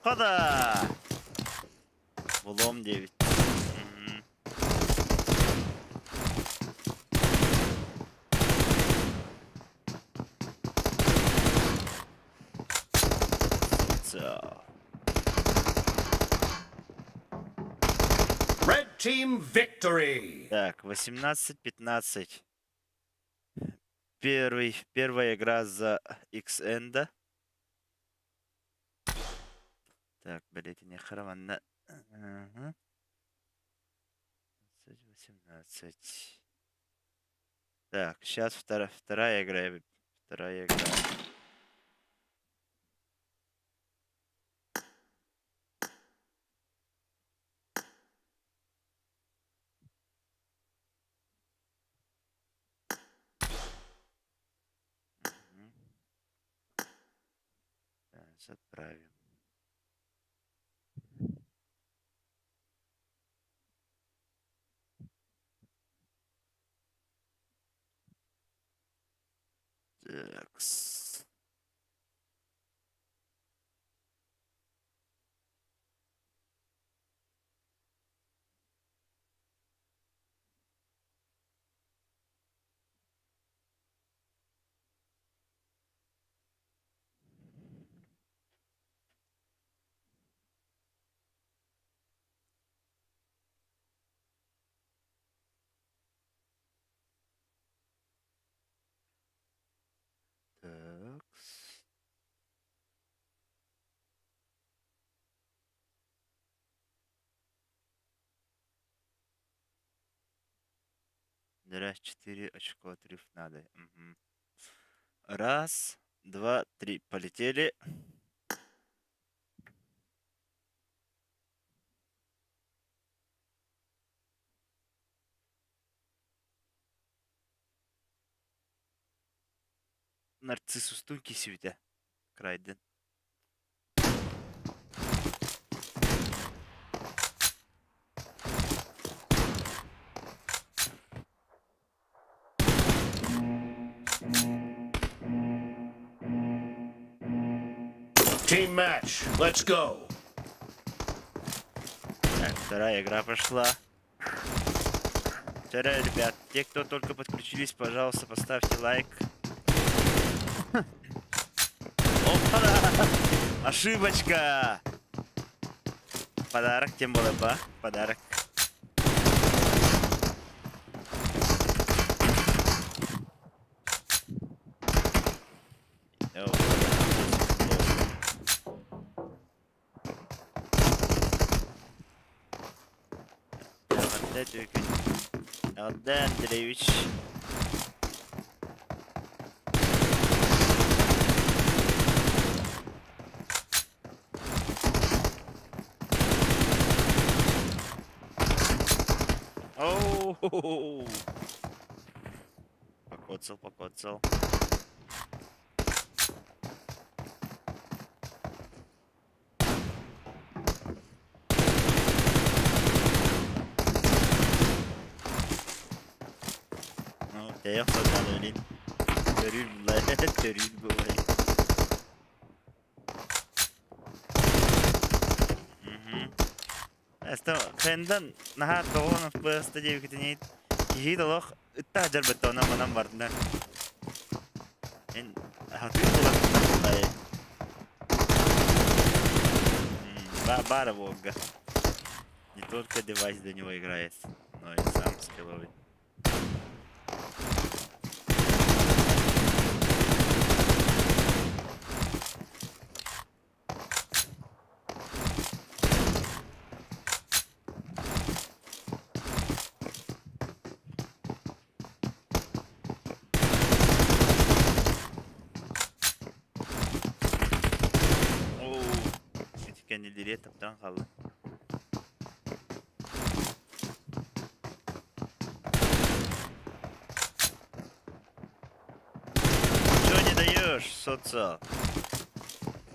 Хода! Влом 9. Red Team victory! Так, 18-15. Первая игра за XN. Так, блядь, не хроманно. 18. Так, сейчас вторая игра. Вторая игра. Сейчас отправим. Такс. Зря 4 очко отрыв надо. Мгм. Раз, два, три. Полетели. Нарциссус тунки сюда. Крайден. Team match. Let's go. Так, вторая игра пошла. Вторая, ребят, те, кто только подключились, пожалуйста, поставьте лайк. Опа! Ошибочка! Подарок тем было бы, подарок. Йоу. Алдан Андреевич. Оу. Покоцал. Ну, я создал лин. Төрүл бывает. Хендан нахат тоғын бұғысты деп кетінейді. Кейді олық үтті ажар бітті онан манан бардына. Мен хатуй болатын. Бара Бога. Не только девайс до него играет, но и сам скилловый. Kendileri taptan kaldı. Что не даешь, социал?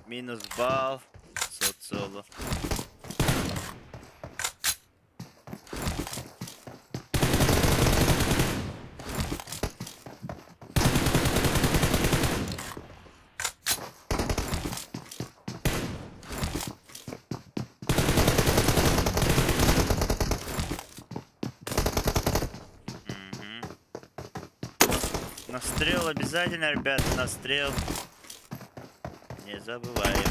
Минус балл, социалу. Настрел обязательно, ребят, настрел. Не забываем.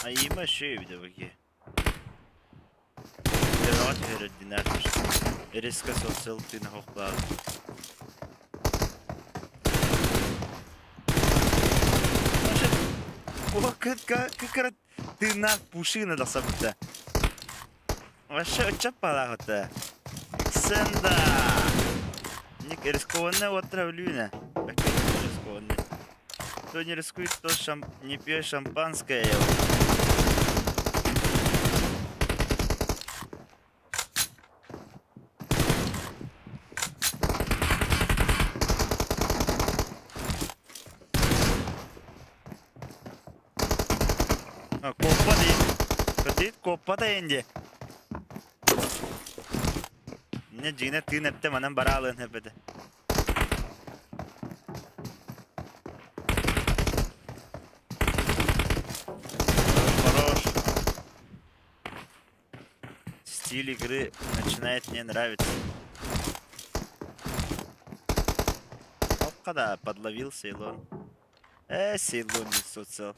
А има şey bir de bakayım. Rahat verir dinlermiş. Riska sosyal tüyünü hokladı. О, как ты на пушина да сабыта. Вообще очень палахота. Сенда. Ник рискованная отравлюна. Рискованная. Кто не рискует, то не пьет шампанское. Koppa değil. Kadit koppa da indi. Ne cine tığın hepte manan bara alın hepede. Хорош. стиль игры начинает мне нравиться. Оп, когда подловил Сейлон. Сейлон не соцсел.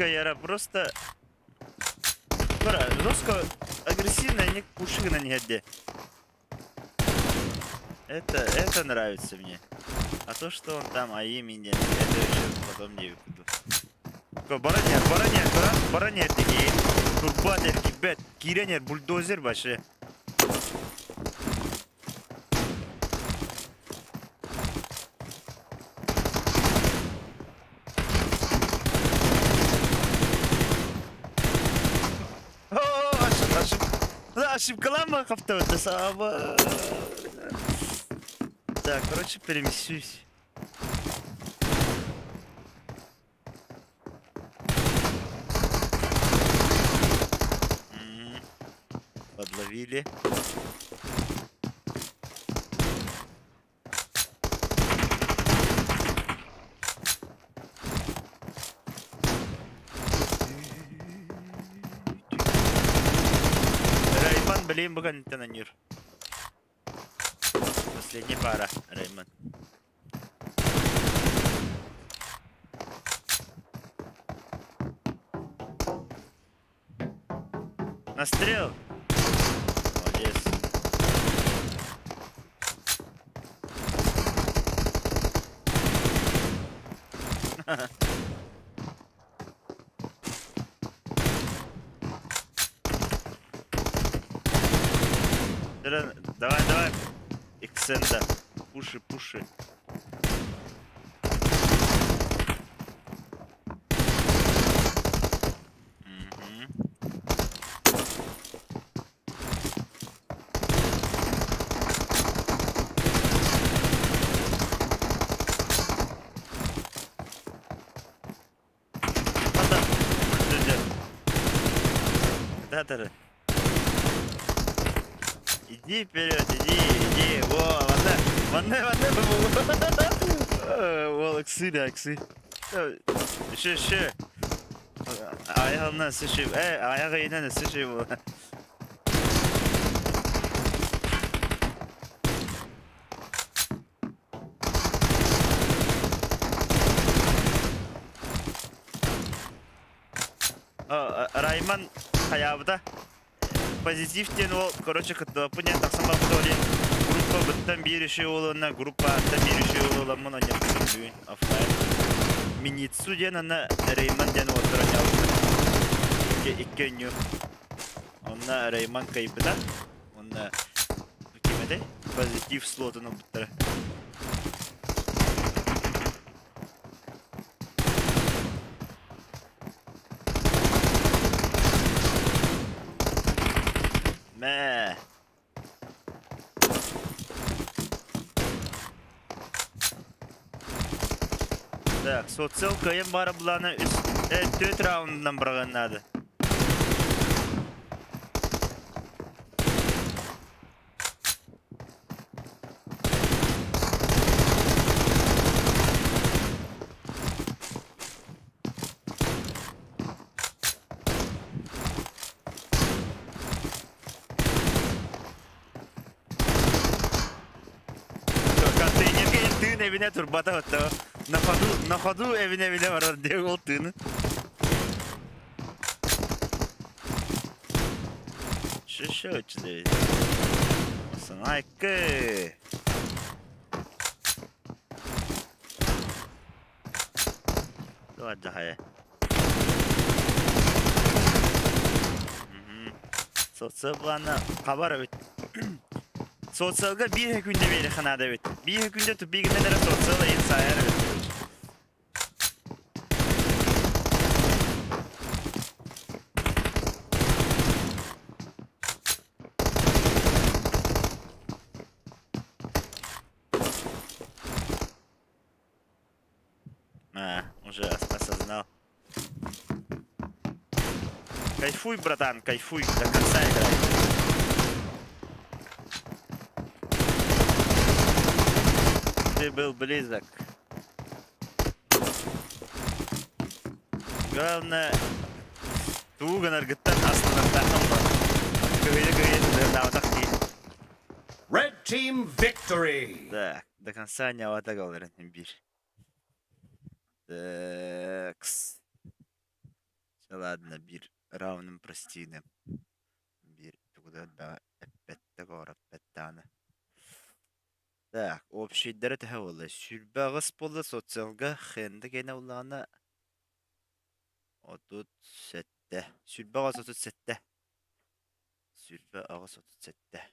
Яра просто жестко агрессивно не пуши на нигде. Это нравится мне. А то, что он там меня, это еще потом не выпаду. Баранер такие. Турбатер кибет. Киренер бульдозер башы. Ошибка как-то это самое. Так, короче, перемещусь. Подловили. Блин, буган тананир. Последняя пара, Реймон. Настрел. Молодец. Давай. Эксенда. Пуши. Да. Иди вперед, иди. Во, ванне. Ол, аксы. Ще. Ayağımdan sıçayım. Ayağı yine de sıçayım. Райман хаябыда позитивтен ол, короче, кытыпыне таксама бутолин. Группа быттан бириши олуна, группа аттан бириши олуламын оня күн офлайн. Минитсу ден ана Рейман ден отыран ялды. Икке өню. Онна Рейман кайбыда. Онна кемеде позитив слотына бұттары. Мә. Так, соцсел кайын бары бұланы 4 раундынан бұрағаннады. Evine turbata hatta. Na ходу evine var diye olduğunu. Şu açılıyor. Sniper. Давай daha. Sosyal plana haber evet. Sosyalga bir günde beri kanada evet. Bir günde tu bir günde sosyal insan evet. Уже осознал. Кайфуй, братан, кайфуй, до конца играй. Ты был близок. Главное, туган аргыттан астынан тақылма. Көгейлі наватақ дейін. Red team victory. Так, до конца не аватақ алырын, бір. Такс. Ладно, бір рауным простейным. Бір тугдан бәға әппәтті қорап бәттаны. Так, общийдері тәхі олы. Сүрбәғыс болы социалға хенді кені олағына отут сәтті. Сүрбәғыс отут сәтті. Сүрбәғыс отут сәтті.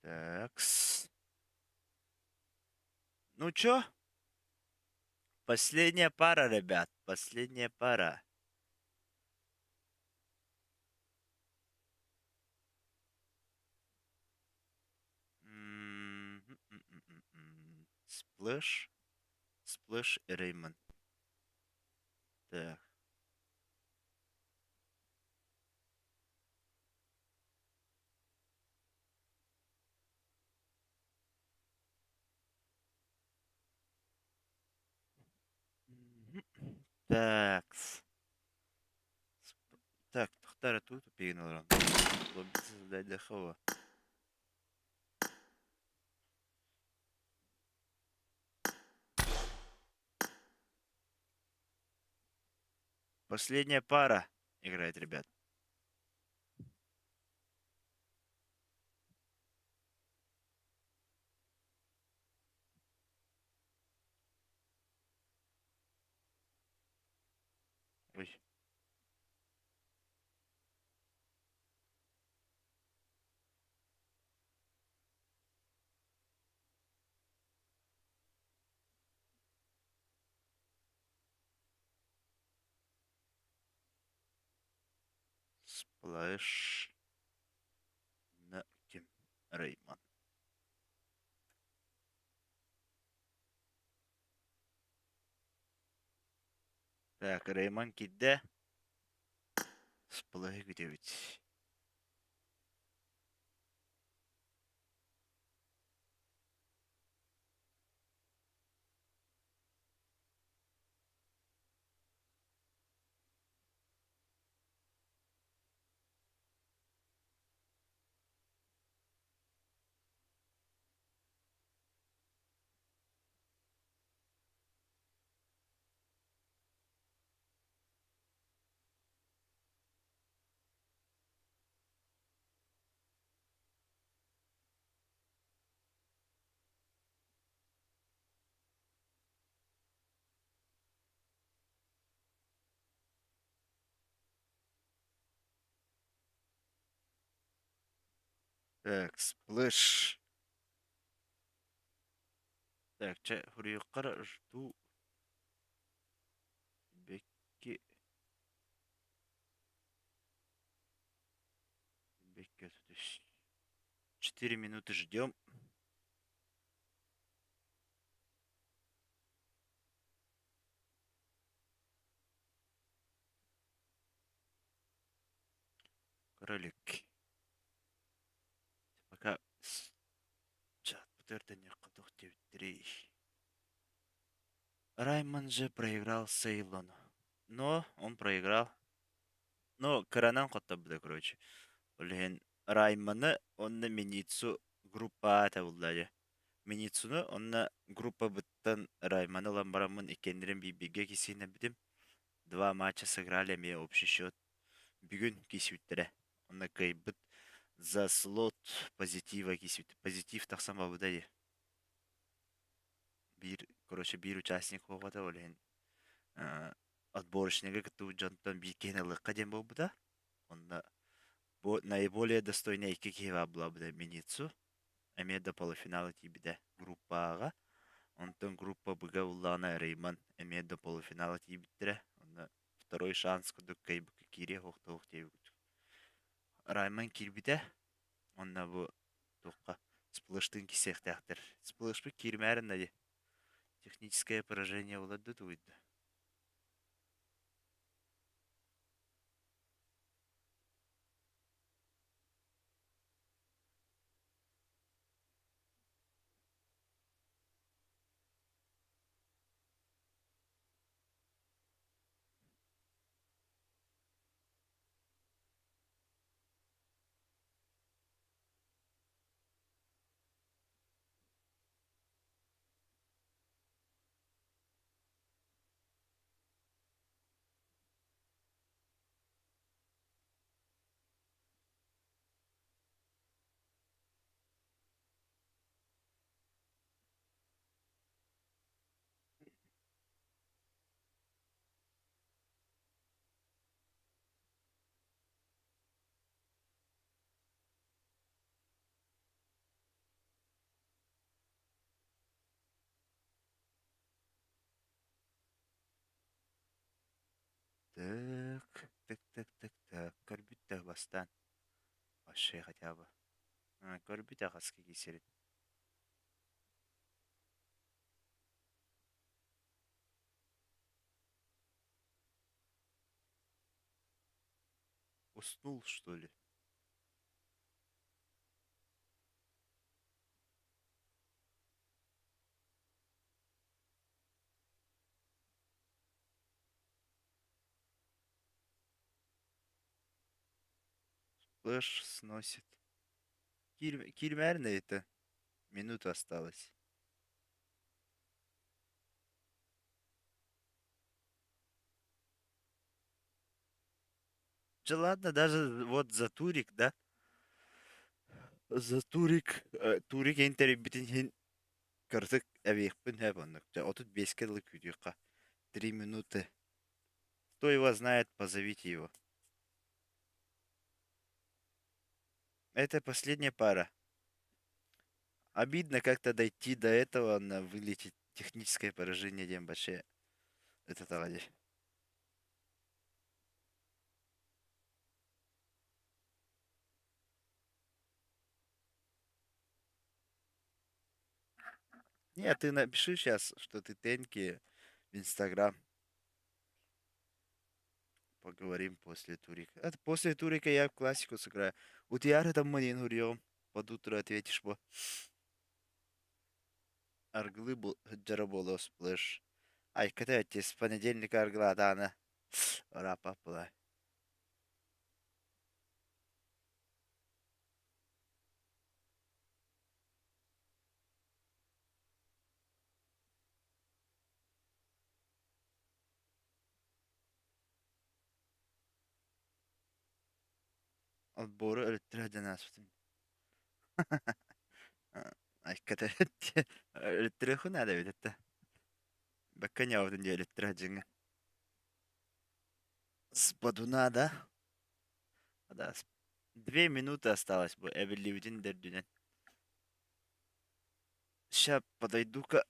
Такс. Ну чё? Последняя пара, ребят. Последняя пара. Сплэш. Сплэш и Реймон. Так. Такс. Так, тохтары тут пигнал. Лоббится для хова. Последняя пара играет, ребят. Ой. Сплэш. На кем? Реймон. Так, Реймон кидде. Сплэш где ведь? Так, сплэш. Так, ча хуриюккара жду. Бекки. Бекки тут 4 минуты ждем. Кролик. Пока чат не кадух 9-3. Раймон же проиграл Сейлону. Но он проиграл. Но Каранан хотта буде, короче. Олен Раймоны онны Миницу группа табылдады. Миницуны онны группа быттан Раймоны ламбарамын икендерин бибиге кисине бидим. 2 матча сыграли, мне общий счет. Бүгүн кисүттері. Онны кайбыт за слот позитива кисүт. Позитив тақсан бабыдайды. Короче, bir участник болғада олен отборочныйга кытуу жонтон бир кенелыкка дем болбуда. Онда наиболее достойный 2 киева булабыда Миницу. Эме до полуфинала тибиде группага. Онтон группа быга уллана Реймон. Эме до полуфинала тибиттире. Онда второй шанс кудук кайбы кире хохтук дейбит. Райман кирбите, онна бу тухка сплэштын кисехтяхтер. Сплэш бу кирмәрін нади. Техническое поражение уладды туйды. Так. Көрбүттө бастан. Вообще хотя бы. Көрбүттө хаски кисерит. Уснул, что ли? Флэш сносит. Кирмер на это. Минута осталась. Да ладно, даже вот за Турик, да? За Турик, Турик интери битин кырдык әбейхпін әбоннык. 35 кірлік күдіққа. 3 минуты. Кто его знает, позовите его. Это последняя пара. Обидно как-то дойти до этого, на вылететь техническое поражение Дембаше. Это тагади. Нет, ты напиши сейчас, что ты Тенки в Инстаграм. Поговорим после Турика. Это после Турика я в классику сыграю. У тебя там манин гурьем. Под утро ответишь по. Арглы был джараболо сплэш. Ай, когда с понедельника аргла, да, она. Рапа была. Отборы электрода нас. Ай, когда электроху надо ведь это. Баканя вот не электроджинга. Спадуна, да? Да, 2 минуты осталось бы. Эвеливдин дердюнен. Ща подойду-ка.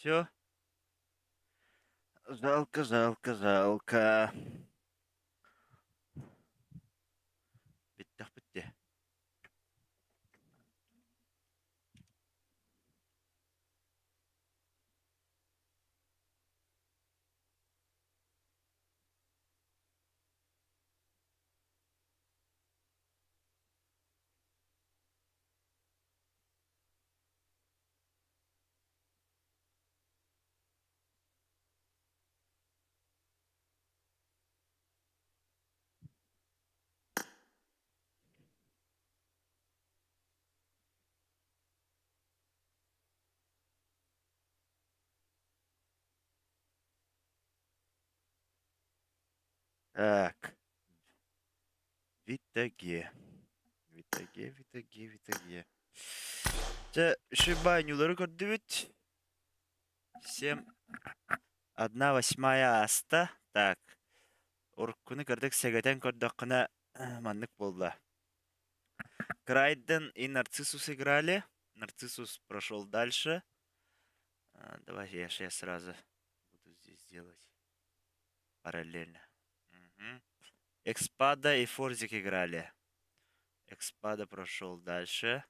Все. Жалко. Биттах битте. Так. Витаге. Витаге. Це шибанюлары көрдүбүт. 1/8 аста. Так. Уркуны көрдік сәгәтен көрдік қына маннык болды. Крайден и Нарциссус играли. Нарциссус прошел дальше. Давай я сразу буду здесь делать параллельно. Угу. Экспада и Форзик играли. Экспада прошел дальше.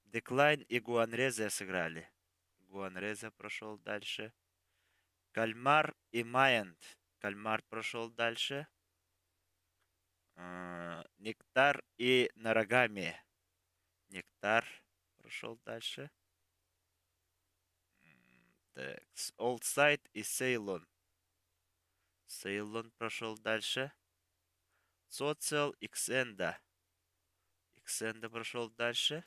Деклайн и Гуанреза сыграли. Гуанреза прошел дальше. Кальмар и Майент. Кальмар прошел дальше. Нектар и Нарагами. Нектар прошел дальше. Так, Олдсайд и Сейлон. Сейлон прошел дальше. Социал и Ксенда. Ксенда прошел дальше.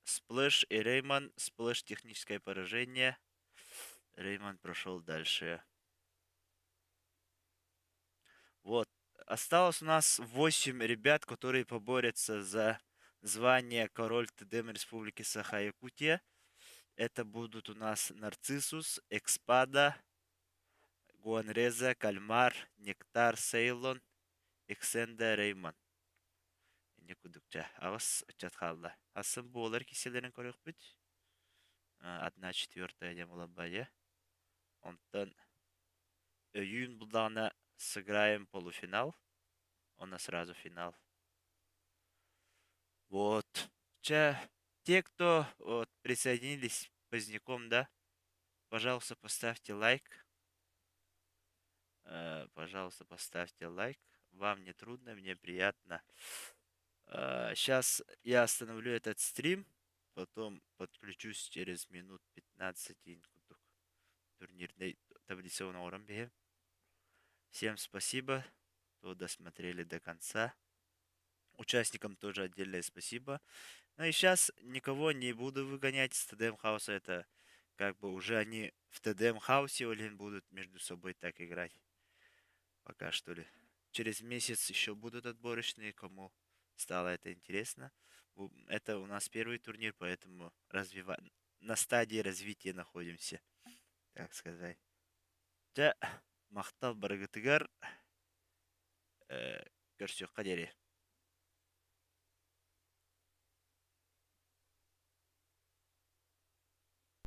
Сплэш и Реймон. Сплэш техническое поражение. Реймон прошел дальше. Вот. Осталось у нас 8 ребят, которые поборются за звание Король ТДМ Республики Саха-Якутия. Это будут у нас Нарциссус, Экспада, Гуанреза, Кальмар, Нектар, Сейлон, Эксенда, Реймон. Не кудукча. Ағыз үтчат қалды. Асын болар кеселерін көрек бүт. 1/4 дем улабайы. Онтан өйін бұлдағына сыграем полуфинал. Он сразу финал. Вот. Те, кто вот, присоединились поздняком, да, пожалуйста, поставьте лайк. Пожалуйста, поставьте лайк. Вам не трудно, мне приятно. Сейчас я остановлю этот стрим. Потом подключусь через минут 15 турнирной таблицы на уровне. Всем спасибо, что досмотрели до конца. Участникам тоже отдельное спасибо. Ну и сейчас никого не буду выгонять с ТДМ Хауса. Это как бы уже они в ТДМ Хаусе будут между собой так играть. Пока что ли. Через месяц еще будут отборочные, кому стало это интересно. Это у нас первый турнир, поэтому на стадии развития находимся, так сказать. Мақтал барыгытыгар көрсөк қадері.